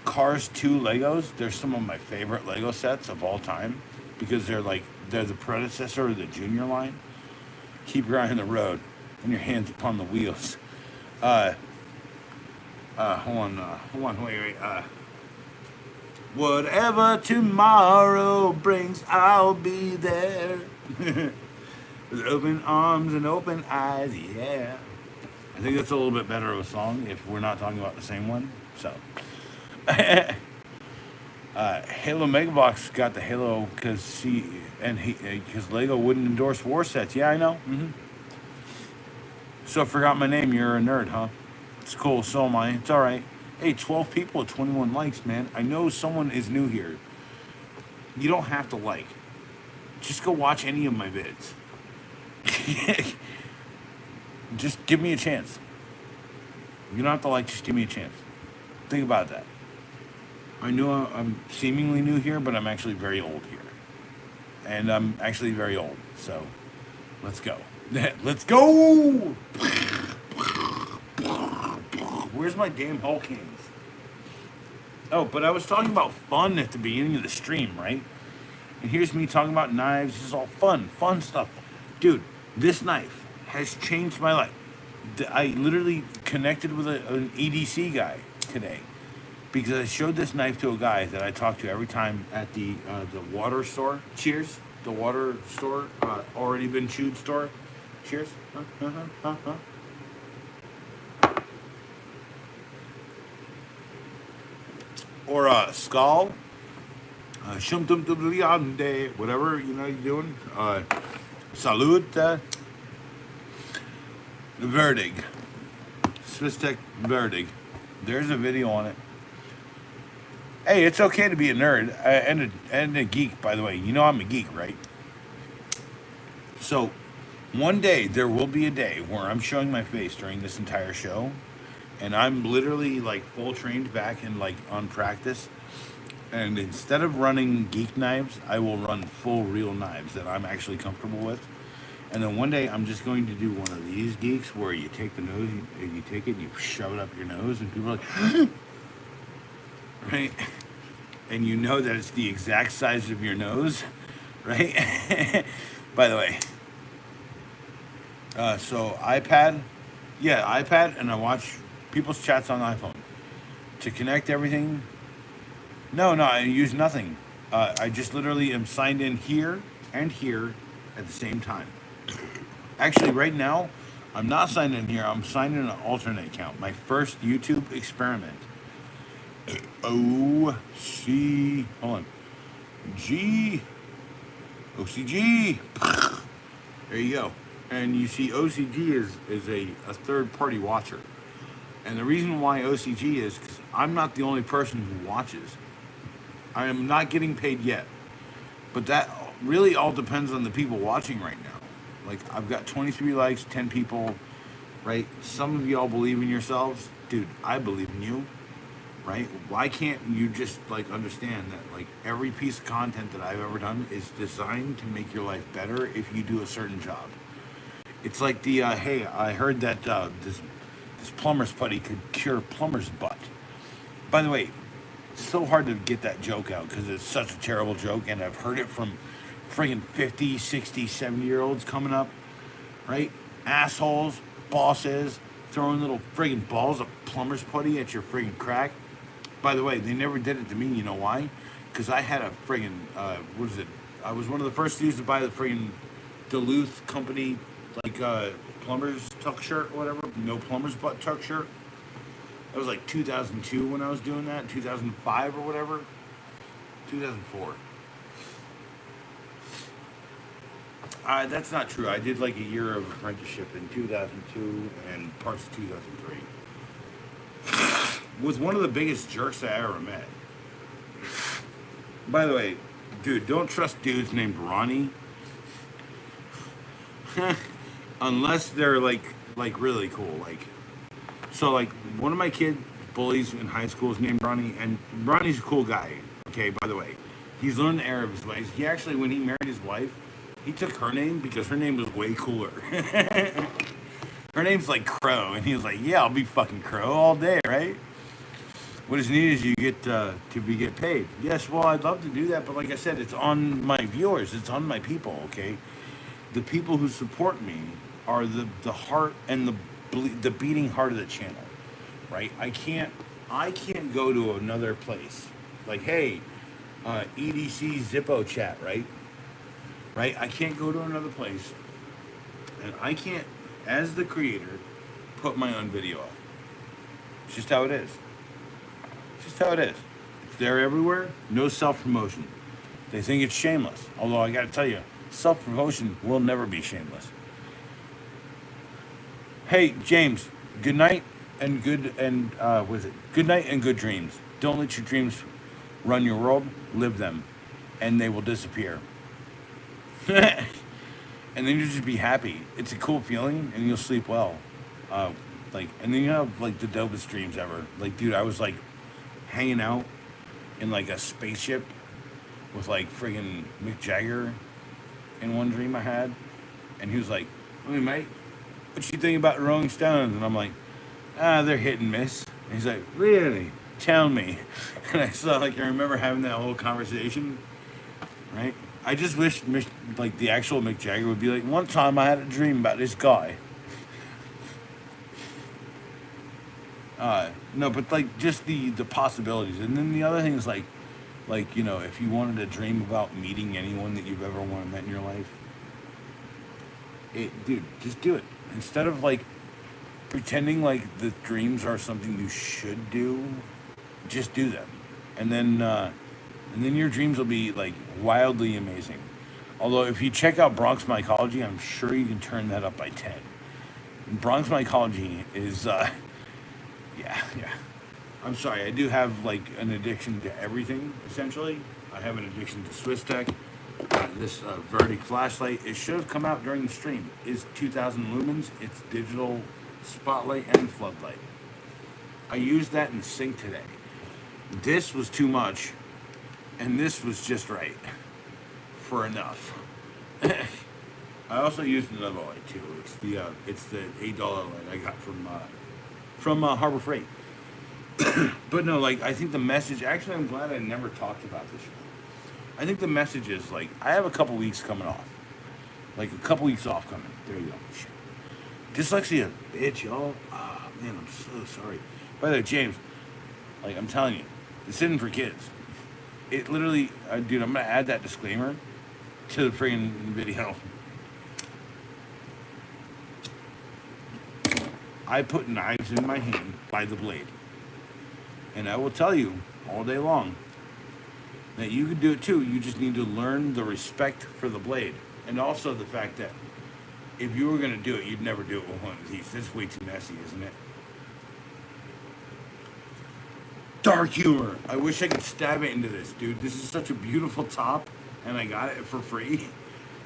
Cars 2 Legos. They're some of my favorite Lego sets of all time because they're the predecessor of the junior line. Keep your eye on the road and your hands upon the wheels. Hold on, wait. Whatever tomorrow brings, I'll be there. With open arms and open eyes, yeah. I think that's a little bit better of a song if we're not talking about the same one. So, Halo Megabox got the Halo because Lego wouldn't endorse war sets. Yeah, I know. So I forgot my name. You're a nerd, huh? It's cool. So am I. It's all right. Hey, 12 people at 21 likes, man. I know someone is new here. You don't have to like. Just go watch any of my vids. Just give me a chance. You don't have to like. Just give me a chance. Think about that. I know I'm seemingly new here, but I'm actually very old here. And I'm actually very old. So, let's go. Let's go! Where's my damn Hulk hands? Oh, but I was talking about fun at the beginning of the stream, right? And here's me talking about knives. This is all fun stuff. Dude, this knife has changed my life. I literally connected with an EDC guy today because I showed this knife to a guy that I talk to every time at the water store. Cheers. The water store, already been chewed store. Cheers. Or Skull. Whatever, you're doing. Salute. Verdig. Swistek Verdig. There's a video on it. Hey, it's okay to be a nerd and a geek, by the way. You know I'm a geek, right? So, one day, there will be a day where I'm showing my face during this entire show, and I'm literally, like, full trained back and, like, on practice. And instead of running geek knives, I will run full real knives that I'm actually comfortable with. And then one day, I'm just going to do one of these geeks where you take the nose, and you take it, and you shove it up your nose, and people are like, right? And you know that it's the exact size of your nose, right? By the way. So iPad, and I watch people's chats on iPhone. To connect everything, no, I use nothing. I just literally am signed in here and here at the same time. Actually, right now, I'm not signed in here. I'm signed in an alternate account. My first YouTube experiment. OCG. OCG. There you go. And you see OCG is a third-party watcher. And the reason why OCG is because I'm not the only person who watches. I am not getting paid yet. But that really all depends on the people watching right now. Like, I've got 23 likes, 10 people, right? Some of y'all believe in yourselves. Dude, I believe in you. Right? Why can't you just like understand that like every piece of content that I've ever done is designed to make your life better if you do a certain job? It's like the hey, I heard that this plumber's putty could cure plumber's butt. By the way, it's so hard to get that joke out because it's such a terrible joke, and I've heard it from friggin' 50, 60, 70-year-olds coming up, right? Assholes, bosses, throwing little friggin' balls of plumber's putty at your friggin' crack. By the way, they never did it to me. You know why? Because I had a friggin', what is it? I was one of the first dudes to buy the friggin' Duluth company, like, plumber's tuck shirt or whatever. No plumber's butt tuck shirt. That was like 2002 when I was doing that. 2005 or whatever. 2004. That's not true. I did like a year of apprenticeship in 2002 and parts of 2003. Was one of the biggest jerks I ever met. By the way, dude, don't trust dudes named Ronnie. Unless they're like really cool. So one of my kid bullies in high school is named Ronnie, and Ronnie's a cool guy. Okay, by the way. He's learned the error of his ways. He actually, when he married his wife, he took her name because her name was way cooler. Her name's like Crow, and he was like, yeah, I'll be fucking Crow all day, right? What is needed is you get get paid. Yes, well, I'd love to do that, but like I said, it's on my viewers. It's on my people, okay? The people who support me are the heart and the beating heart of the channel, right? I can't go to another place. Like, hey, EDC Zippo chat, right? Right? I can't go to another place, and I can't, as the creator, put my own video up. It's just how it is. It's just how it is. It's there everywhere. No self-promotion. They think it's shameless. Although I got to tell you, self-promotion will never be shameless. Hey, James, good night and good night and good dreams. Don't let your dreams run your world. Live them, and they will disappear. And then you'll just be happy. It's a cool feeling, and you'll sleep well. And then you have like the dopest dreams ever. Like, dude, I was like hanging out in like a spaceship with like friggin' Mick Jagger in one dream I had, and he was like, "Hey, mate, what you think about the Rolling Stones?" And I'm like, they're hit and miss." And he's like, "Really? Tell me." And I remember having that whole conversation, right? I just wish like the actual Mick Jagger would be like, "One time I had a dream about this guy." No, but like just the possibilities, and then the other thing is like if you wanted to dream about meeting anyone that you've ever wanted to met in your life, dude, just do it instead of like pretending like the dreams are something you should do. Just do them, and then your dreams will be like wildly amazing. Although if you check out Bronx Mycology, I'm sure you can turn that up by 10. Bronx Mycology is yeah. I'm sorry, I do have like an addiction to everything, essentially. I have an addiction to Swiss Tech. This Verdict flashlight, it should have come out during the stream, is 2000 lumens. It's digital spotlight and floodlight. I used that in sync today. This was too much, and this was just right for enough. I also used another light too. It's the $8 light I got from Harbor Freight. But no, like I think the message. Actually, I'm glad I never talked about this. I think the message is like I have a couple weeks coming off, like a couple weeks off coming. There you go. Shit. Dyslexia, bitch, y'all. Ah, man, I'm so sorry. By the way, James, like I'm telling you, this isn't for kids. It literally, dude, I'm gonna add that disclaimer to the friggin' video. I put knives in my hand by the blade. And I will tell you all day long that you can do it too. You just need to learn the respect for the blade. And also the fact that if you were going to do it, you'd never do it with one of these. This is way too messy, isn't it? Dark humor. I wish I could stab it into this, dude. This is such a beautiful top, and I got it for free.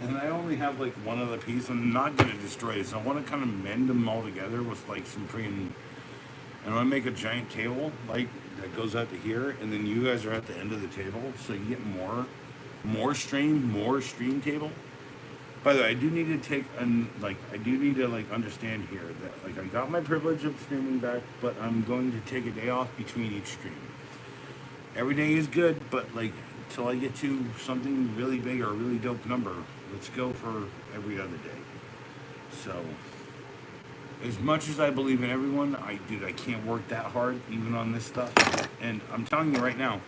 And I only have like one other piece. I'm not going to destroy this. I want to kind of mend them all together with like some freaking... And I want to make a giant table like that goes out to here, and then you guys are at the end of the table, so you get more stream table. By the way, I do need to take understand here that like I got my privilege of streaming back, but I'm going to take a day off between each stream. Every day is good, but like till I get to something really big or a really dope number, let's go for every other day. So. As much as I believe in everyone, I can't work that hard, even on this stuff. And I'm telling you right now,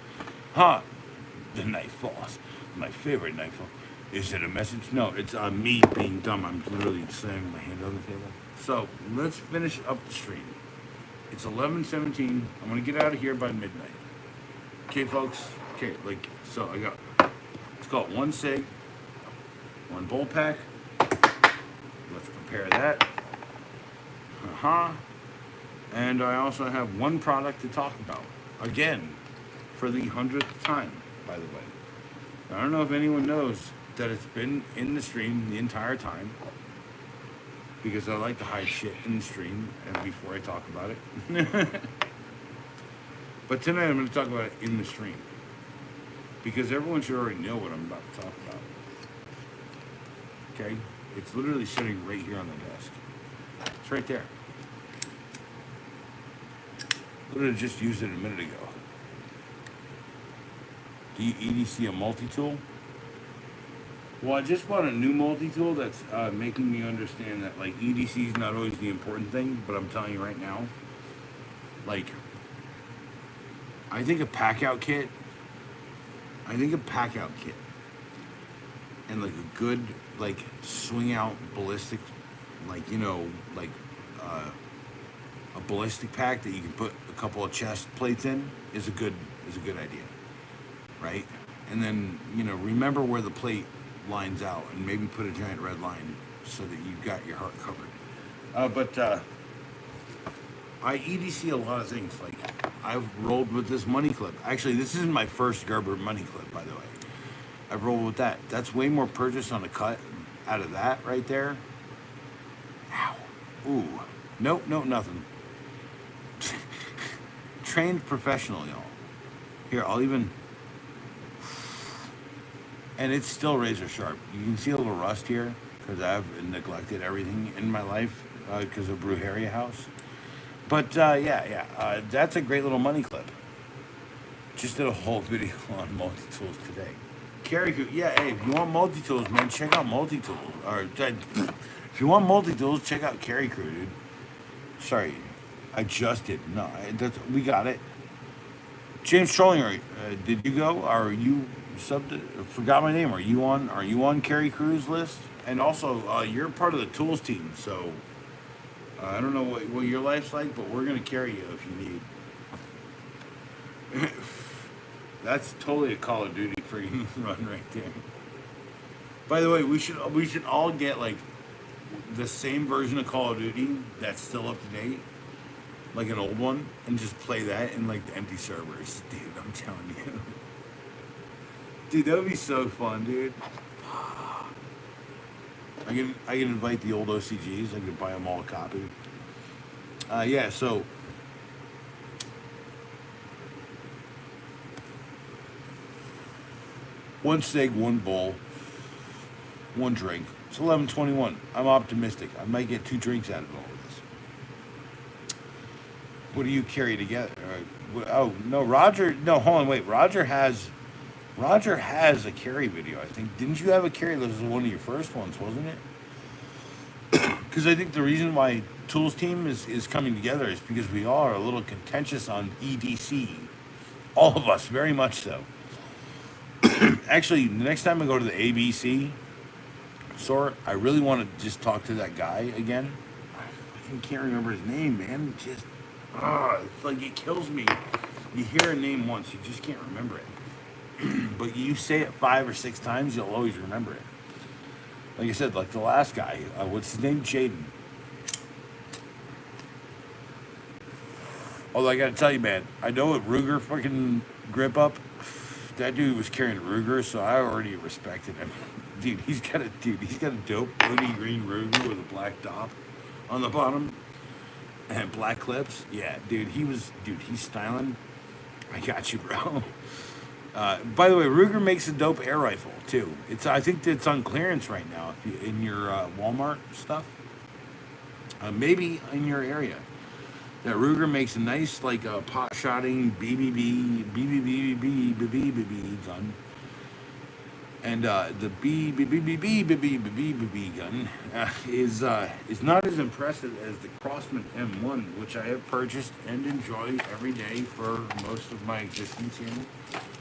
the knife falls. My favorite knife fall. Is it a message? No, it's me being dumb. I'm literally slamming my hand on the table. So, let's finish up the stream. It's 11:17. I'm going to get out of here by midnight. Okay, folks? Okay, so I got, let's call it one cig, one bowl pack. Let's prepare that. And I also have one product to talk about. Again, for the 100th time, by the way. I don't know if anyone knows that it's been in the stream the entire time. Because I like to hide shit in the stream and before I talk about it. But tonight I'm going to talk about it in the stream. Because everyone should already know what I'm about to talk about. Okay? It's literally sitting right here on the desk. It's right there. Literally just used it a minute ago. Do you EDC a multi-tool? Well, I just bought a new multi-tool that's making me understand that like EDC is not always the important thing, but I'm telling you right now, like, I think a pack-out kit and like a good like swing-out ballistic, like, you know, like a ballistic pack that you can put a couple of chest plates in is a good is a good idea, right? And then, you know, remember where the plate lines out, and maybe put a giant red line so that you've got your heart covered. But I EDC a lot of things. Like, I've rolled with this money clip. Actually, this isn't my first Gerber money clip, by the way. I've rolled with that. That's way more purchase on a cut out of that right there. Ow. Ooh. Nope, nothing. Trained professional, y'all. Here, I'll even... And it's still razor sharp. You can see a little rust here because I've neglected everything in my life because of Brujeria House. But yeah, that's a great little money clip. Just did a whole video on multi-tools today. Carry, yeah, hey, if you want multi-tools, man, check out multi-tools. Or if you want multi-tools, check out Carry Crew, dude. Sorry, I just did. No, we got it. James Trollinger, did you go? Are you subbed? Forgot my name. Are you on Carry Crew's list? And also, you're part of the tools team, so I don't know what your life's like, but we're gonna carry you if you need. That's totally a Call of Duty freaking run right there. By the way, we should all get like the same version of Call of Duty that's still up to date, like an old one, and just play that in like the empty servers, dude. I'm telling you, dude, that would be so fun, dude. I can invite the old OCGs. I can buy them all a copy. Yeah, so. One cig, one bowl, one drink. It's 11:21. I'm optimistic. I might get 2 drinks out of all of this. What do you carry together? Oh no, Roger. No, hold on, wait. Roger has a carry video. I think. Didn't you have a carry? This was one of your first ones, wasn't it? Because I think the reason why Tools team is coming together is because we all are a little contentious on EDC. All of us, very much so. Actually, the next time I go to the ABC store, I really want to just talk to that guy again. I can't remember his name, man. Just, it's like it kills me. You hear a name once, you just can't remember it. But you say it 5 or 6 times, you'll always remember it. Like I said, like the last guy, what's his name? Jaden. Although I gotta tell you, man, I know what Ruger fucking grip up. That dude was carrying Ruger, so I already respected him. Dude, he's got a dope hoodie green Ruger with a black top on the bottom and black clips. Yeah, dude, he's styling. I got you, bro. By the way, Ruger makes a dope air rifle too. I think it's on clearance right now in your Walmart stuff. Maybe in your area. That Ruger makes a nice, like, pot-shotting BBB gun. And the BBB gun is not as impressive as the Crossman M1, which I have purchased and enjoy every day for most of my existence here.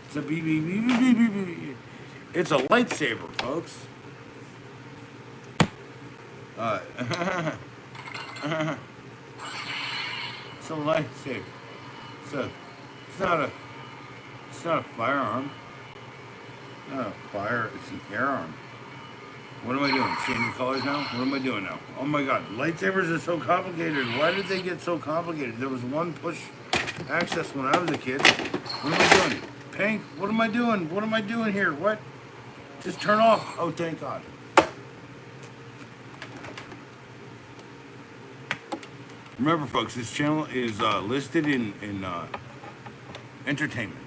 It's a BBB. It's a lightsaber, folks. It's a lightsaber. It's not a firearm. Not a fire, it's an air arm. What am I doing? Changing colors now? What am I doing now? Oh my god, lightsabers are so complicated. Why did they get so complicated? There was one push access when I was a kid. What am I doing? Pink, what am I doing? What am I doing here? What? Just turn off. Oh, thank God. Remember, folks, this channel is listed in entertainment.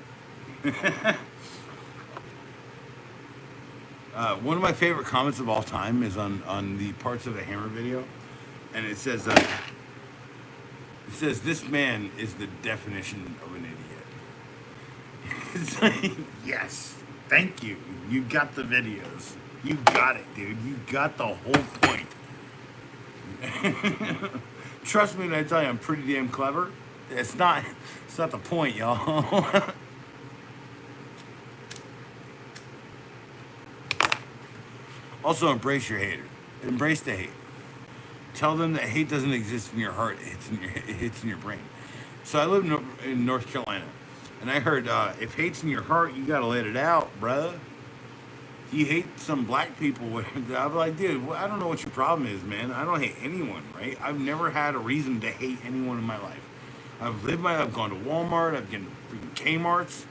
One of my favorite comments of all time is on the Parts of a Hammer video, and it says, this man is the definition of an idiot. It's like, yes, thank you. You got the videos. You got it, dude. You got the whole point. Trust me when I tell you I'm pretty damn clever. It's not the point, y'all. Also, embrace your hater. Embrace the hate. Tell them that hate doesn't exist in your heart. It hits in your brain. So I live in North Carolina. And I heard, if hate's in your heart, you gotta let it out, bruh. You hate some black people. I'm like, dude, well, I don't know what your problem is, man. I don't hate anyone, right? I've never had a reason to hate anyone in my life. I've gone to Walmart. I've been to freaking Kmart's.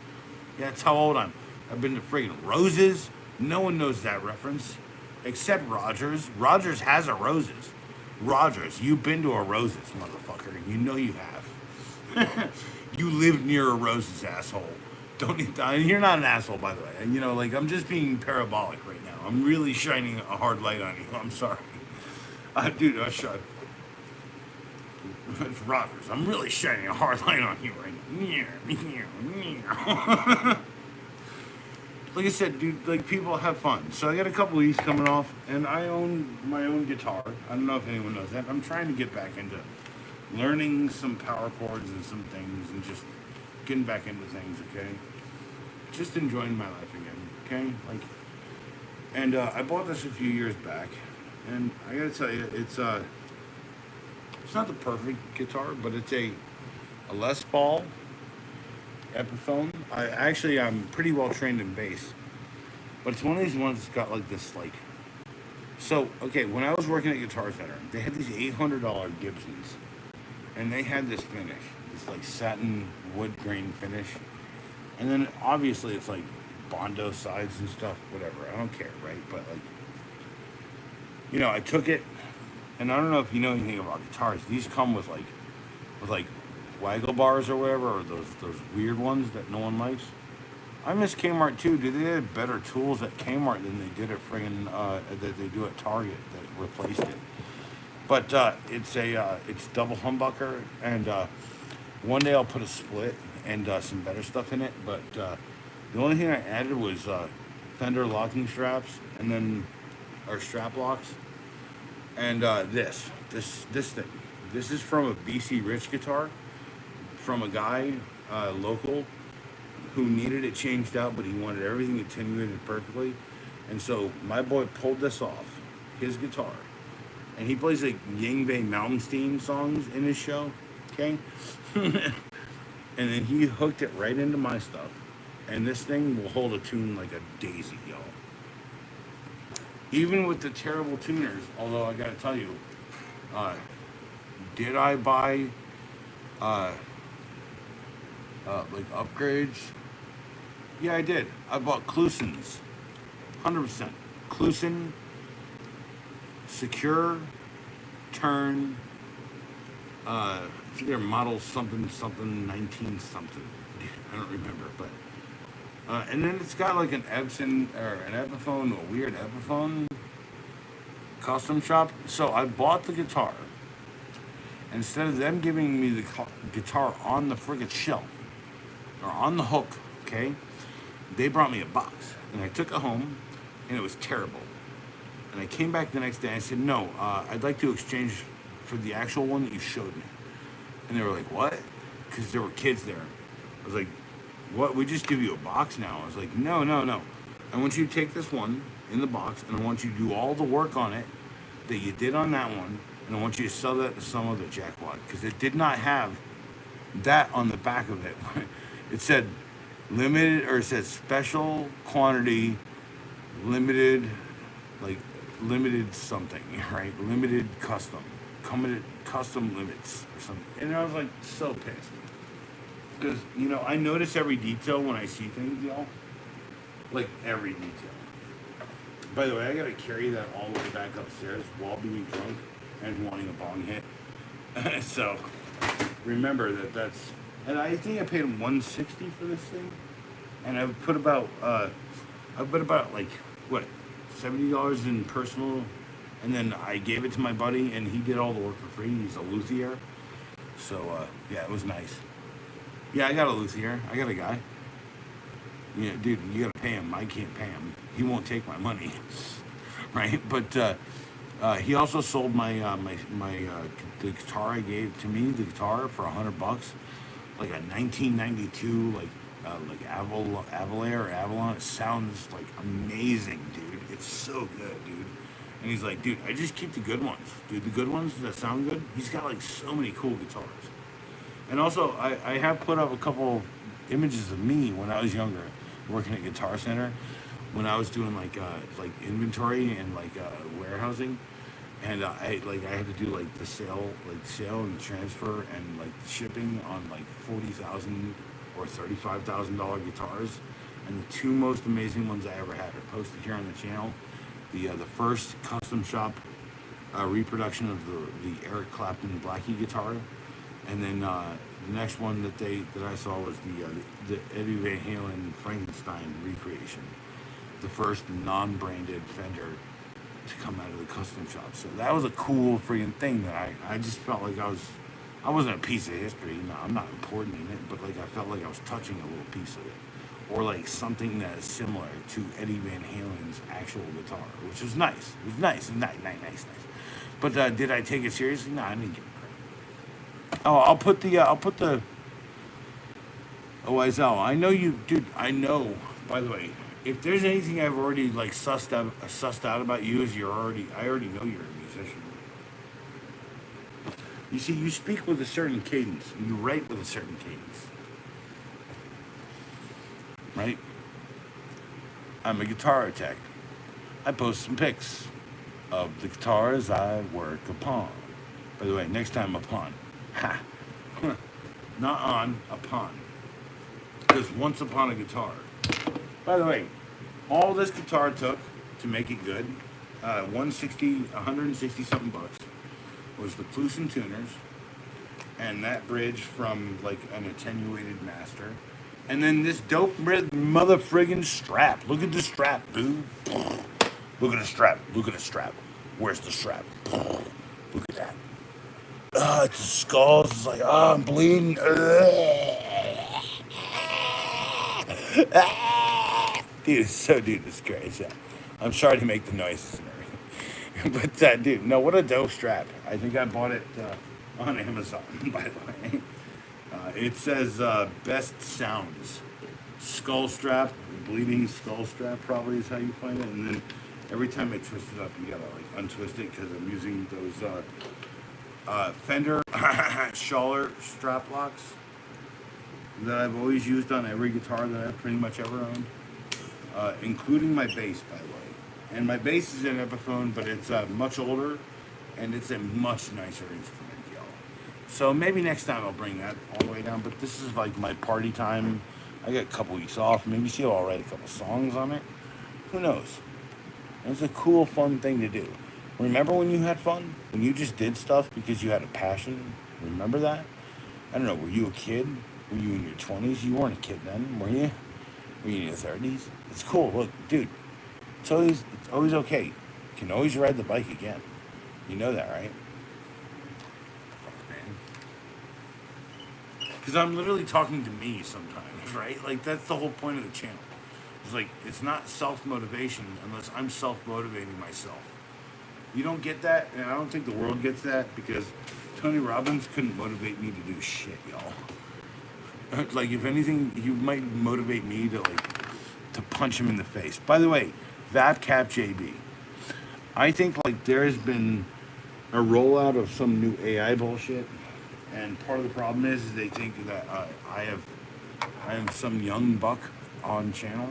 Yeah, that's how old I'm. I've been to freaking Roses. No one knows that reference, except Rogers. Rogers has a Roses. Rogers, you've been to a Roses, motherfucker. You know you have. You live near a Roses, asshole. Don't you're not an asshole, by the way. You know, like I'm just being parabolic right now. I'm really shining a hard light on you. I'm sorry, dude. Shut. It's Rogers. I'm really shining a hard light on you right now. Like I said, dude, like people have fun. So I got a couple of these coming off, and I own my own guitar. I don't know if anyone knows that. I'm trying to get back into learning some power chords and some things, and just getting back into things. Okay, just enjoying my life again. Okay, like, and I bought this a few years back, and I gotta tell you, it's not the perfect guitar, but it's a Les Paul Epiphone. I'm pretty well trained in bass, but it's one of these ones that's got like this like. So okay, when I was working at Guitar Center, they had these $800 Gibsons, and they had this finish, this like satin wood grain finish, and then obviously it's like Bondo sides and stuff, whatever. I don't care, right? But like, you know, I took it, and I don't know if you know anything about guitars. These come with like waggle bars or whatever, or those weird ones that no one likes. I miss Kmart too. Dude, they had better tools at Kmart than they did at friggin' that they do at Target that replaced it. But it's double humbucker, and one day I'll put a split and some better stuff in it. But the only thing I added was fender locking straps, and then or strap locks, and this thing. This is from a BC Rich guitar, from a guy local who needed it changed out, but he wanted everything attenuated perfectly. And so my boy pulled this off his guitar, and he plays like Yngwie Malmsteen songs in his show, okay? And then he hooked it right into my stuff, and this thing will hold a tune like a daisy, y'all. Even with the terrible tuners, although I gotta tell you, did I buy like upgrades? Yeah, I did. I bought Klusons, 100%. Kluson, Secure, Turn, I think they're model something, 19 something. I don't remember, but. And then it's got like an Epson, or an Epiphone, a weird Epiphone custom shop. So I bought the guitar. Instead of them giving me the guitar on the friggin' shelf, or on the hook, okay, they brought me a box, and I took it home, and it was terrible. And I came back the next day, and I said, no, I'd like to exchange for the actual one that you showed me. And they were like, what? Because there were kids there. I was like, what? We just give you a box now. I was like, no. I want you to take this one in the box, and I want you to do all the work on it that you did on that one, and I want you to sell that to some other jackwad, because it did not have that on the back of it. It said limited, or it said special quantity, limited, like limited something, right? Limited custom, custom limits or something. And I was like so pissed, because you know I notice every detail when I see things, y'all. Like every detail. By the way, I gotta carry that all the way back upstairs while being drunk and wanting a bong hit. So remember that's. And I think I paid him $160 for this thing, and I've put about like what $70 in personal, and then I gave it to my buddy, and he did all the work for free. He's a luthier, so yeah, it was nice. Yeah, I got a luthier. I got a guy. Yeah, dude, you gotta pay him. I can't pay him. He won't take my money, right? But he also sold the guitar I gave to me, the guitar for $100, like a 1992 like Avalar or Avalon. It sounds like amazing, dude. It's so good, dude. And he's like, dude, I just keep the good ones, dude. The good ones that sound good. He's got like so many cool guitars. And also, I have put up a couple images of me when I was younger, working at Guitar Center, when I was doing like inventory and warehousing, and I had to do like the sale and the transfer and like the shipping on like 40,000 or $35,000 guitars, and the two most amazing ones I ever had are posted here on the channel. The first custom shop reproduction of the Eric Clapton Blackie guitar, and then the next one that I saw was the Eddie Van Halen Frankenstein recreation, the first non-branded Fender to come out of the custom shop. So that was a cool freaking thing that I just felt like I wasn't a piece of history. No, I'm not important in it, but like I felt like I was touching a little piece of it, or like something that is similar to Eddie Van Halen's actual guitar, which was nice. It was nice, nice. But did I take it seriously? No, I didn't give a crap. Oh, I'll put the oh, Isel, I know you, dude. I know. By the way, if there's anything I've already like sussed out about you, is I already know you're a musician. You see, you speak with a certain cadence, and you write with a certain cadence, right? I'm a guitar tech. I post some pics of the guitars I work upon. By the way, next time upon. Ha! Not on, upon. Because once upon a guitar. By the way, all this guitar took to make it good, 160 something bucks, was the Clusen tuners, and that bridge from like an attenuated master, and then this dope mother friggin' strap. Look at the strap, dude. Look at the strap. Look at the strap. Where's the strap? Look at that. It's a skull. It's like, I'm bleeding. Dude, it's crazy. I'm sorry to make the noises and everything. But, dude, no, what a dope strap. I think I bought it on Amazon, by the way. It says best sounds. Skull strap, bleeding skull strap probably is how you find it. And then every time I twist it up, you gotta like untwist it because I'm using those Fender Schaller strap locks that I've always used on every guitar that I've pretty much ever owned, including my bass, by the way. And my bass is an Epiphone, but it's much older, and it's a much nicer instrument, y'all. So maybe next time I'll bring that all the way down, but this is like my party time. I got a couple weeks off. Maybe see I'll write a couple songs on it. Who knows? It's a cool, fun thing to do. Remember when you had fun? When you just did stuff because you had a passion? Remember that? I don't know, were you a kid? Were you in your 20s? You weren't a kid then, were you? Were you in your 30s? It's cool. Look, dude, it's always okay. You can always ride the bike again. You know that, right? Fuck, man. Because I'm literally talking to me sometimes, right? Like, that's the whole point of the channel. It's like, it's not self-motivation unless I'm self-motivating myself. You don't get that, and I don't think the world gets that, because Tony Robbins couldn't motivate me to do shit, y'all. Like, if anything, you might motivate me to punch him in the face. By the way, VapCap JB. I think, like, there has been a rollout of some new AI bullshit, and part of the problem is they think that I am some young buck on channel,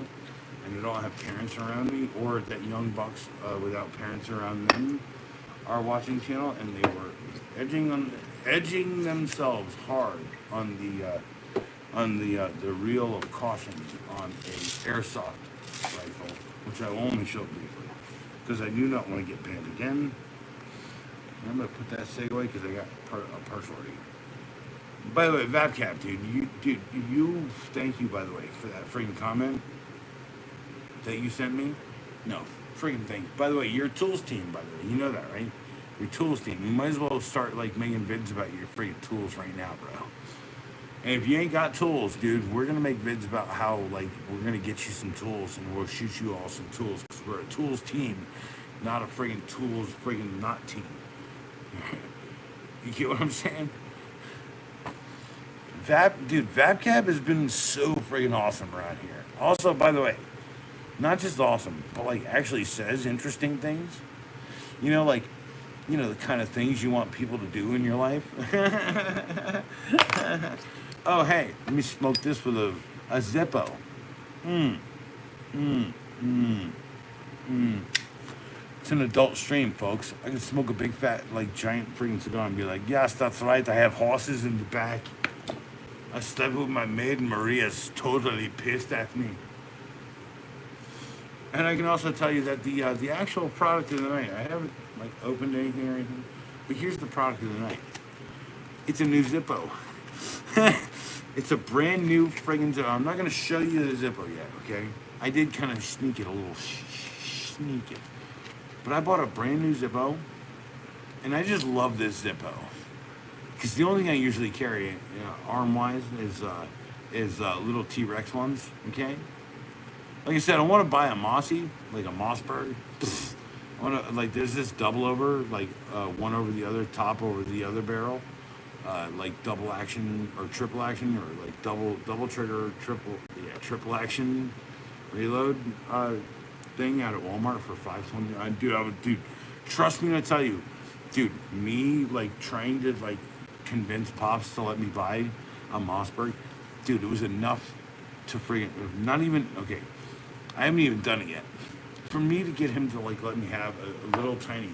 and I don't have parents around me, or that young bucks without parents around them are watching channel, and they were edging themselves hard on the reel of caution on a airsoft rifle, which I will only show briefly, because I do not want to get banned again. And I'm gonna put that seg away because I got a partial already. By the way, VapCap, dude, thank you, by the way, for that freaking comment that you sent me. No, freaking thank you. By the way, your tools team, by the way, you know that, right? Your tools team. You might as well start, like, making vids about your freaking tools right now, bro. And if you ain't got tools, dude, we're gonna make vids about how, like, we're gonna get you some tools, and we'll shoot you all some tools, because we're a tools team, not a freaking tools freaking not team. You get what I'm saying? VapCap has been so freaking awesome around here. Also, by the way, not just awesome, but like actually says interesting things. You know, like, the kind of things you want people to do in your life. Oh, hey, let me smoke this with a Zippo. Mmm, mmm, mmm, mmm. It's an adult stream, folks. I can smoke a big fat, like, giant freaking cigar and be like, yes, that's right. I have horses in the back. I slept with my maid, and Maria's totally pissed at me. And I can also tell you that the actual product of the night, I haven't like opened anything or anything, but here's the product of the night. It's a new Zippo. It's a brand new friggin' Zippo. I'm not gonna show you the Zippo yet, okay? I did kind of sneak it a little, sneak it, but I bought a brand new Zippo, and I just love this Zippo because the only thing I usually carry, arm-wise, is little T-Rex ones, okay? Like I said, I want to buy a Mossy, like a Mossberg. I want to, like, there's this double over, like, one over the other, top over the other barrel, like double action or triple action, or like double trigger, triple action reload thing out at Walmart for $5.20. Dude, trust me when I tell you, dude, me like trying to like convince Pops to let me buy a Mossberg, dude, it was enough to friggin' not even okay. I haven't even done it yet. For me to get him to like let me have a little tiny,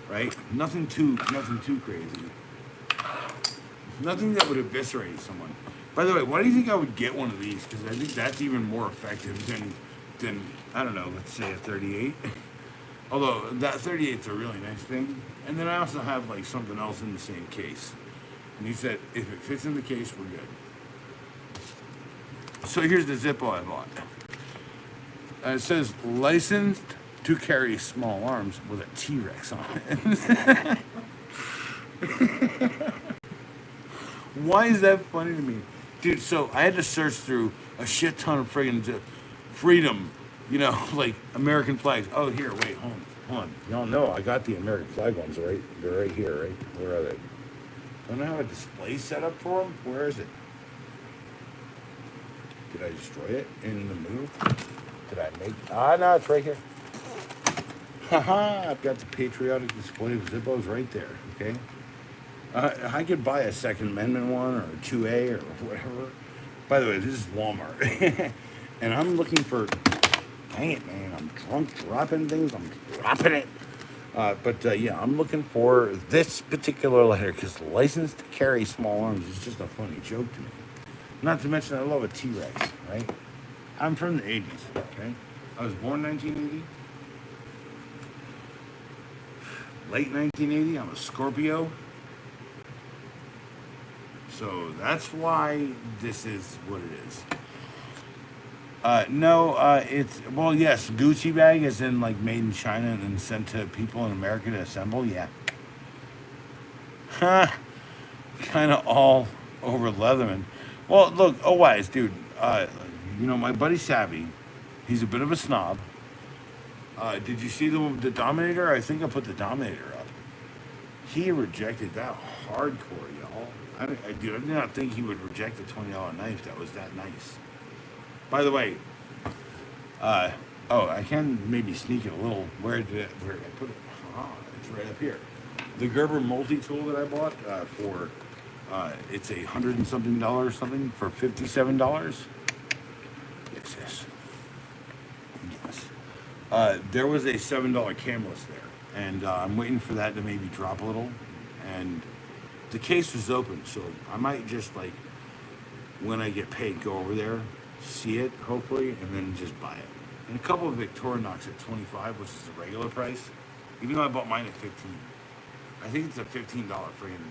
right? Nothing too crazy. Nothing that would eviscerate someone. By the way, why do you think I would get one of these? Because I think that's even more effective than I don't know. Let's say a 38. Although that 38 is a really nice thing. And then I also have like something else in the same case. And he said if it fits in the case, we're good. So here's the Zippo I bought. It says licensed to carry small arms with a T-Rex on it. Why is that funny to me? Dude, so I had to search through a shit ton of friggin' freedom, like American flags. Oh, here, wait, hold on. Y'all know I got the American flag ones, right? They're right here, right? Where are they? Don't I have a display set up for them? Where is it? Did I destroy it in the move? Did I make... no, it's right here. Haha, I've got the patriotic display of Zippos right there, okay? I could buy a Second Amendment one or a 2A or whatever. By the way, this is Walmart. And I'm looking for... Dang it, man. I'm drunk dropping things. I'm dropping it. Yeah, I'm looking for this particular letter because license to carry small arms is just a funny joke to me. Not to mention, I love a T-Rex, right? I'm from the 80s, okay? I was born 1980. Late 1980, I'm a Scorpio. So that's why this is what it is. It's, well, yes, Gucci bag is in, like, made in China and then sent to people in America to assemble, yeah. Kind of all over Leatherman. Well, look, wise, dude, my buddy Savvy, he's a bit of a snob. Did you see the Dominator? I think I put the Dominator up. He rejected that hardcore, y'all. I did not think he would reject a $20 knife that was that nice. By the way, I can maybe sneak it a little. Where did I put it? It's right up here. The Gerber Multitool that I bought for, it's $100 and something for $57. Yes. There was a $7 camless there, and I'm waiting for that to maybe drop a little. And the case was open, so I might just like when I get paid, go over there, see it hopefully, and then just buy it. And a couple of Victorinox at $25, which is the regular price. Even though I bought mine at $15, I think it's a $15 friggin'.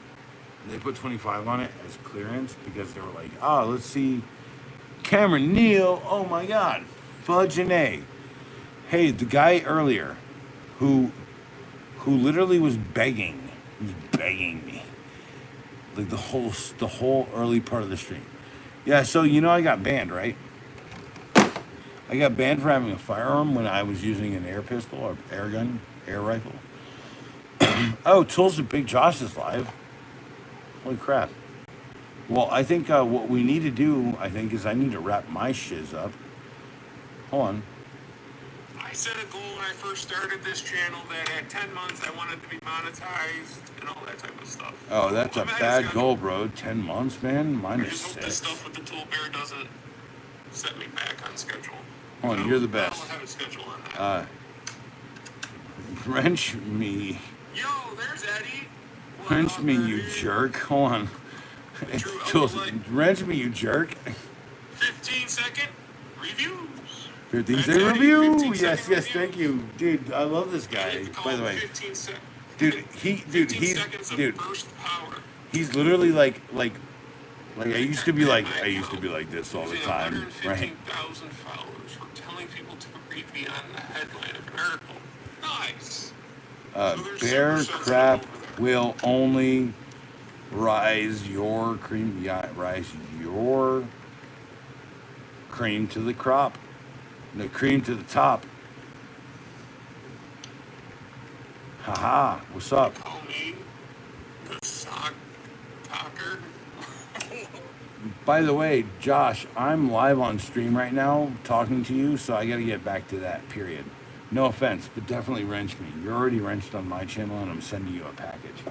And they put $25 on it as clearance because they were like, let's see, Cameron Neal. Oh my God, fudge and A. Hey, the guy earlier, who literally was begging me, like the whole early part of the stream. Yeah, so I got banned, right? I got banned for having a firearm when I was using an air pistol or air gun, air rifle. Oh, Tools of Big Josh is live. Holy crap. Well, I think what we need to do, is I need to wrap my shiz up. Hold on. I set a goal when I first started this channel that at 10 months I wanted to be monetized and all that type of stuff. Oh, that's a bad goal, bro. 10 months, man. Mine is 6. I just hope this stuff with the tool bear doesn't set me back on schedule. Oh, you're the best. I don't have a schedule on that. Wrench me. Yo, there's Eddie. Wrench me, you jerk. Hold on. Wrench me, you jerk. 15-second reviews. 15-second review. Yes, thank you, dude. I love this guy. By the way, he's literally like I used to be like this all the time, right? 115,000 followers for telling people to read me on the headline of an article. Nice. Bear crap will only rise your cream. Yeah, rise your cream to the crop. No, cream to the top. Haha, what's up? Call me the sock talker. By the way, Josh, I'm live on stream right now talking to you, so I gotta get back to that, period. No offense, but definitely wrench me. You're already wrenched on my channel, and I'm sending you a package.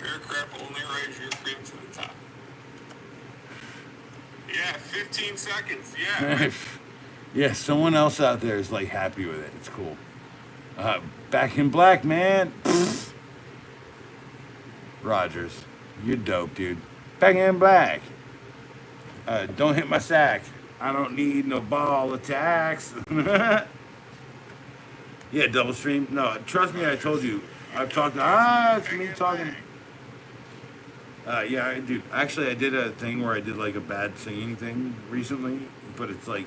Bear crap will only raise your cream to the top. Yeah, 15 seconds, yeah. Yeah, someone else out there is like happy with it. It's cool. Back in black, man. Rogers, you're dope, dude. Back in black. Don't hit my sack. I don't need no ball attacks. Yeah, double stream. No, trust me, I told you. I've talked. It's me talking. Yeah, I do. Actually, I did a thing where I did like a bad singing thing recently, but it's like,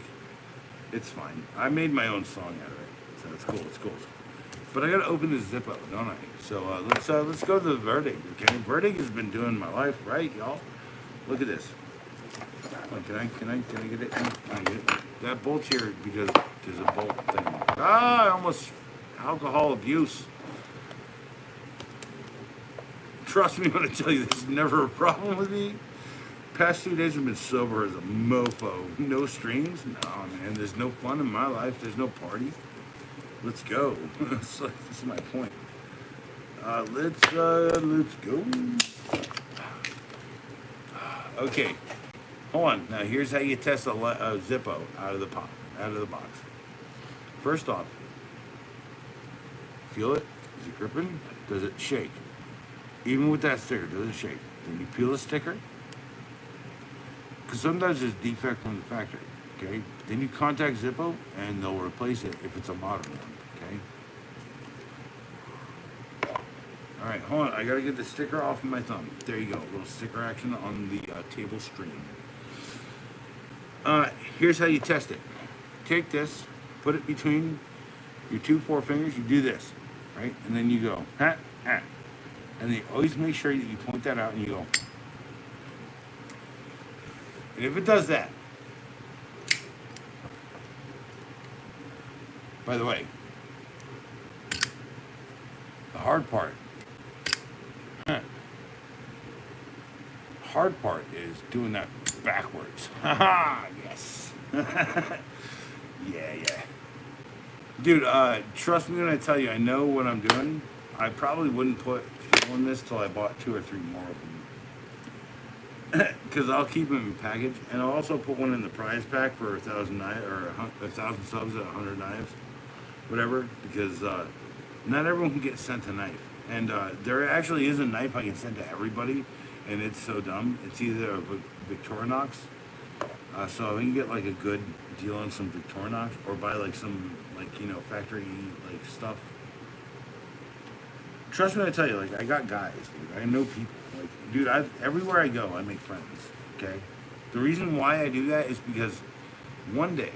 it's fine. I made my own song out of it, so it's cool. It's cool. But I gotta open this Zippo, don't I? So let's go to the verdict. Okay, verdict has been doing my life, right, y'all? Look at this. Can I get it? Can I get it? That bolt's here because there's a bolt thing. I almost alcohol abuse. Trust me when I tell you, this is never a problem with me. Past 2 days I've been sober as a mofo. No strings? No, man. There's no fun in my life. There's no party. Let's go. This is my point. Let's go. Okay. Hold on. Now here's how you test a Zippo out of the box. First off, feel it. Is it gripping? Does it shake? Even with that sticker, does it shake? Then you peel the sticker, because sometimes there's defect from the factory. Okay. Then you contact Zippo, and they'll replace it if it's a modern one. Okay. All right. Hold on. I gotta get the sticker off of my thumb. There you go. A little sticker action on the table screen. Here's how you test it. Take this, put it between your 2 forefingers. You do this, right, and then you go. And then always make sure that you point that out and you go. And if it does that, by the way, the hard part is doing that backwards. Haha, yes. Yeah. Dude, trust me when I tell you, I know what I'm doing. I probably wouldn't put fuel in this till I bought 2 or 3 more of them. Because I'll keep them in package, and I'll also put one in the prize pack for 1,000 knives or 1,000 subs at 100 knives, whatever. Because not everyone can get sent a knife, and there actually is a knife I can send to everybody, and it's so dumb. It's either a Victorinox, so I can get like a good deal on some Victorinox, or buy like some factory like stuff. Trust me when I tell you, like, I got guys, dude. I know people. Like, dude, everywhere I go, I make friends, okay? The reason why I do that is because one day,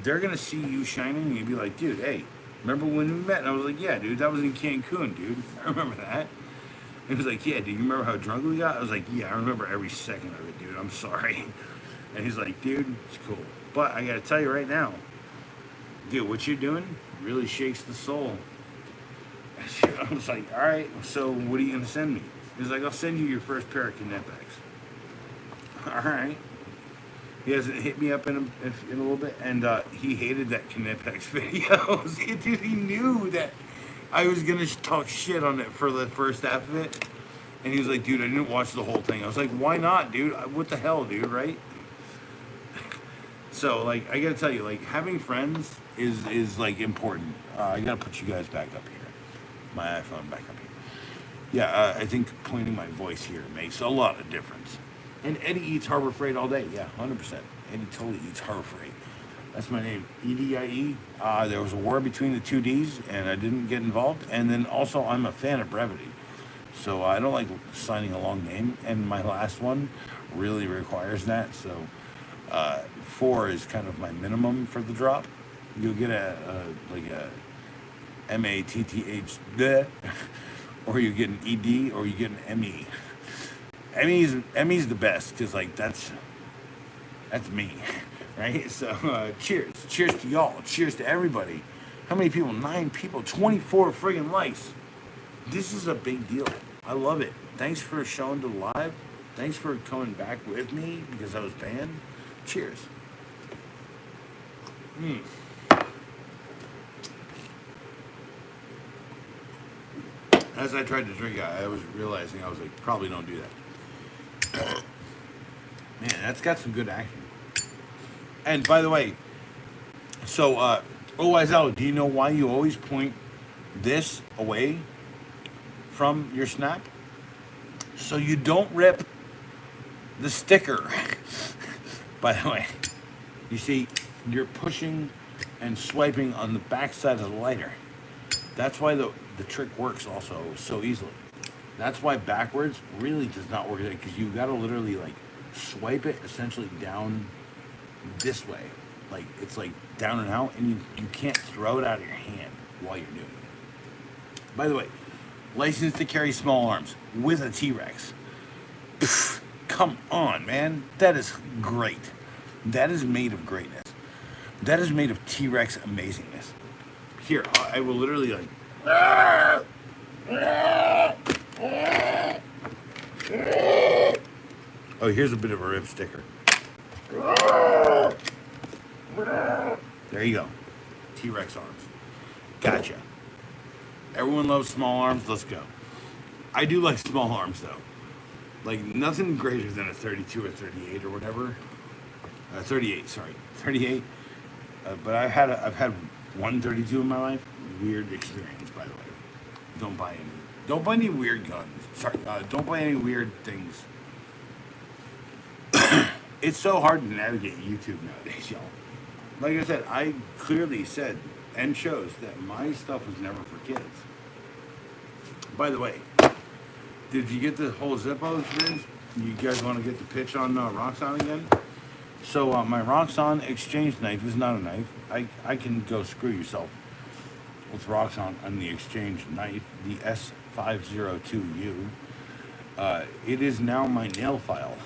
they're going to see you shining, and you'll be like, dude, hey, remember when we met? And I was like, yeah, dude, that was in Cancun, dude. I remember that. He was like, yeah, do you remember how drunk we got? I was like, yeah, I remember every second of it, dude. I'm sorry. And he's like, dude, it's cool. But I got to tell you right now, dude, what you're doing really shakes the soul. I was like, all right, so what are you going to send me? He's like, I'll send you your first pair of Kinetics. All right. He hasn't hit me up in a little bit, and he hated that Kinetics video. Dude, he knew that I was gonna talk shit on it for the first half of it, and he was like, dude, I didn't watch the whole thing. I was like, why not, dude? What the hell, dude, right? So, like, I gotta tell you, like, having friends is like important. I gotta put you guys back up here, my iPhone back up here. Yeah, I think pointing my voice here makes a lot of difference. And Eddie eats Harbor Freight all day. Yeah, 100%. Eddie totally eats Harbor Freight. That's my name, EDIE. There was a war between the two D's, and I didn't get involved. And then also, I'm a fan of brevity. So I don't like signing a long name, and my last one really requires that. So 4 is kind of my minimum for the drop. You'll get a MATTH, or you get an ED, or you get an ME. ME's the best, because like that's me, right? So cheers to y'all, cheers to everybody. How many people? 9 people, 24 friggin' likes. This is a big deal. I love it. Thanks for showing to live. Thanks for coming back with me because I was banned. Cheers. As I tried to drink it, I was realizing I was like, probably don't do that. Man, that's got some good action. And by the way, so OISL, do you know why you always point this away from your snap? So you don't rip the sticker. By the way, you see, you're pushing and swiping on the back side of the lighter. That's why the trick works also so easily. That's why backwards really does not work, because you gotta literally like swipe it essentially down this way. Like it's like down and out, and you can't throw it out of your hand while you're doing it. By the way, licensed to carry small arms with a T-Rex. Pfft, come on, man. That is great. That is made of greatness. That is made of T-Rex amazingness. Here, I will literally like. Oh, here's a bit of a rib sticker. There you go. T-Rex arms. Gotcha. Everyone loves small arms. Let's go. I do like small arms though. Like nothing greater than a 32 or 38 or whatever. 38, sorry. 38. But I've had one 32 in my life. Weird experience, by the way. Don't buy any weird guns. Sorry, don't buy any weird things. It's so hard to navigate YouTube nowadays, y'all. Like I said, I clearly said and shows that my stuff was never for kids. By the way, did you get the whole Zippo experience? You guys want to get the pitch on Roxxon again? So my Roxxon exchange knife is not a knife. I can go screw yourself with Roxxon on the exchange knife, the S502U. It is now my nail file.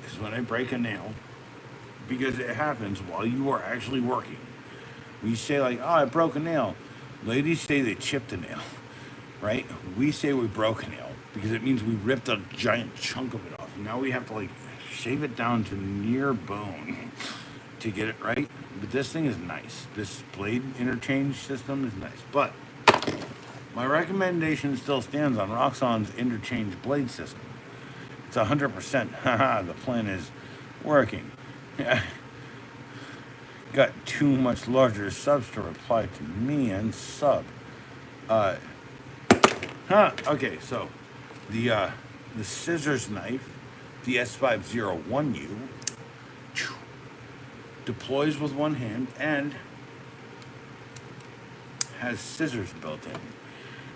Because when I break a nail, because it happens while you are actually working, we say like, oh, I broke a nail. Ladies say they chipped a nail, right? We say we broke a nail because it means we ripped a giant chunk of it off. Now we have to like shave it down to near bone to get it right. But this thing is nice. This blade interchange system is nice. But my recommendation still stands on Roxxon's interchange blade system. It's 100%. Haha, the plan is working. Got too much larger subs to reply to me and sub. Okay, so the scissors knife, the S501U, deploys with one hand and has scissors built in.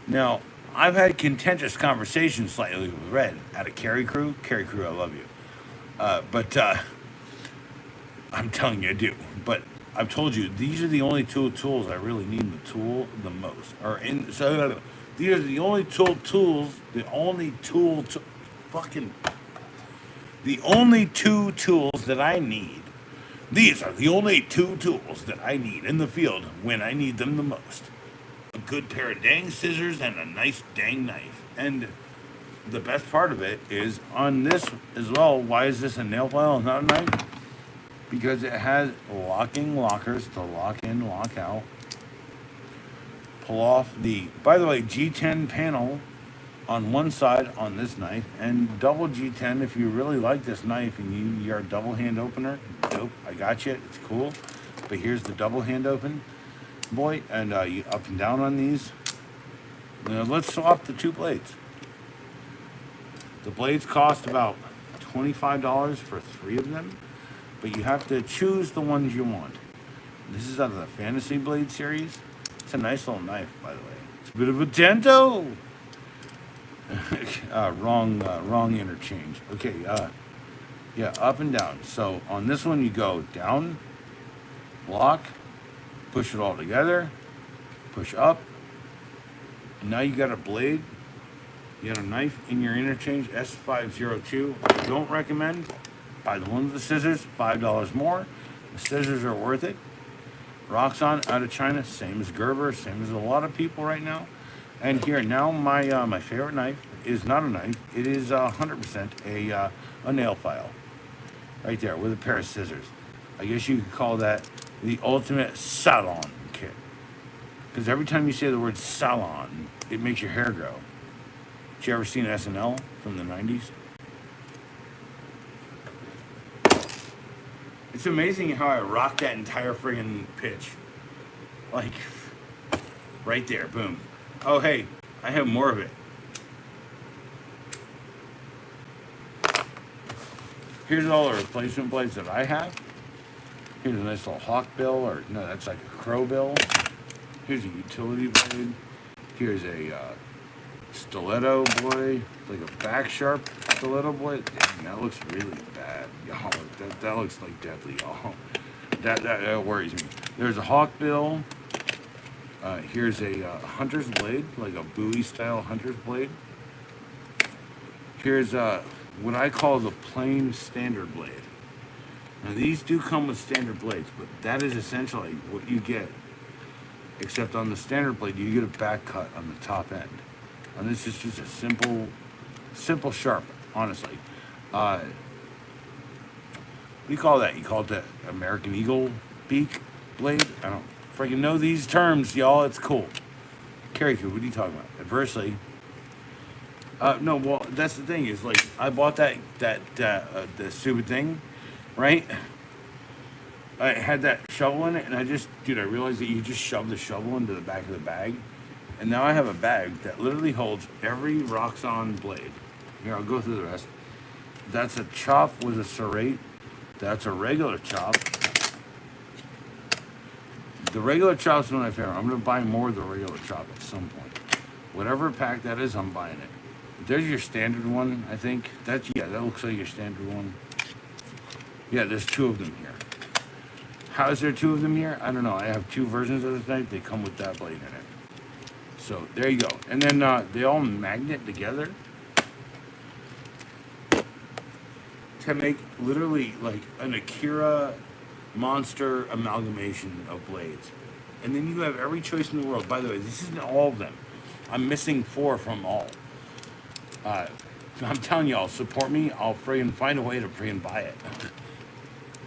Now, I've had contentious conversations slightly with Red out of Carry Crew. Carry Crew, I love you. But I'm telling you, I do. But I've told you, these are the only two tools I really need in the tool the most. These are the only the only two tools that I need. These are the only two tools that I need in the field when I need them the most. A good pair of dang scissors and a nice dang knife. And the best part of it is on this as well. Why is this a nail file and not a knife? Because it has locking lockers to lock in, lock out. Pull off the, by the way, G10 panel on one side on this knife, and double G10 if you really like this knife and you're a double hand opener. Dope, I got you. It's cool. But here's the double hand open, boy, and you up and down on these. Now let's swap the two blades. The blades cost about $25 for 3 of them, but you have to choose the ones you want. This is out of the Fantasy Blade series. It's a nice little knife, by the way. It's a bit of a dento. Wrong interchange. Okay, yeah, up and down. So on this one, you go down, lock, push it all together, push up. And now you got a blade. You got a knife in your interchange, S502. I don't recommend. Buy the one with the scissors, $5 more. The scissors are worth it. Roxxon out of China, same as Gerber, same as a lot of people right now. And here now, my favorite knife is not a knife. It is 100% a nail file, right there with a pair of scissors. I guess you could call that the ultimate salon kit. Because every time you say the word salon, it makes your hair grow. Did you ever seen SNL from the 90s? It's amazing how I rock that entire friggin' pitch. Like, right there, boom. Oh, hey, I have more of it. Here's all the replacement blades that I have. Here's a nice little hawk bill, or no, that's like a crow bill. Here's a utility blade. Here's a stiletto blade, like a back sharp stiletto blade. Damn, that looks really bad, y'all. That looks like deadly, y'all. That worries me. There's a hawk bill. Here's a hunter's blade, like a Bowie style hunter's blade. Here's what I call the plain standard blade. Now these do come with standard blades, but that is essentially what you get. Except on the standard blade, you get a back cut on the top end. And this is just a simple sharp, honestly. What do you call that? You call it the American Eagle beak blade? I don't freaking know these terms, y'all. It's cool. Carry food, what are you talking about? Adversely. No, well, that's the thing is, like, I bought the stupid thing, right? I had that shovel in it, and I realized that you just shove the shovel into the back of the bag. And now I have a bag that literally holds every Roxxon blade. Here, I'll go through the rest. That's a chop with a serrate. That's a regular chop. The regular chop's my favorite. I'm going to buy more of the regular chop at some point. Whatever pack that is, I'm buying it. There's your standard one, I think. That looks like your standard one. Yeah, there's 2 of them here. How is there 2 of them here? I don't know. I have 2 versions of this knife. They come with that blade in it. So there you go. And then they all magnet together to make literally like an Akira monster amalgamation of blades. And then you have every choice in the world. By the way, this isn't all of them. I'm missing 4 from all. I'm telling y'all, support me. I'll friggin' find a way to friggin' buy it.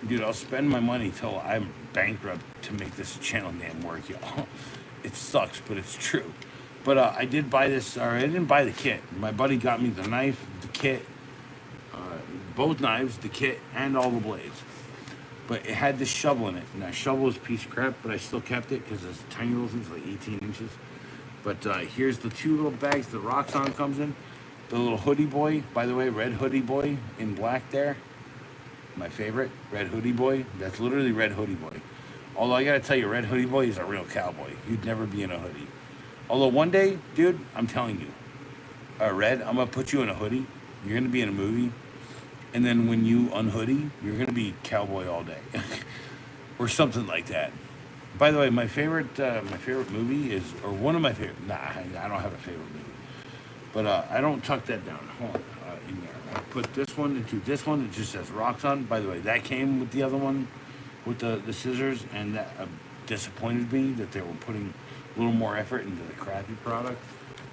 Dude, I'll spend my money till I'm bankrupt to make this channel damn work, y'all. It sucks, but it's true. But I did buy this, or I didn't buy the kit. My buddy got me the knife, the kit, both knives, the kit, and all the blades. But it had this shovel in it. And that shovel was a piece of crap, but I still kept it because it's tiny little things, like 18 inches. But here's the 2 little bags that Roxxon comes in. The little hoodie boy, by the way, red hoodie boy in black there. My favorite, red hoodie boy. That's literally red hoodie boy. Although I gotta tell you, red hoodie boy is a real cowboy. You'd never be in a hoodie. Although one day, dude, I'm telling you, Red, I'm gonna put you in a hoodie. You're gonna be in a movie, and then when you unhoodie, you're gonna be cowboy all day, or something like that. By the way, my favorite movie is, or one of my favorite. Nah, I don't have a favorite movie, but I don't tuck that down. Hold on, in there. I put this one into this one. It just says Roxxon. By the way, that came with the other one, with the scissors, and that disappointed me that they were putting a little more effort into the crappy product.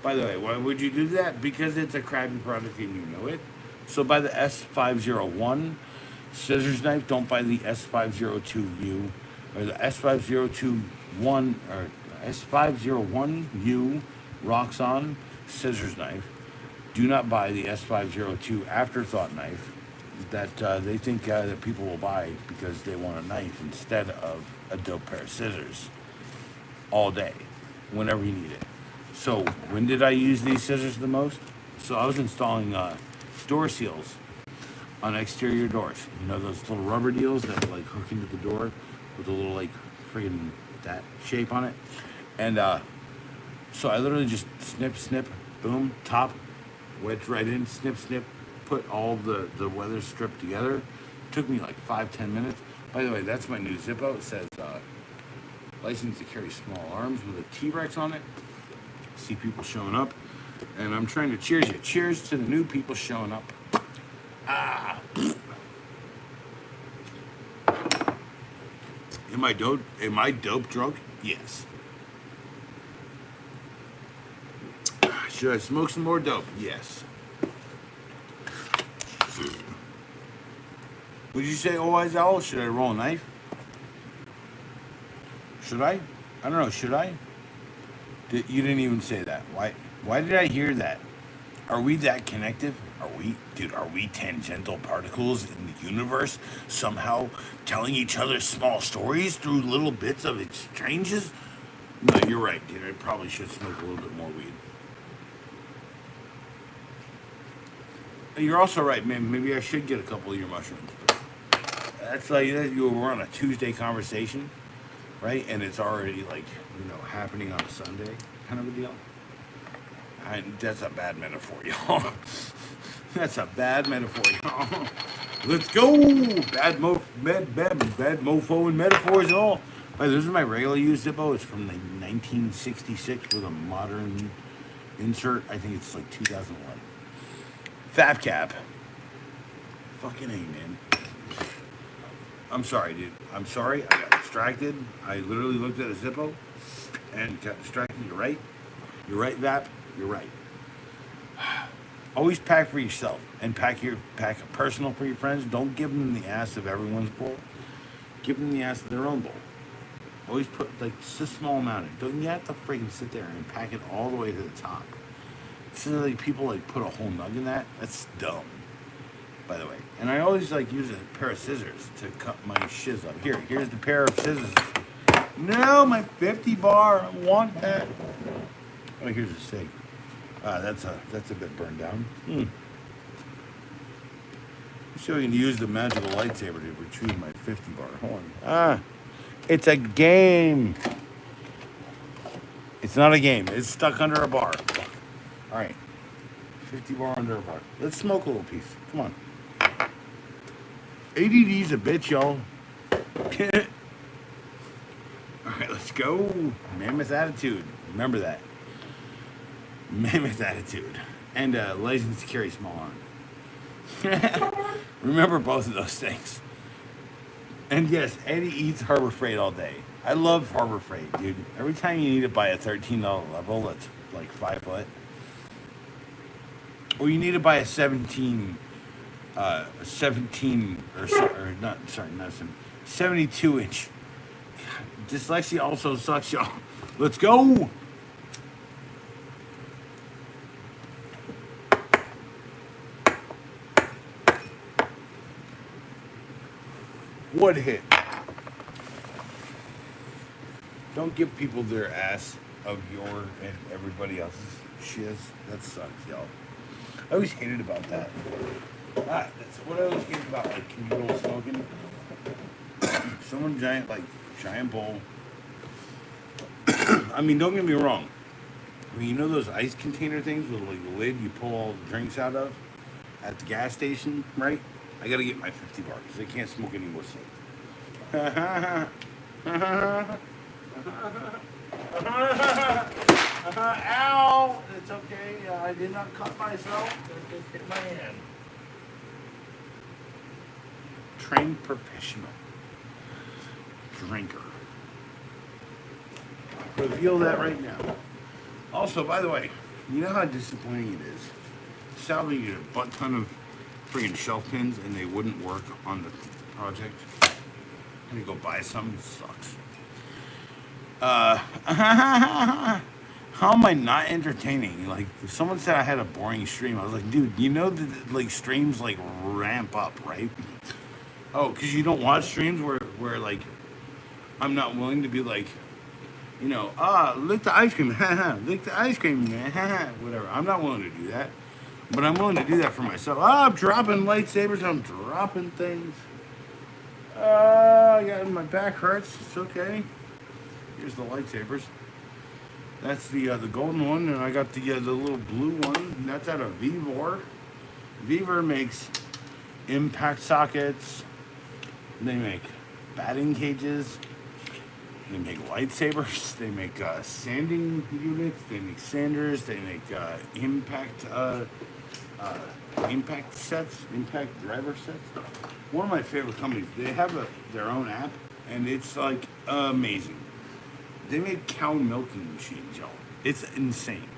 By the way, why would you do that? Because it's a crappy product and you know it. So buy the S501 scissors knife. Don't buy the S502U or the S5021 or S501U Roxxon scissors knife. Do not buy the S502 afterthought knife that they think that people will buy because they want a knife instead of a dope pair of scissors all day, whenever you need it. So when did I use these scissors the most? So I was installing door seals on exterior doors. You know those little rubber deals that like hook into the door with a little like friggin' that shape on it. And so I literally just snip, boom, top, wedge right in, snip, put all the weather strip together. Took me like 5-10 minutes. By the way, that's my new Zippo. It says license to carry small arms with a T-Rex on it. See people showing up. And I'm trying to cheers you. Cheers to the new people showing up. Ah. Am I dope drunk? Yes. Should I smoke some more dope? Yes. Would you say, oh, Wise Owl, should I roll a knife? Should I? I don't know, should I? You didn't even say that. Why did I hear that? Are we that connected? Are we tangential particles in the universe somehow telling each other small stories through little bits of exchanges? No, you're right, dude. I probably should smoke a little bit more weed. You're also right, man. Maybe I should get a couple of your mushrooms. That's like we're on a Tuesday conversation, right? And it's already like, happening on a Sunday kind of a deal. That's a bad metaphor, y'all. That's a bad metaphor, y'all. Let's go! Bad mofo and metaphors and all. Right, this is my regular used Zippo. It's from like 1966 with a modern insert. I think it's like 2001. Fab cap. Fucking A, man. I'm sorry, dude. I'm sorry. I got distracted. I literally looked at a Zippo and got distracted. You're right. You're right, Vap. You're right. Always pack for yourself and pack personal for your friends. Don't give them the ass of everyone's bowl. Give them the ass of their own bowl. Always put like just a small amount in. Don't you have to freaking sit there and pack it all the way to the top? So like people like put a whole nug in that. That's dumb. By the way, and I always like use a pair of scissors to cut my shiz up. Here's the pair of scissors. No, my 50 bar. I want that. Oh, here's a cig. That's a bit burned down. So you can use the magical lightsaber to retrieve my 50 bar horn. It's a game. It's not a game. It's stuck under a bar. All right, 50 bar under a bar. Let's smoke a little piece. Come on. ADD's a bitch, y'all. All right, let's go. Mammoth attitude. Remember that. Mammoth attitude. And license to carry small arm. Remember both of those things. And yes, Eddie eats Harbor Freight all day. I love Harbor Freight, dude. Every time you need to buy a $13 level that's like 5 foot, or you need to buy a 72 inch. Dyslexia also sucks, y'all. Let's go. What hit? Don't give people their ass of your and everybody else's shiz. That sucks, y'all. I always hated about that. That's what I always hated about like communal smoking. Someone giant bowl. I mean, don't get me wrong. I mean, you know those ice container things with like the lid you pull all the drinks out of at the gas station, right? I gotta get my 50 bar because I can't smoke any more cigs. Ow! It's okay. I did not cut myself. I just hit my hand. Trained professional. Drinker. Reveal that right now. Also, by the way, You know how disappointing it is? Sadly, you get a butt ton of freaking shelf pins and they wouldn't work on the project. And you go buy some, it sucks. How am I not entertaining? Like, if someone said I had a boring stream, I was like, dude, you know that like streams like ramp up, right? Oh, because you don't watch streams where like I'm not willing to be like, lick the ice cream, lick the ice cream, whatever. I'm not willing to do that, but I'm willing to do that for myself. I'm dropping lightsabers, I'm dropping things. My back hurts. It's okay. Here's the lightsabers. That's the golden one, and I got the little blue one. That's out of Vivor. Vivor makes impact sockets. They make batting cages. They make lightsabers. They make sanding units. They make sanders. They make impact sets, impact driver sets. One of my favorite companies. They have their own app, and it's like amazing. They made cow milking machines, y'all. It's insane.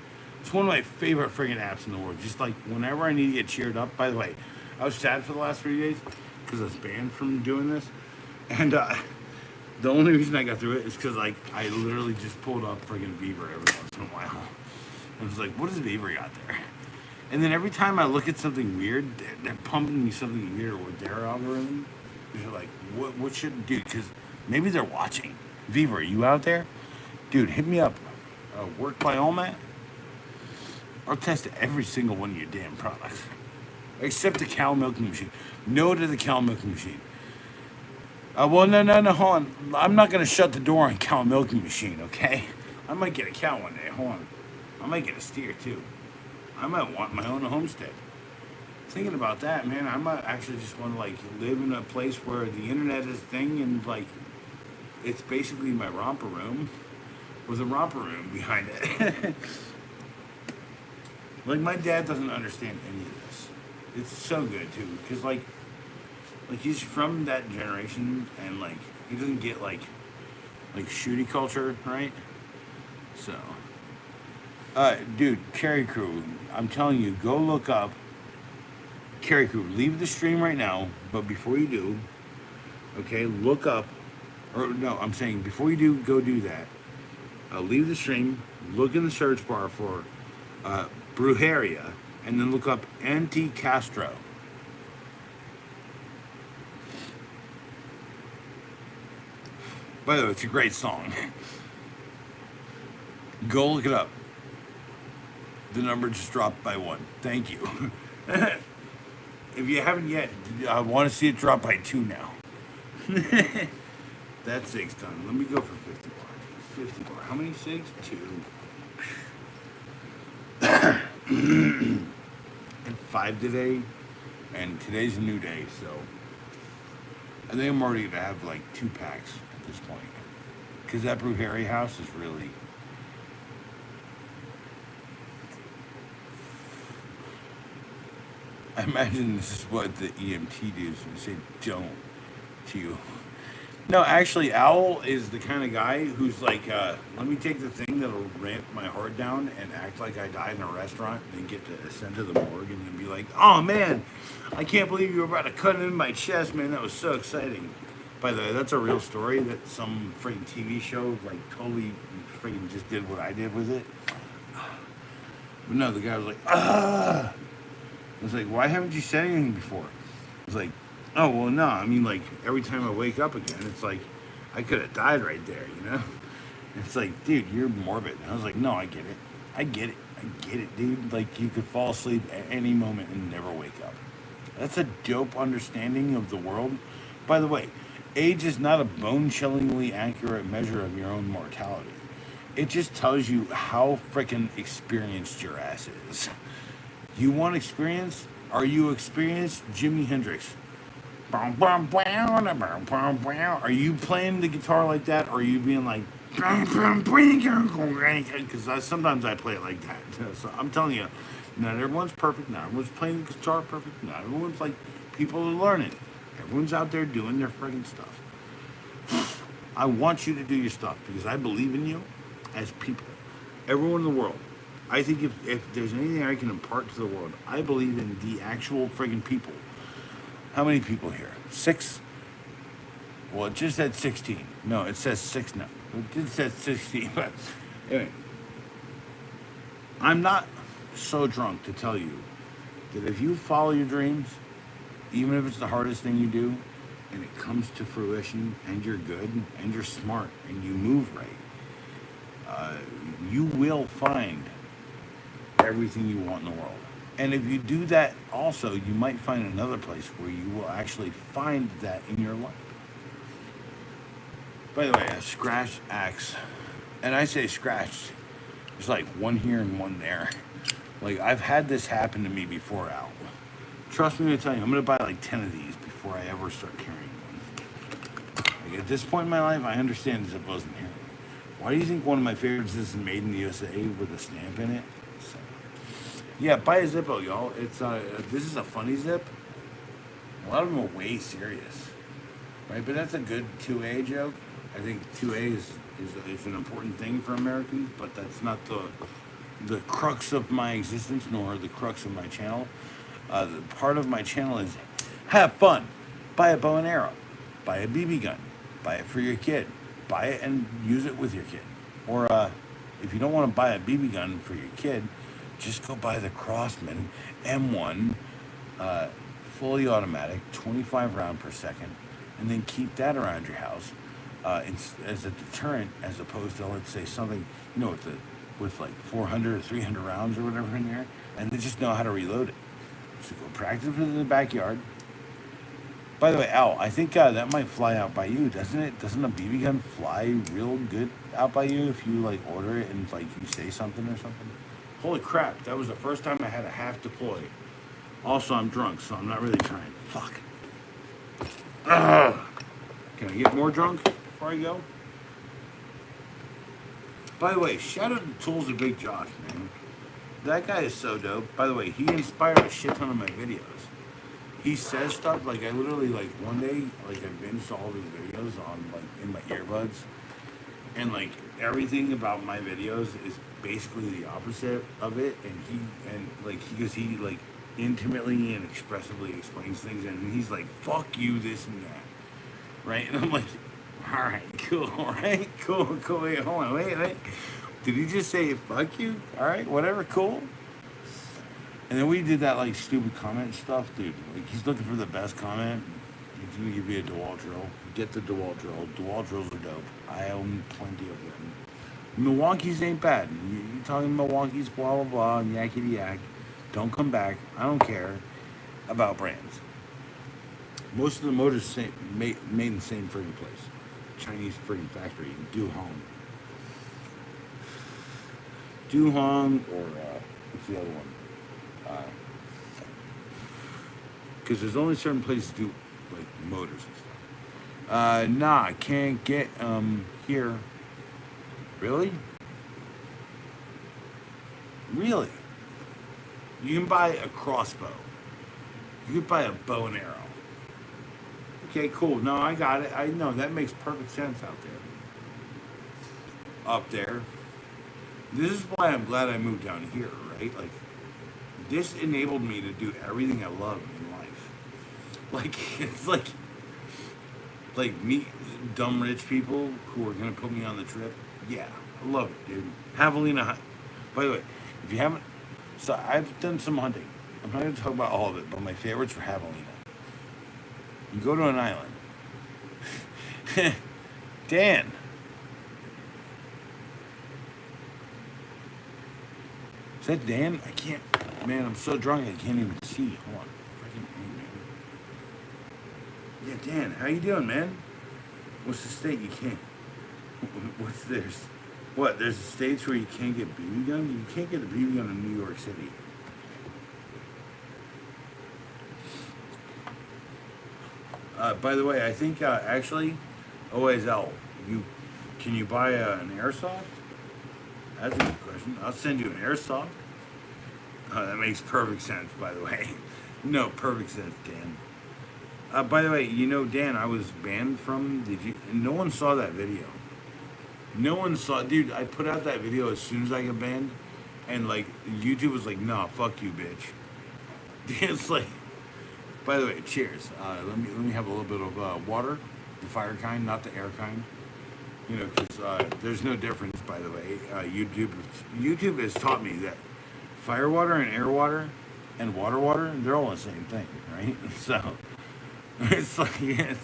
It's one of my favorite friggin' apps in the world. Just like whenever I need to get cheered up. By the way, I was sad for the last 3 days because I was banned from doing this, and the only reason I got through it is because like I literally just pulled up friggin' Beaver every once in a while. I was like, what does Beaver got there? And then every time I look at something weird, they're pumping me something weird with their algorithm. They're like, what should do? Because maybe they're watching. Beaver, are you out there? Dude, hit me up. Work by Allmat. I'll test every single one of your damn products. Except the cow milking machine. No to the cow milking machine. No, hold on. I'm not going to shut the door on cow milking machine, okay? I might get a cow one day, hold on. I might get a steer, too. I might want my own homestead. Thinking about that, man, I might actually just want to, like, live in a place where the internet is a thing and, like, it's basically my romper room with a romper room behind it. Like, my dad doesn't understand any of this. It's so good, too, because, like he's from that generation, and, like, he doesn't get, like shooty culture, right? So, dude, Carry Crew, I'm telling you, go look up Carry Crew. Leave the stream right now, but before you do, okay, look up, or no, I'm saying before you do, go do that. Leave the stream, look in the search bar for Brujeria, and then look up Anti-Castro. By the way, it's a great song. Go look it up. The number just dropped by 1. Thank you. If you haven't yet, I want to see it drop by 2 now. That's 6 done. Let me go for 50 bar. 50 bar. How many 6? 2. And 5 today. And today's a new day, so I think I'm already gonna have like 2 packs at this point. Because that Brujeria house is really. I imagine this is what the EMT does when they say don't to you. No, actually, Owl is the kind of guy who's like, let me take the thing that'll ramp my heart down and act like I died in a restaurant, and then get to ascend to the morgue and then be like, oh man, I can't believe you were about to cut it in my chest, man. That was so exciting. By the way, that's a real story that some freaking TV show like totally freaking just did what I did with it. But no, the guy was like, ah. I was like, why haven't you said anything before? I was like, oh, well, no. I mean, like, every time I wake up again, it's like, I could have died right there, you know? It's like, dude, you're morbid. And I was like, no, I get it. I get it, dude. Like, you could fall asleep at any moment and never wake up. That's a dope understanding of the world. By the way, age is not a bone-chillingly accurate measure of your own mortality. It just tells you how frickin' experienced your ass is. You want experience? Are you experienced? Jimi Hendrix. Are you playing the guitar like that, or are you being like, because sometimes I play it like that. So I'm telling you, not everyone's perfect. Not everyone's playing the guitar perfect. Not everyone's like, people are learning. Everyone's out there doing their friggin' stuff. I want you to do your stuff because I believe in you as people. Everyone in the world. I think if there's anything I can impart to the world, I believe in the actual friggin' people. How many people here? 6? Well, it just said 16. No, it says 6 now. It says 16. But anyway, I'm not so drunk to tell you that if you follow your dreams, even if it's the hardest thing you do, and it comes to fruition, and you're good, and you're smart, and you move right, you will find everything you want in the world. And if you do that also, you might find another place where you will actually find that in your life. By the way, a scratched axe, and I say scratched, it's like one here and one there. Like, I've had this happen to me before, Al. Trust me when I tell you, I'm gonna buy like 10 of these before I ever start carrying one. Like, at this point in my life, I understand Zippo's inherent. Why do you think one of my favorites is made in the USA with a stamp in it? So, yeah, buy a Zippo, y'all. It's this is a funny zip. A lot of them are way serious, right? But that's a good 2A joke. I think 2A is an important thing for Americans, but that's not the crux of my existence, nor the crux of my channel. The part of my channel is have fun. Buy a bow and arrow. Buy a BB gun. Buy it for your kid. Buy it and use it with your kid. Or if you don't want to buy a BB gun for your kid, just go buy the Crossman M1 fully automatic, 25 round per second, and then keep that around your house as a deterrent, as opposed to, let's say, something, you know, with like 400 or 300 rounds or whatever in there, and they just know how to reload it. So go practice it in the backyard. By the way, Al, I think that might fly out by you, doesn't it? Doesn't a BB gun fly real good out by you if you like order it and like you say something or something? Holy crap, that was the first time I had a half deploy. Also, I'm drunk, so I'm not really trying. Fuck. Ugh. Can I get more drunk before I go? By the way, shout out to Tools of Big Josh, man. That guy is so dope. By the way, he inspired a shit ton of my videos. He says stuff like, I literally, like, one day, like, I binged all of his videos on, like, in my earbuds. And, like, everything about my videos is basically the opposite of it. And he intimately and expressively explains things. And he's like, fuck you, this and that. Right? And I'm like, all right, cool, all right, cool, wait, hold on, wait. Did he just say, fuck you? All right, whatever, cool. And then we did that, like, stupid comment stuff, dude. Like, he's looking for the best comment. He's gonna give you a DeWalt drill. Get the DeWalt drill. DeWalt drills are dope. I own plenty of them. Milwaukee's ain't bad. You're talking Milwaukee's blah, blah, blah, and yakety yak. Don't come back. I don't care about brands. Most of the motors made in the same friggin' place. Chinese friggin' factory in Duhong, or what's the other one? Because there's only certain places to do like motors and stuff. Nah, I can't get here. Really? Really? You can buy a crossbow. You can buy a bow and arrow. Okay, cool. No, I got it. I know that makes perfect sense out there. Up there. This is why I'm glad I moved down here, right? Like, this enabled me to do everything I love in life. Like, it's like me, dumb rich people who are gonna put me on the trip. Yeah, I love it, dude. Javelina. By the way, if you haven't, so I've done some hunting. I'm not gonna talk about all of it, but my favorites are javelina. You go to an island. Dan. Is that Dan? I can't. Man, I'm so drunk I can't even see. Hold on. Freaking A, man. Yeah, Dan. How you doing, man? What's the state you can't? What's this? What? There's states where you can't get BB guns? You can't get a BB gun in New York City. By the way, I think actually, OSL, can you buy an airsoft? That's a good question. I'll send you an airsoft. That makes perfect sense, by the way. No, perfect sense, Dan. By the way, you know, Dan, I was banned from. No one saw that video. No one saw. Dude, I put out that video as soon as I got banned, and like YouTube was like, nah, fuck you, bitch. It's like, by the way, cheers. Let me have a little bit of water, the fire kind, not the air kind. You know, because there's no difference, by the way. YouTube has taught me that fire water and air water and water, they're all the same thing, right? So it's like, yeah,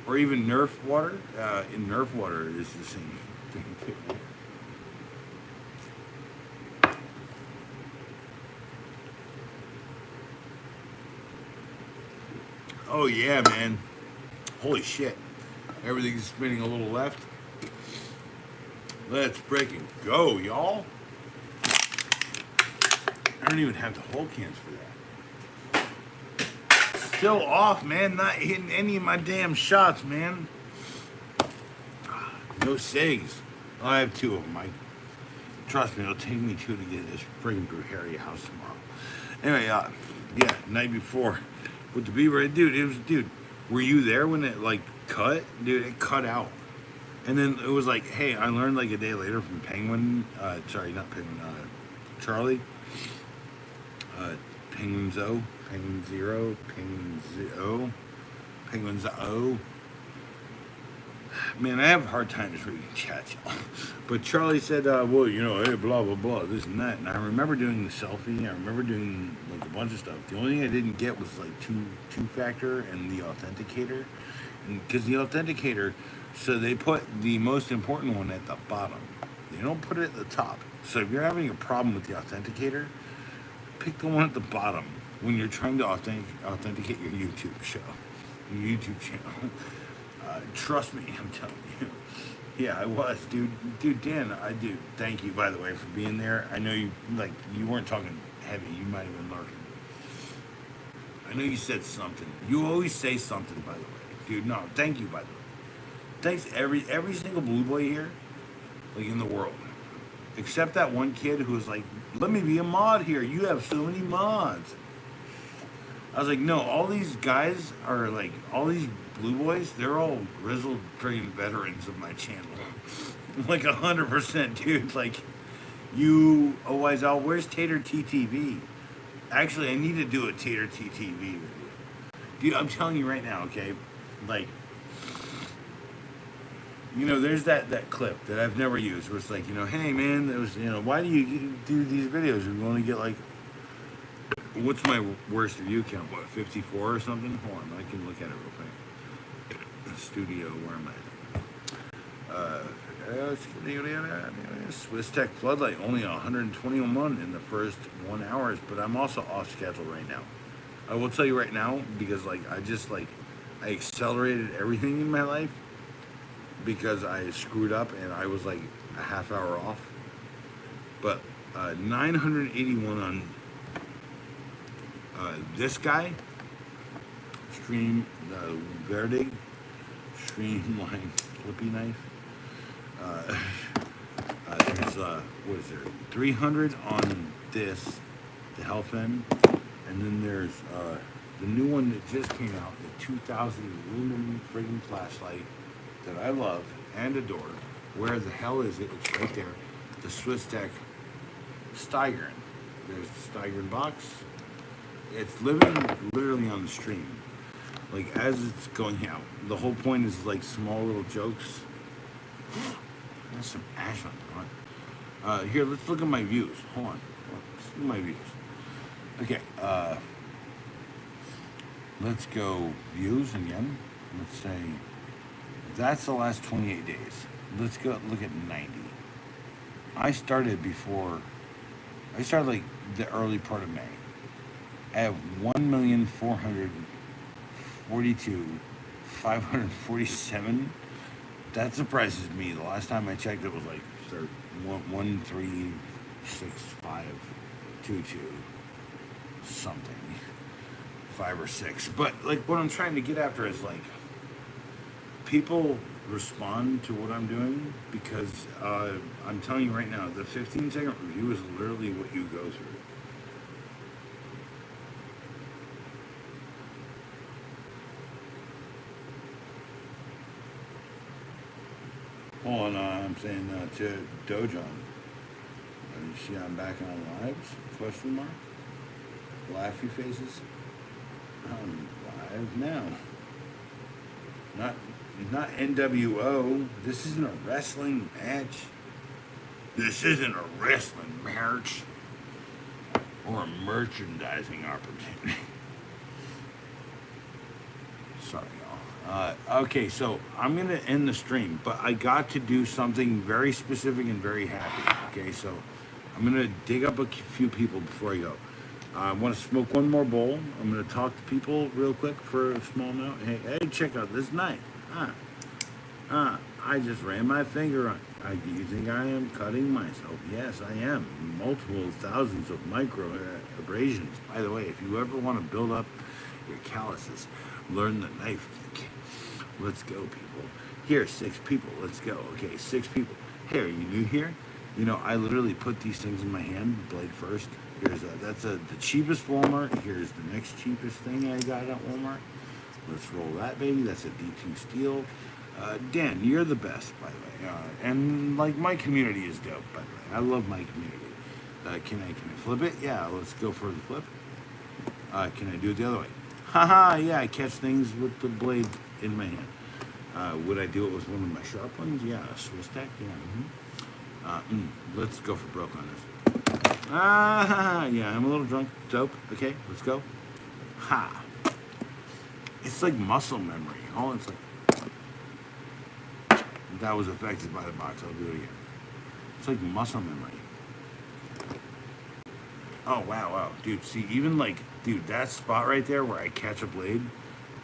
or even Nerf water. In Nerf water is the same thing too. Oh yeah, man! Holy shit! Everything's spinning a little left. Let's freaking go, y'all! I don't even have the whole cans for that. Still off, man. Not hitting any of my damn shots, man. No cigs. I have two of them. Trust me, it'll take me two to get this friggin' Brew Harry house tomorrow. Anyway, yeah, night before with the beaver, dude, were you there when it like cut? Dude, it cut out. And then it was like, hey, I learned like a day later from Penguin, sorry, not Penguin, Charlie, Penguin Zo, Penguin Zero, Penguin Zo, Penguin Zo. Man, I have hard times reading chats, y'all. But Charlie said, well, you know, hey, blah, blah, blah, this and that. And I remember doing the selfie. I remember doing, like, a bunch of stuff. The only thing I didn't get was, like, two-factor and the authenticator. And because the authenticator, so they put the most important one at the bottom. They don't put it at the top. So if you're having a problem with the authenticator, pick the one at the bottom when you're trying to authenticate your YouTube show, your YouTube channel. Trust me, I'm telling you. Yeah, I was, dude. Dude, Dan, I do. Thank you, by the way, for being there. I know you, like, you weren't talking heavy. You might have been lurking. I know you said something. You always say something, by the way. Dude, no, thank you, by the way. Thanks every single blue boy here, like, in the world. Except that one kid who was like, let me be a mod here. You have so many mods. I was like, no, all these guys are like, all these blue boys, they're all grizzled friggin' veterans of my channel. Like 100%, dude. Like, you always out, where's Tater TTV? Actually, I need to do a Tater TTV video. Dude, I'm telling you right now, okay? Like, you know, there's that clip that I've never used where it's like, you know, hey man, there was, you know, why do you do these videos? We only get like, what's my worst view count? What, 54 or something? Hold on, I can look at it real quick. Studio, where am I? Swiss Tech Floodlight, only 121 in the first 1 hour, but I'm also off schedule right now. I will tell you right now, because like I accelerated everything in my life because I screwed up and I was like a half hour off. But 981 on this guy, Stream Verde, Streamline Flippy Knife. There's what is there? 300 on this, the Health End, and then there's the new one that just came out, the 2000 lumen friggin' flashlight that I love and adore. Where the hell is it? It's right there. The Swiss Tech Steigern. There's the Steigern box. It's living literally on the stream. Like, as it's going out. The whole point is, like, small little jokes. There's some ash on the front. Here, let's look at my views. Hold on. Let's look at my views. Okay, let's go views again. Let's say, that's the last 28 days. Let's go look at 90. I started like the early part of May. I have 1,442,547. That surprises me. The last time I checked, it was like 136,522 something, 5 or 6. But like, what I'm trying to get after is like, people respond to what I'm doing because I'm telling you right now, the 15-second review is literally what you go through. Oh, and I'm saying to Dojon, You see I'm back on lives? Question mark? Laughy faces? I'm live now. Not NWO. This isn't a wrestling match. This isn't a wrestling match. Or a merchandising opportunity. Sorry, y'all. Okay, so I'm going to end the stream, but I got to do something very specific and very happy. Okay, so I'm going to dig up a few people before I go. I want to smoke one more bowl. I'm going to talk to people real quick for a small amount. Hey, check out this night. I just ran my finger on. Do you think I am cutting myself? Yes, I am. Multiple thousands of micro abrasions. By the way, if you ever want to build up your calluses, learn the knife kick. Let's go, people. Here, 6 people. Let's go. Okay, 6 people. Hey, are you new here? You know, I literally put these things in my hand, blade first. That's the cheapest Walmart. Here's the next cheapest thing I got at Walmart. Let's roll that, baby. That's a D2 steel. Dan, you're the best, by the way. And like my community is dope, by the way. I love my community. Can I flip it? Yeah, let's go for the flip. Can I do it the other way? Haha, yeah, I catch things with the blade in my hand. Would I do it with one of my sharp ones? Yeah, a Swiss tack, yeah. Let's go for broke on this. Yeah, I'm a little drunk. Dope. Okay, let's go. Ha. It's like muscle memory. Oh, it's like... That was affected by the box. I'll do it again. It's like muscle memory. Oh, wow. Dude, see, even like, dude, that spot right there where I catch a blade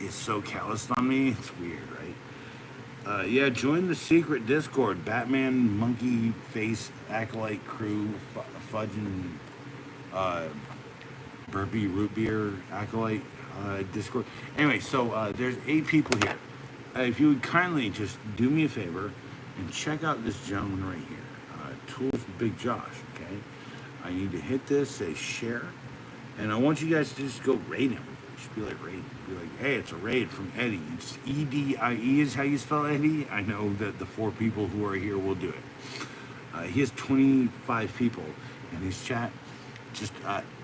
is so calloused on me. It's weird, right? Yeah, join the secret Discord. Batman, Monkey Face, Acolyte Crew, Fudging, Burpee, Root Beer, Acolyte, Discord. Anyway, so there's 8 people here. If you would kindly just do me a favor and check out this gentleman right here. Tools with Big Josh, okay? I need to hit this, say share, and I want you guys to just go raid him. Just be like, raid. Be like, hey, it's a raid from Eddie. It's EDIE is how you spell Eddie. I know that the 4 people who are here will do it. He has 25 people in his chat. Just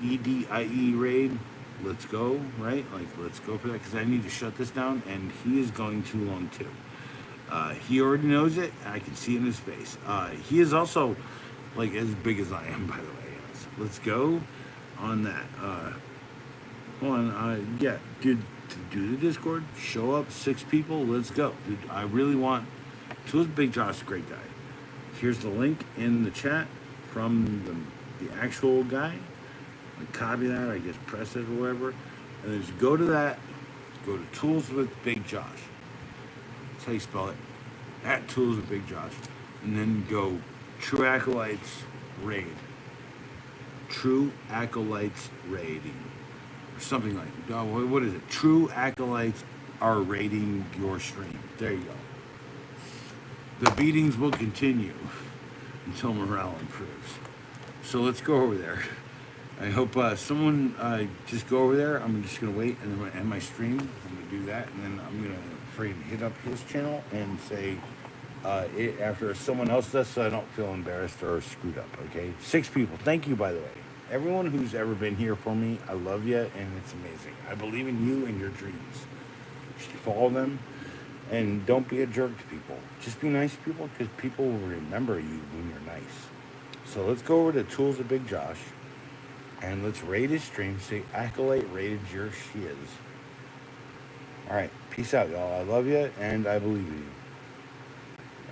EDIE raid. Let's go, right? Like, let's go for that, because I need to shut this down, and he is going too long, too. He already knows it. I can see it in his face. He is also, like, as big as I am, by the way. So let's go on that. Hold on. Yeah, dude, to do the Discord, show up, 6 people, let's go. Dude, I really want... Tools Big Josh, great guy. Here's the link in the chat from the actual guy. Copy that, I guess press it or whatever, and then just go to that, go to Tools with Big Josh. That's how you spell it. At Tools with Big Josh. And then go True Acolytes Raid. True Acolytes Raiding. Or something like that. What is it? True Acolytes are raiding your stream. There you go. The beatings will continue until morale improves. So let's go over there. I hope someone just go over there. I'm just going to wait, and then I'm going to end my stream. I'm going to do that, and then I'm going to hit up his channel and say it after someone else does, so I don't feel embarrassed or screwed up, okay? 6 people. Thank you, by the way. Everyone who's ever been here for me, I love you, and it's amazing. I believe in you and your dreams. You should follow them, and don't be a jerk to people. Just be nice to people, because people will remember you when you're nice. So let's go over to Tools of Big Josh. And let's raid his stream. Say, Acolyte raided your shiz. Alright, peace out, y'all. I love you, and I believe in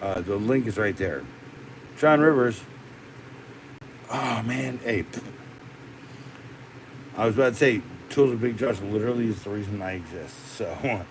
you. The link is right there. John Rivers. Oh, man. Hey. I was about to say, Tools of Big Josh literally is the reason I exist. So,